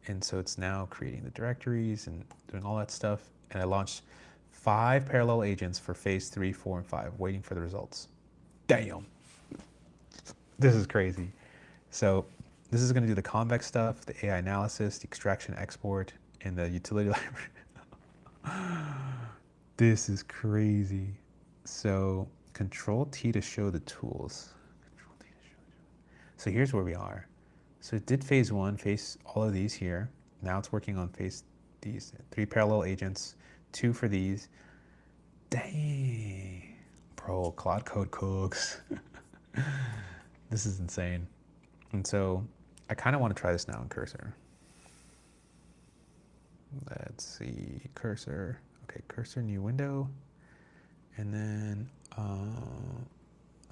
And so it's now creating the directories and doing all that stuff. And I launched 5 parallel agents for phase 3, 4, and 5, waiting for the results. Damn. This is crazy. So this is going to do the convex stuff, the AI analysis, the extraction, export, and the utility library. This is crazy. So Control T to show the tools. Control T to show. So here's where we are. So it did phase 1, all of these here. Now it's working on these 3 parallel agents, 2 for these. Dang. Bro, Claude Code cooks. This is insane. And so I kind of want to try this now in Cursor. Let's see, Cursor. Okay, Cursor, new window. And then I'm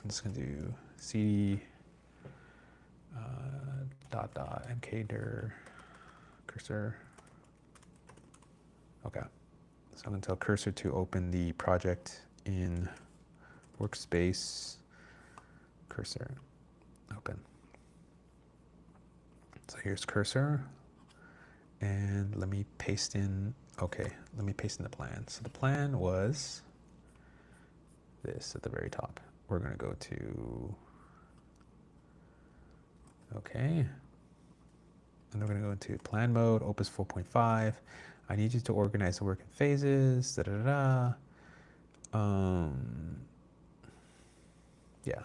just going to do cd mkdir Cursor. Okay, so I'm going to tell Cursor to open the project in workspace. Cursor, open. So here's Cursor, and let me paste in, okay, let me paste in the plan. So the plan was this at the very top. We're going to go to, okay, and we're going to go into plan mode, Opus 4.5. I need you to organize the work in phases, yeah,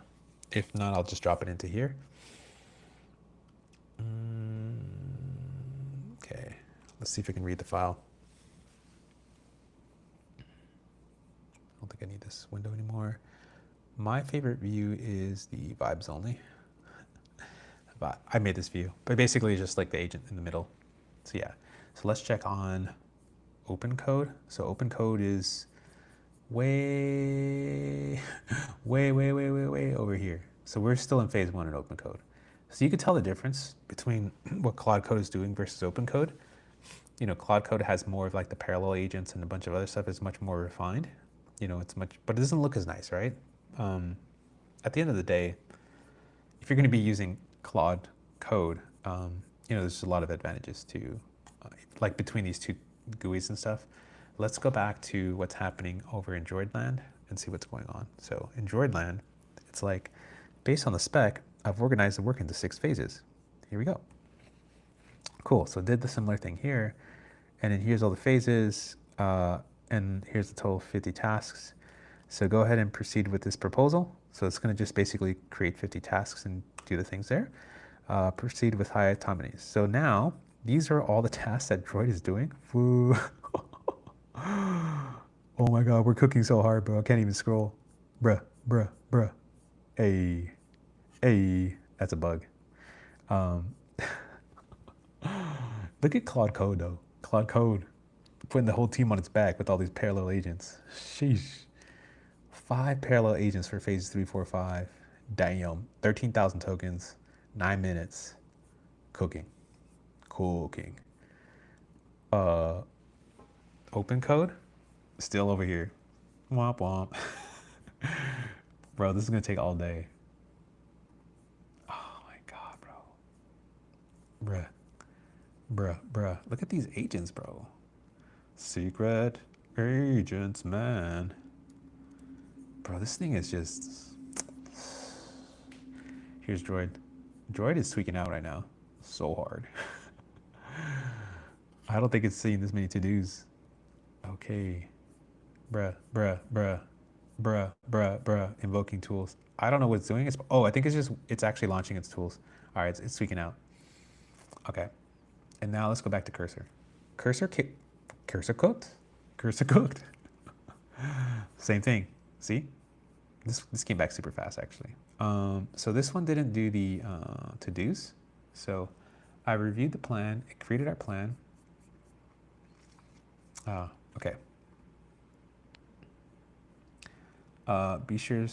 if not, I'll just drop it into here. Okay, let's see if we can read the file. I don't think I need this window anymore. My favorite view is the vibes only. But I made this view, but basically just like the agent in the middle. So yeah, so let's check on OpenCode. So OpenCode is way over here. So we're still in phase 1 in OpenCode. So you could tell the difference between what Claude Code is doing versus OpenCode. You know, Claude Code has more of like the parallel agents and a bunch of other stuff. Is much more refined. You know, it's much, but it doesn't look as nice, right? At the end of the day, if you're going to be using Claude Code, you know, there's a lot of advantages to, like between these two GUIs and stuff. Let's go back to what's happening over in Droidland and see what's going on. So in Droidland, It's like, based on the spec, I've organized the work into 6 phases. Here we go. Cool, so did the similar thing here, and then here's all the phases, and here's the total 50 tasks. So go ahead and proceed with this proposal. So it's going to just basically create 50 tasks and do the things there. Proceed with high autonomy. So now these are all the tasks that Droid is doing. Woo. Oh my God, we're cooking so hard, bro. I can't even scroll. Bruh, bruh, bruh. Hey, hey, that's a bug. Look at Claude Code though. Claude Code putting the whole team on its back with all these parallel agents. Sheesh. 5 parallel agents for phases 3, 4, 5. Damn. 13,000 tokens. 9 minutes. Cooking. Cooking. OpenCode. Still over here. Womp womp. Bro, this is gonna take all day. Oh my God, bro. Bruh. Bruh, bruh. Look at these agents, bro. Secret agents, man. Bro, this thing is just... Here's Droid. Droid is tweaking out right now. So hard. I don't think it's seeing this many to-dos. Okay. Bruh, bruh, bruh. Bruh, bruh, bruh. Invoking tools. I don't know what it's doing. I think it's actually launching its tools. All right, it's tweaking out. Okay. And now let's go back to Cursor. Cursor cooked? Cursor cooked. Same thing. See? This came back super fast, actually. So this one didn't do the to-dos. So I reviewed the plan. It created our plan. Okay. Be sure,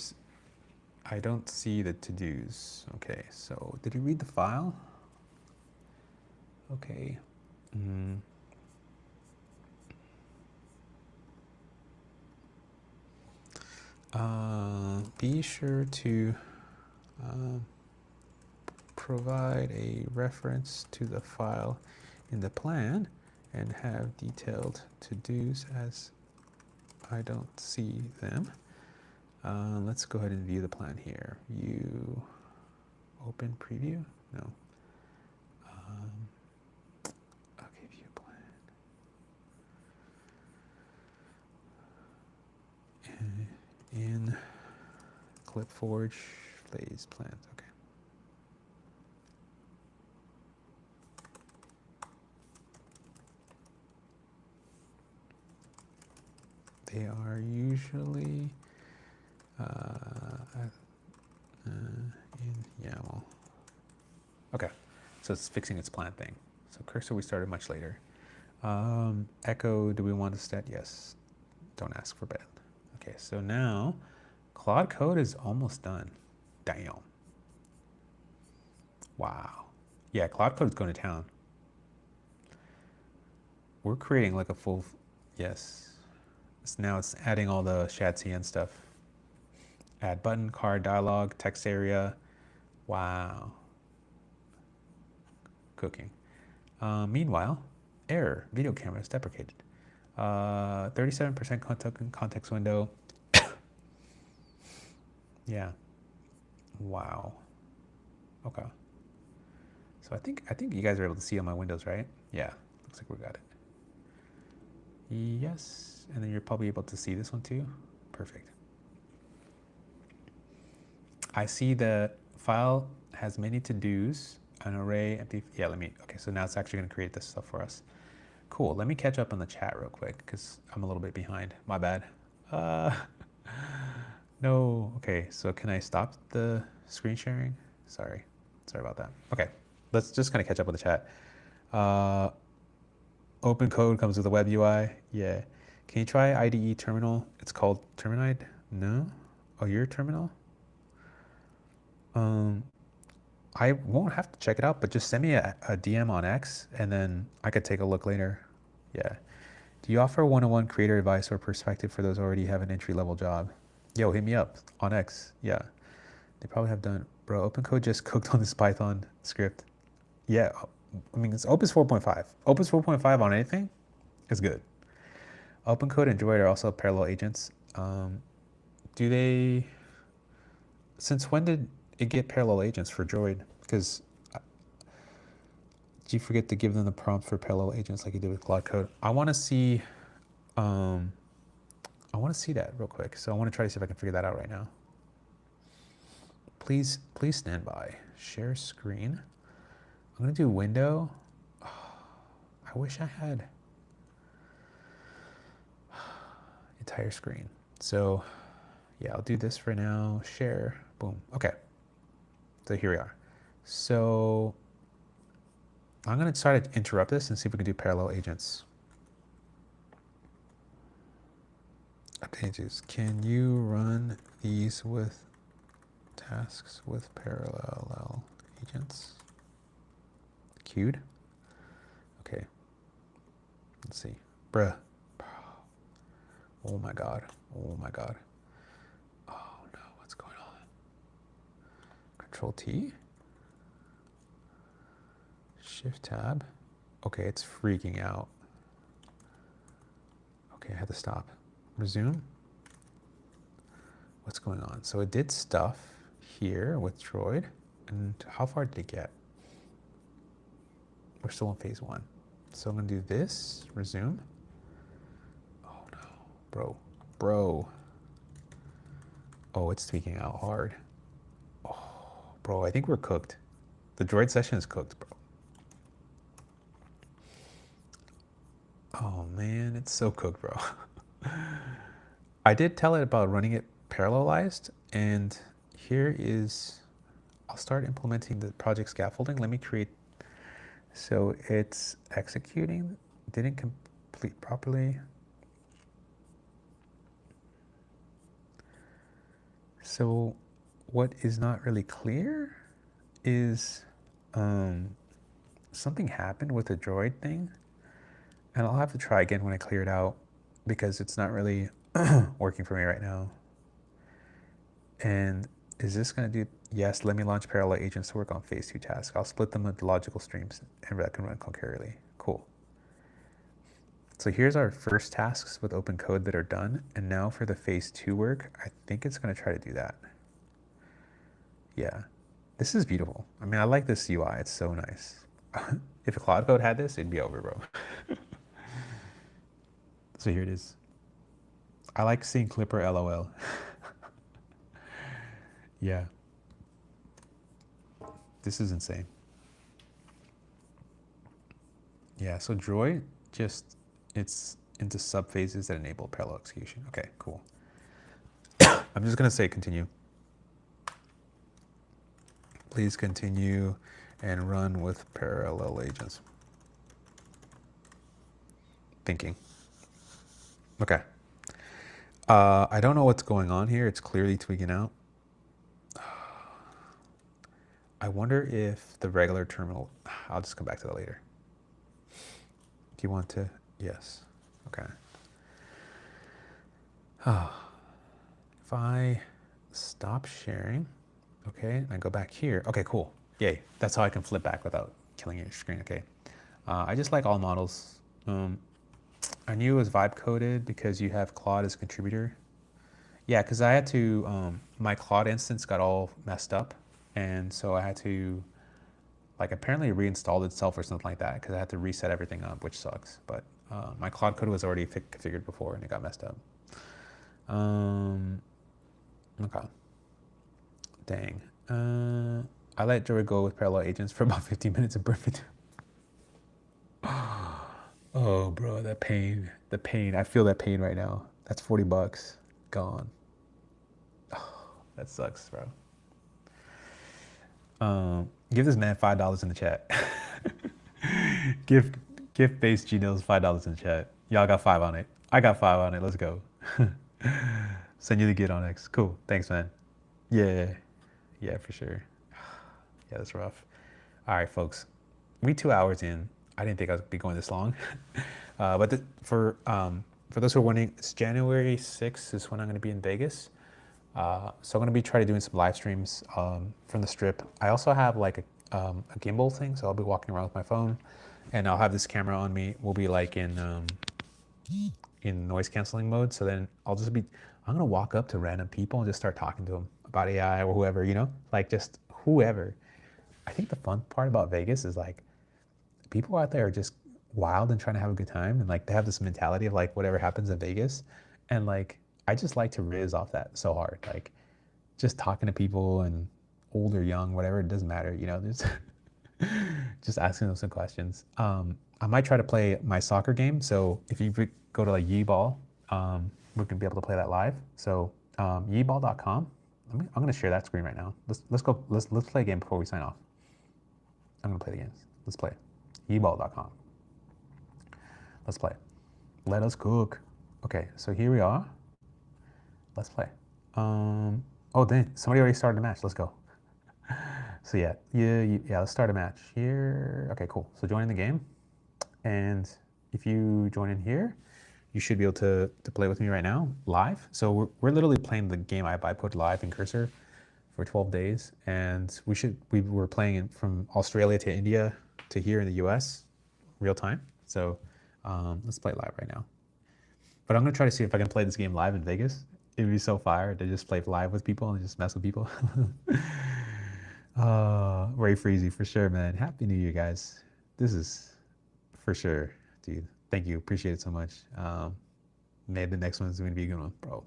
I don't see the to-dos. Okay, so did you read the file? Okay. Be sure to provide a reference to the file in the plan and have detailed to-dos as I don't see them. Let's go ahead and view the plan here. View, open preview? No. Okay, view plan. In ClipForge, phase plans, okay. They are usually in YAML. Okay, so it's fixing its plan thing. So Cursor we started much later. Echo, do we want to stat? Yes. Don't ask for bed. Okay, so now Claude Code is almost done. Damn. Wow. Yeah, Claude Code is going to town. We're creating like a full, yes. So now it's adding all the ShadCN stuff. Add button, card, dialog, text area. Wow. Cooking. Meanwhile, error, video camera is deprecated. 37% context window. Yeah. Wow. Okay. So I think you guys are able to see on my windows, right? Yeah. Looks like we got it. Yes. And then you're probably able to see this one too. Perfect. I see the file has many to-dos, an array, empty. Yeah, okay, so now it's actually going to create this stuff for us. Cool, let me catch up on the chat real quick because I'm a little bit behind. My bad. No, okay, so can I stop the screen sharing? Sorry about that. Okay, let's just kind of catch up with the chat. OpenCode comes with a web UI. Yeah. Can you try IDE terminal? It's called Terminide? No? Oh, your terminal? I won't have to check it out, but just send me a DM on X and then I could take a look later. Yeah. Do you offer one-on-one creator advice or perspective for those who already have an entry-level job? Yo, hit me up on X. Yeah. They probably have done. Bro, OpenCode just cooked on this Python script. Yeah. I mean, it's Opus 4.5. Opus 4.5 on anything is good. OpenCode and Droid are also parallel agents. Do they since when did it get parallel agents for Droid? Because did you forget to give them the prompt for parallel agents like you did with Claude Code? I want to see that real quick. So I want to try to see if I can figure that out right now. Please stand by. Share screen. I'm going to do window. I wish I had entire screen. So yeah, I'll do this for now. Share. Boom. Okay. So here we are. So I'm going to try to interrupt this and see if we can do parallel agents. Pages. Can you run these with tasks with parallel agents? Queued. Okay. Let's see. Bruh. Oh my god. Oh my god. Oh no, what's going on? Control T. Shift tab. Okay, it's freaking out. Okay, I had to stop. Resume. What's going on? So it did stuff here with Droid. And how far did it get? We're still in phase 1. So I'm going to do this. Resume. Oh no. Bro. Oh, it's tweaking out hard. Oh, bro, I think we're cooked. The Droid session is cooked, bro. Oh man, it's so cooked, bro. I did tell it about running it parallelized, and here is, I'll start implementing the project scaffolding. Let me create, so it's executing, didn't complete properly. So what is not really clear is something happened with the Droid thing, and I'll have to try again when I clear it out because it's not really working for me right now. And is this going to do, yes, let me launch parallel agents to work on phase 2 tasks. I'll split them into logical streams and that can run concurrently. Cool. So here's our first tasks with OpenCode that are done. And now for the phase 2 work, I think it's going to try to do that. Yeah, this is beautiful. I mean, I like this UI. It's so nice. If Claude Code had this, it'd be over, bro. So here it is. I like seeing Clipper LOL. Yeah. This is insane. Yeah, so Droid just, it's into subphases that enable parallel execution. Okay, cool. I'm just going to say continue. Please continue and run with parallel agents. Thinking. Okay. I don't know what's going on here. It's clearly tweaking out. I wonder if the regular terminal, I'll just come back to that later. Do you want to? Yes. Okay. If I stop sharing, okay, I go back here. Okay, cool. Yay. That's how I can flip back without killing your screen. Okay. I just like all models. I knew it was vibe coded because you have Claude as a contributor. Yeah, because I had to, my Claude instance got all messed up. And so I had to, like, apparently reinstalled itself or something like that because I had to reset everything up, which sucks. But my Claude code was already configured before and it got messed up. Okay. Dang. I let Joey go with parallel agents for about 15 minutes and perfect. Oh, bro, that pain. The pain. I feel that pain right now. That's $40 gone. Oh, that sucks, bro. Give this man $5 in the chat. give base Gnos $5 in the chat. Y'all got 5 on it. I got 5 on it. Let's go. Send you the git on X. Cool. Thanks, man. Yeah, for sure. Yeah, that's rough. All right, folks. We 2 hours in. I didn't think I would be going this long. But for those who are wondering, it's January 6th is when I'm going to be in Vegas. So I'm going to be trying to doing some live streams from the strip. I also have like a gimbal thing, so I'll be walking around with my phone, and I'll have this camera on me. We'll be like in noise canceling mode. So then I'll I'm gonna walk up to random people and just start talking to them about AI or whoever, you know, like just whoever. I think the fun part about Vegas is like people out there are just wild and trying to have a good time, and like they have this mentality of like whatever happens in Vegas, and like I just like to riz off that so hard, like just talking to people and old or young, whatever, it doesn't matter, you know, just asking them some questions. I might try to play my soccer game. So if you go to like Yeeball, we're gonna be able to play that live. So yeeball.com. I'm gonna share that screen right now. Let's play a game before we sign off. I'm gonna play the games. Let's play. Yeeball.com. Let's play. Let us cook. Okay, so here we are. Let's play. Oh, then somebody already started a match. Let's go. So yeah. Let's start a match here. Okay, cool. So join in the game, and if you join in here, you should be able to play with me right now live. So we're literally playing the game I put live in Cursor for 12 days, and we were playing it from Australia to India to here in the U.S. real time. So let's play live right now. But I'm gonna try to see if I can play this game live in Vegas. It'd be so fire to just play live with people and just mess with people. Ray Freezy for sure, man. Happy New Year, guys. This is for sure, dude. Thank you. Appreciate it so much. Maybe the next one's going to be a good one, bro.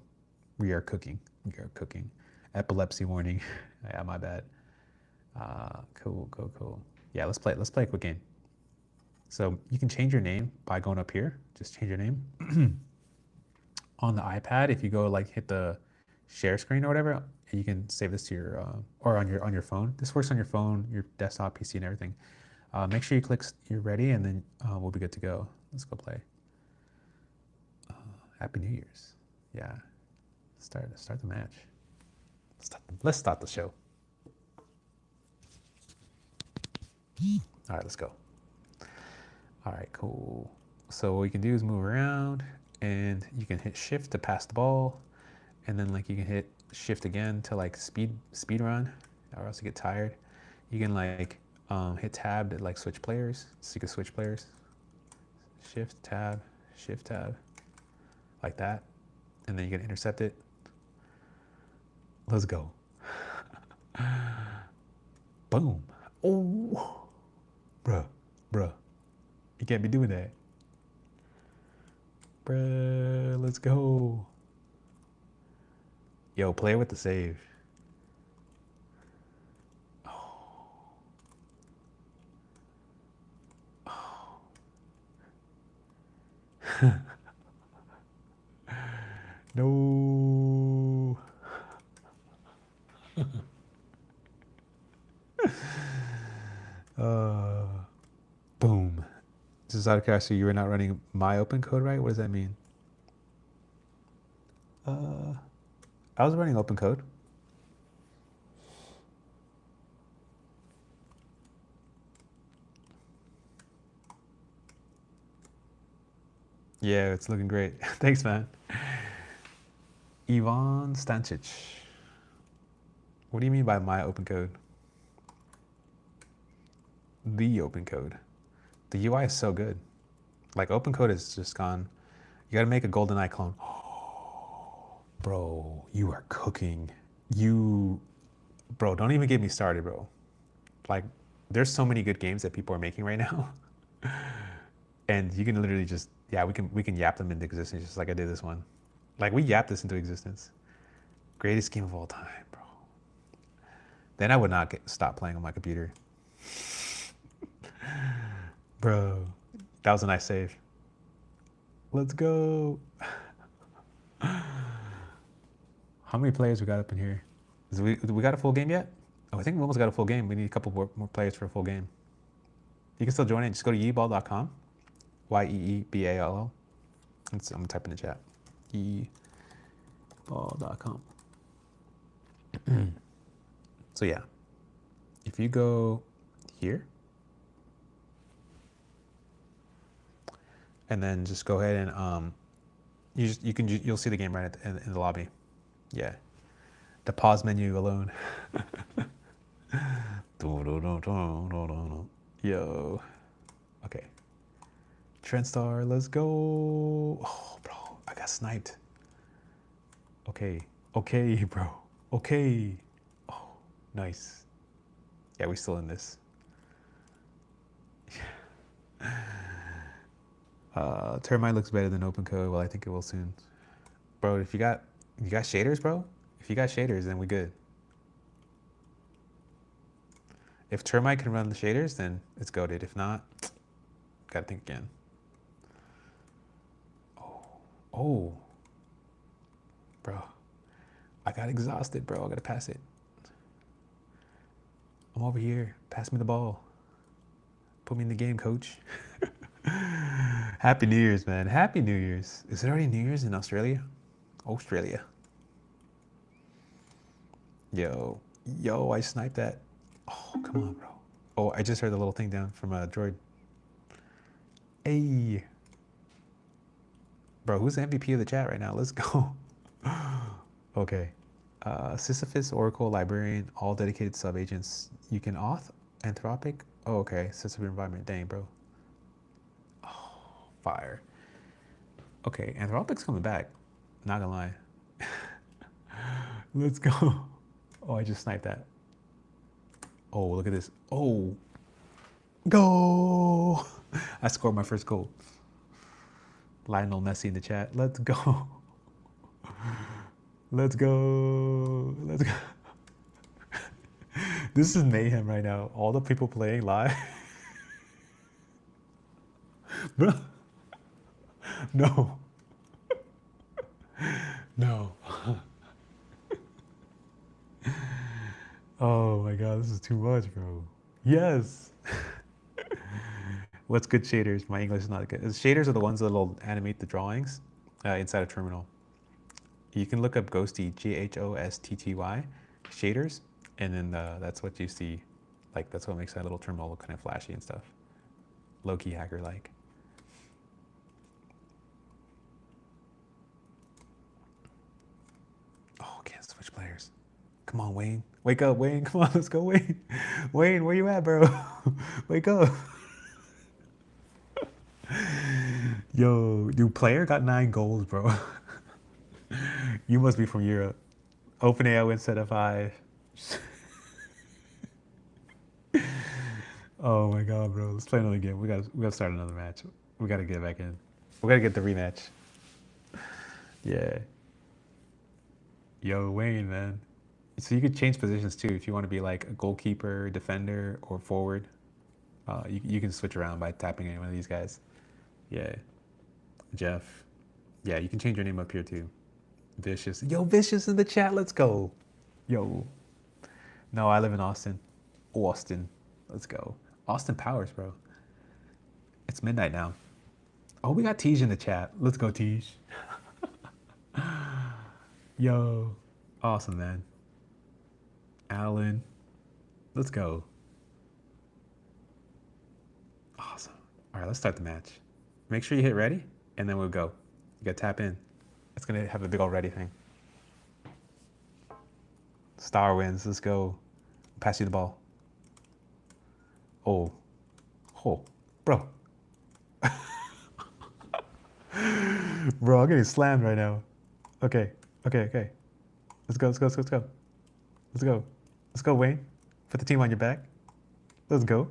We are cooking. We are cooking. Epilepsy warning. Yeah, my bad. Cool. Yeah, let's play. Let's play a quick game. So you can change your name by going up here. Just change your name. On the iPad, if you go like hit the share screen or whatever, you can save this to your or on your phone. This works on your phone, your desktop, PC, and everything. Make sure you click you're ready, and then we'll be good to go. Let's go play. Happy New Year's. Yeah. Start the match. Let's start the show. All right, let's go. All right, cool. So what you can do is move around, and you can hit shift to pass the ball, and then like you can hit shift again to like speed run, or else you get tired. You can like hit tab to like switch players, so you can switch players. Shift tab, like that, and then you can intercept it. Let's go. Boom. Oh, bruh. You can't be doing that. Bruh, let's go. Yo, play with the save. No. Boom. This is out of curiosity. You were not running my OpenCode, right? What does that mean? I was running OpenCode. Yeah, it's looking great. Thanks, man. Ivan Stancic. What do you mean by my OpenCode? The OpenCode. The UI is so good. Like OpenCode is just gone. You gotta make a GoldenEye clone. Bro, you are cooking. Bro, don't even get me started, bro. Like, there's so many good games that people are making right now. And you can literally just, yeah, we can yap them into existence just like I did this one. Like we yapped this into existence. Greatest game of all time, bro. Then I would not stop playing on my computer. Bro, that was a nice save. Let's go. How many players we got up in here? We got a full game yet? Oh, I think we almost got a full game. We need a couple more players for a full game. You can still join in. Just go to yeeball.com. Yeeball. I'm gonna type in the chat. Yeeball.com. So yeah, if you go here, and then just go ahead and you'll see the game right in the lobby. Yeah, the pause menu alone. Yo, okay. Trendstar, let's go. Oh, bro, I got sniped. Okay. Okay, bro. Okay. Oh, nice. Yeah, we're still in this. Termite looks better than OpenCode. Well, I think it will soon. Bro, if you got shaders, bro? If you got shaders, then we good. If Termite can run the shaders, then it's goated. If not, gotta think again. Oh, bro. I got exhausted, bro. I gotta pass it. I'm over here. Pass me the ball. Put me in the game, coach. Happy New Year's, man. Happy New Year's. Is it already New Year's in Australia? Australia. Yo. Yo, I sniped that. Oh, come on, bro. Oh, I just heard the little thing down from a droid. Hey. Bro, who's the MVP of the chat right now? Let's go. Okay. Sisyphus, Oracle, Librarian, all dedicated subagents. You can auth, Anthropic. Oh, okay. Sisyphus environment. Dang, bro. Oh, fire. Okay, Anthropic's coming back. Not gonna lie. Let's go. Oh, I just sniped that. Oh, look at this. Oh, go. I scored my first goal. Lionel Messi in the chat. Let's go. Let's go. Let's go. This is mayhem right now. All the people playing live. Bro. No. No. Oh my god, this is too much, bro. Yes. What's good shaders? My English is not good. Shaders are the ones that'll animate the drawings inside a terminal. You can look up Ghosty, Ghostty, shaders, and then that's what you see. Like, that's what makes that little terminal look kind of flashy and stuff. Low-key hacker-like. Oh, can't switch players. Come on, Wayne. Wake up, Wayne. Come on, let's go, Wayne. Wayne, where you at, bro? Wake up. Yo, new player got 9 goals, bro. You must be from Europe. OpenAI wins set of 5. Oh my god, bro. Let's play another game. We gotta start another match. We gotta get back in. We gotta get the rematch. Yeah. Yo, Wayne, man. So you could change positions too if you want to be like a goalkeeper, defender, or forward. You can switch around by tapping any one of these guys. Yeah. Jeff. Yeah, you can change your name up here too. Vicious. Yo, Vicious in the chat. Let's go. Yo. No, I live in Austin. Austin. Let's go. Austin Powers, bro. It's midnight now. Oh, we got Tej in the chat. Let's go, Tej. Yo. Awesome, man. Alan. Let's go. Awesome. All right, let's start the match. Make sure you hit ready, and then we'll go. You gotta tap in. It's gonna have a big old ready thing. Star wins. Let's go. Pass you the ball. Oh. Oh. Bro. Bro, I'm getting slammed right now. Okay. Okay. Let's go. Let's go. Let's go, Wayne. Put the team on your back. Let's go.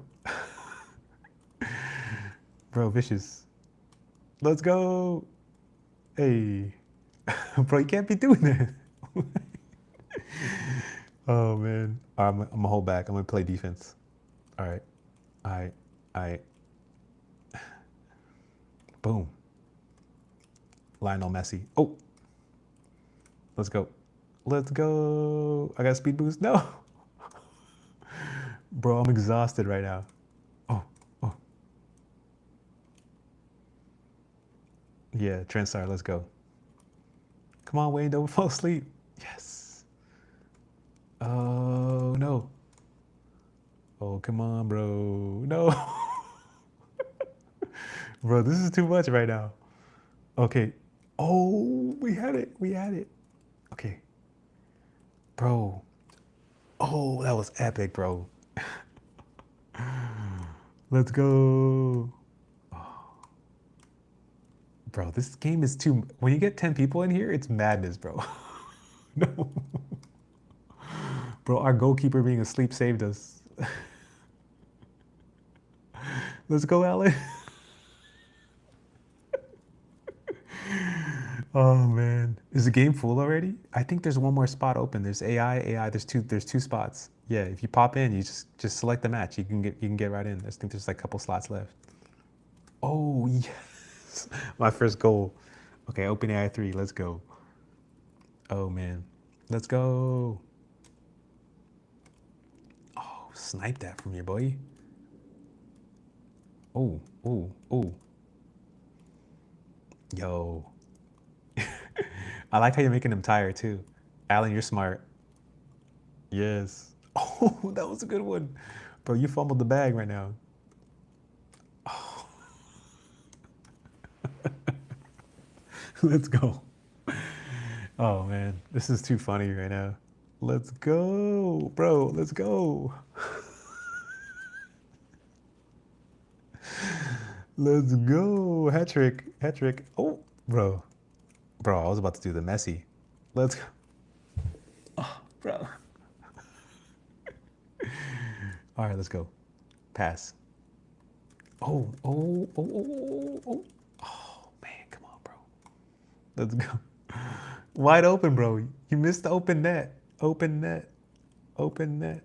Bro, Vicious. Let's go. Hey. Bro, you can't be doing that. Oh, man. I'm going to hold back. I'm going to play defense. All right. Boom. Lionel Messi. Oh. Let's go. Let's go. I got a speed boost. No. Bro, I'm exhausted right now. Oh. Yeah, Trendstar, let's go. Come on, Wayne, don't fall asleep. Yes. Oh, no. Oh, come on, bro. No. Bro, this is too much right now. Okay. Oh, we had it. Okay. Bro. Oh, that was epic, bro. Let's go. Bro, this game is too... When you get 10 people in here, it's madness, bro. No. Bro, our goalkeeper being asleep saved us. Let's go, Alan. Oh man. Is the game full already? I think there's one more spot open. There's AI. There's two spots. Yeah, if you pop in, you just select the match. You can get right in. I think there's like a couple slots left. Oh yes. My first goal. Okay, OpenAI 3, let's go. Oh man. Let's go. Oh, snipe that from your boy. Oh, oh, oh. Yo. I like how you're making him tired too. Alan, you're smart. Yes. Oh, that was a good one. Bro, you fumbled the bag right now. Oh. Let's go. Oh man, this is too funny right now. Let's go, bro. Let's go. Let's go. Hat trick. Hat trick. Oh, bro. Bro, I was about to do the Messi. Let's go. Oh, bro. All right, let's go. Pass. Oh, oh, oh, oh, oh, oh. Oh, man, come on, bro. Let's go. Wide open, bro. You missed the open net. Open net. Open net.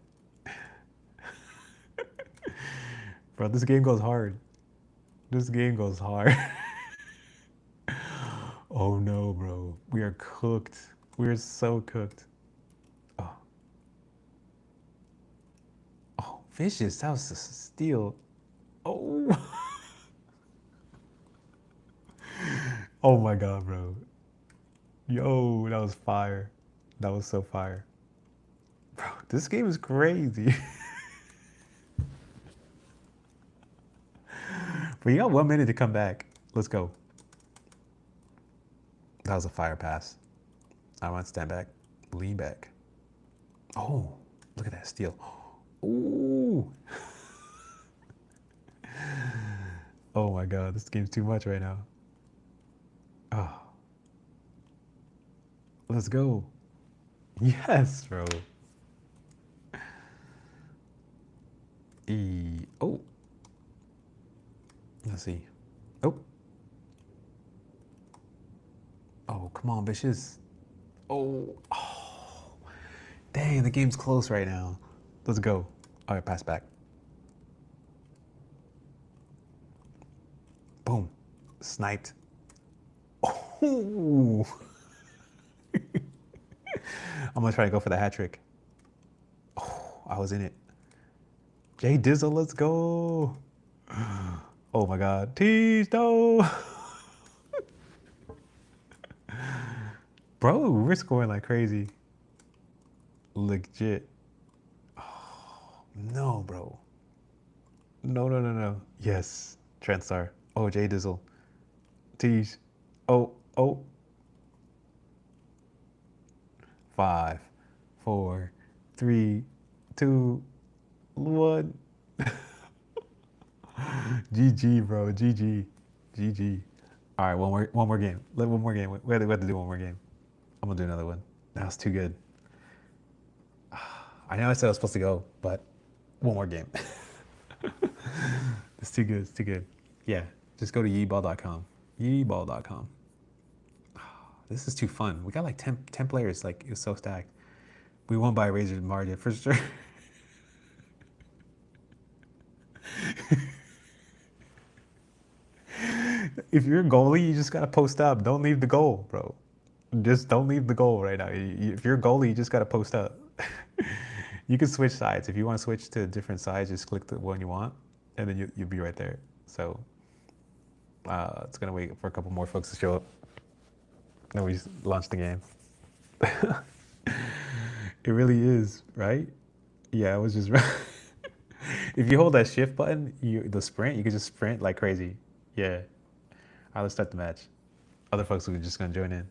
Bro, this game goes hard. This game goes hard. Oh no, bro. We are cooked. We are so cooked. Oh, oh, vicious. That was a steal. Oh. Oh my god, bro. Yo, that was fire. That was so fire. Bro, this game is crazy. But you got 1 minute to come back. Let's go. That was a fire pass. I want to stand back. Lean back. Oh, look at that steal. Ooh. Oh my god, this game's too much right now. Oh. Let's go. Yes, bro. Oh. Let's see. Oh. Oh, come on, bitches. Oh. Oh. Dang, the game's close right now. Let's go. All right, pass back. Boom. Sniped. Oh. I'm gonna try to go for the hat trick. Oh, I was in it. Jay Dizzle, let's go. Oh my God. Tease, no. Bro, we're scoring like crazy. Legit. Oh, no, bro. No, no, no, no. Yes. Trendstar. Oh, Jay Dizzle. Tease. Oh, oh. 5, 4, 3, 2, 1. GG, bro. GG. GG. All right, one more game. One more game. We have to do one more game. I'm gonna do another one. That was too good. I know I said I was supposed to go, but one more game. It's too good. It's too good. Yeah, just go to yeeball.com. Yeeball.com. This is too fun. We got like 10 players. Like, it was so stacked. We won by a razor margin for sure. If you're a goalie, you just gotta post up. Don't leave the goal, bro. Just don't leave the goal right now. If you're a goalie, you just gotta post up. You can switch sides. If you want to switch to different sides, just click the one you want, and then you'll be right there. So it's gonna wait for a couple more folks to show up. Then we just launch the game. It really is, right? Yeah, it was just. If you hold that shift button, the sprint, you can just sprint like crazy. Yeah. All right, let's start the match. Other folks are just gonna join in.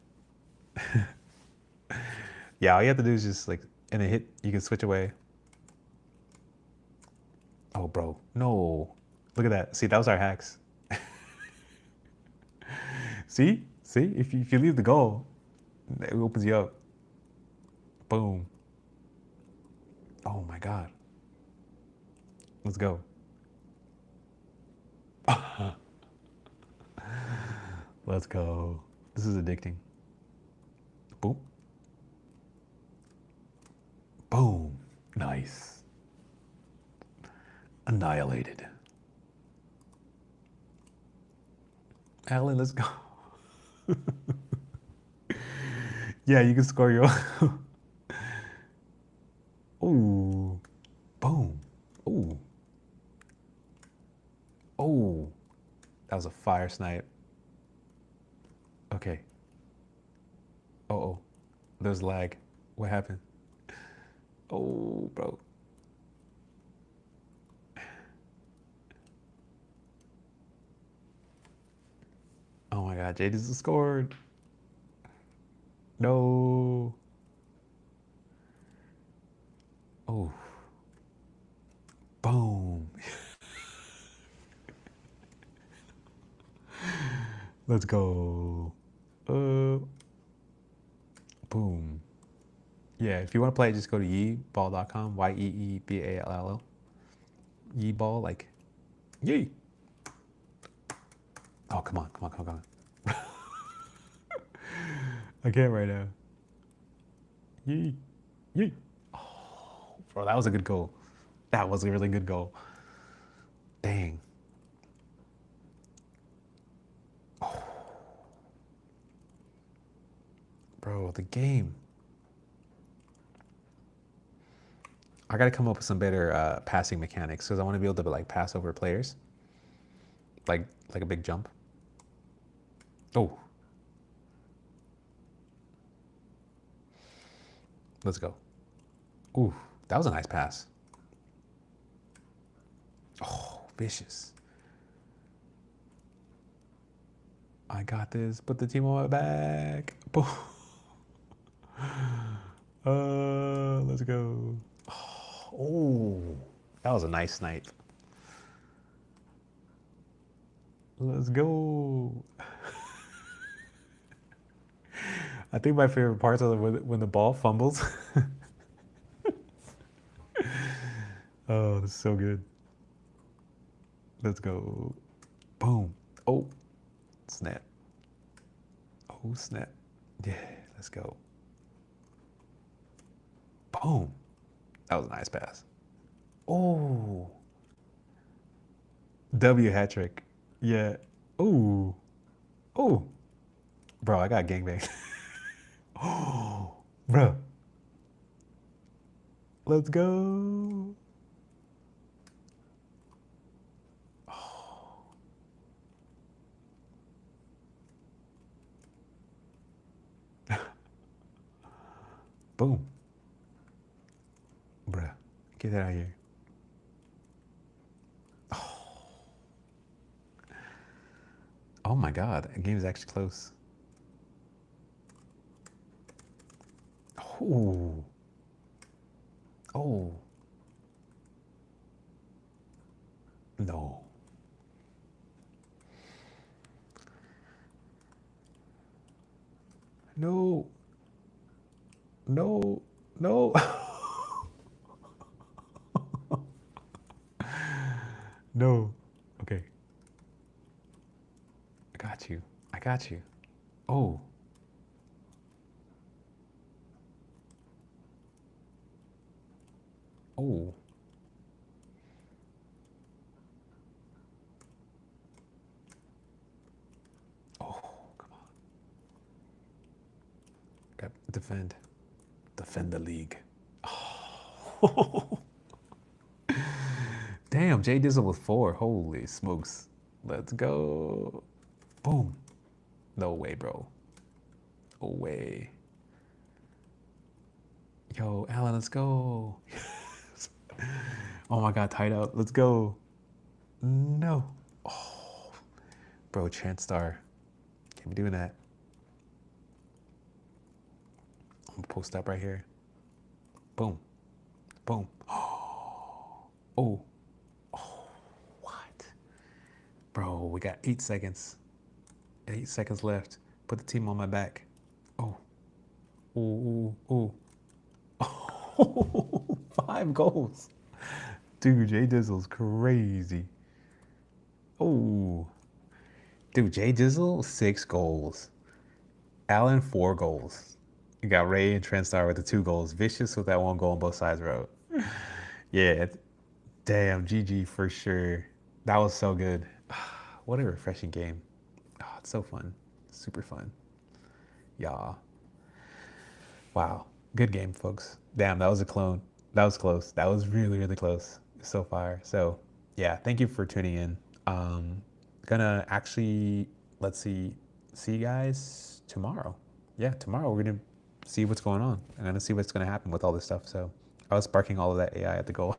Yeah, all you have to do is just like, and then hit, you can switch away. Oh, bro, no. Look at that. See, that was our hacks. See? If you leave the goal, it opens you up. Boom. Oh my God. Let's go. Let's go. This is addicting. Boom. Boom. Nice. Annihilated. Alan, let's go. Yeah, you can score your own. Ooh. Boom. Ooh. Oh. That was a fire snipe. Okay. Oh. There's lag. What happened? Oh, bro. Oh my God, Jade just scored. No. Oh. Boom. Let's go. Boom. Yeah, if you want to play, just go to yeeball.com. Yeeball. Yeeball, like, yee. Oh, come on. I can't right now. Yee. Yee. Oh, bro, that was a good goal. That was a really good goal. Dang. Oh. Bro, the game. I got to come up with some better passing mechanics because I want to be able to like pass over players. Like a big jump. Oh. Let's go. Ooh, that was a nice pass. Oh, vicious. I got this. Put the team on my back. Boom. Let's go. Oh, that was a nice snipe. Let's go. I think my favorite parts are when the ball fumbles. Oh, this is so good. Let's go. Boom. Oh, snap. Oh, snap. Yeah, let's go. Boom. That was a nice pass. Oh. W hat trick. Yeah. Ooh. Oh. Bro, I got gangbang. Oh, bro. Let's go. Oh. Boom. Bruh. Get that out of here. Oh my God. The game is actually close. Oh. Oh. No. No. No. No. No. Okay. I got you. I got you. Oh. Oh. Oh. Come on. Got defend. Defend the league. Oh. Damn, Jay Dizzle with 4. Holy smokes. Let's go. Boom. No way, bro. No way. Yo, Alan, let's go. Oh my God, tied up. Let's go. No. Oh, bro, Chance Star. Can't be doing that. I'm gonna post up right here. Boom. Boom. Oh. Oh, what? Bro, we got 8 seconds. 8 seconds left. Put the team on my back. Oh. Ooh, ooh, ooh. 5 goals. Dude, Jay Dizzle's crazy. Oh, dude, Jay Dizzle, 6 goals. Allen, 4 goals. You got Ray and Trendstar with the 2 goals. Vicious with that 1 goal on both sides row. Yeah, damn, GG for sure. That was so good. What a refreshing game. Oh, it's so fun. Super fun. Yeah. Wow. Good game, folks. Damn, that was a clone. That was close. That was really, really close. So far. So, yeah, thank you for tuning in. Gonna actually, let's see you guys tomorrow. Yeah, tomorrow we're gonna see what's going on. I'm gonna see what's gonna happen with all this stuff. So, I was sparking all of that AI at the goal.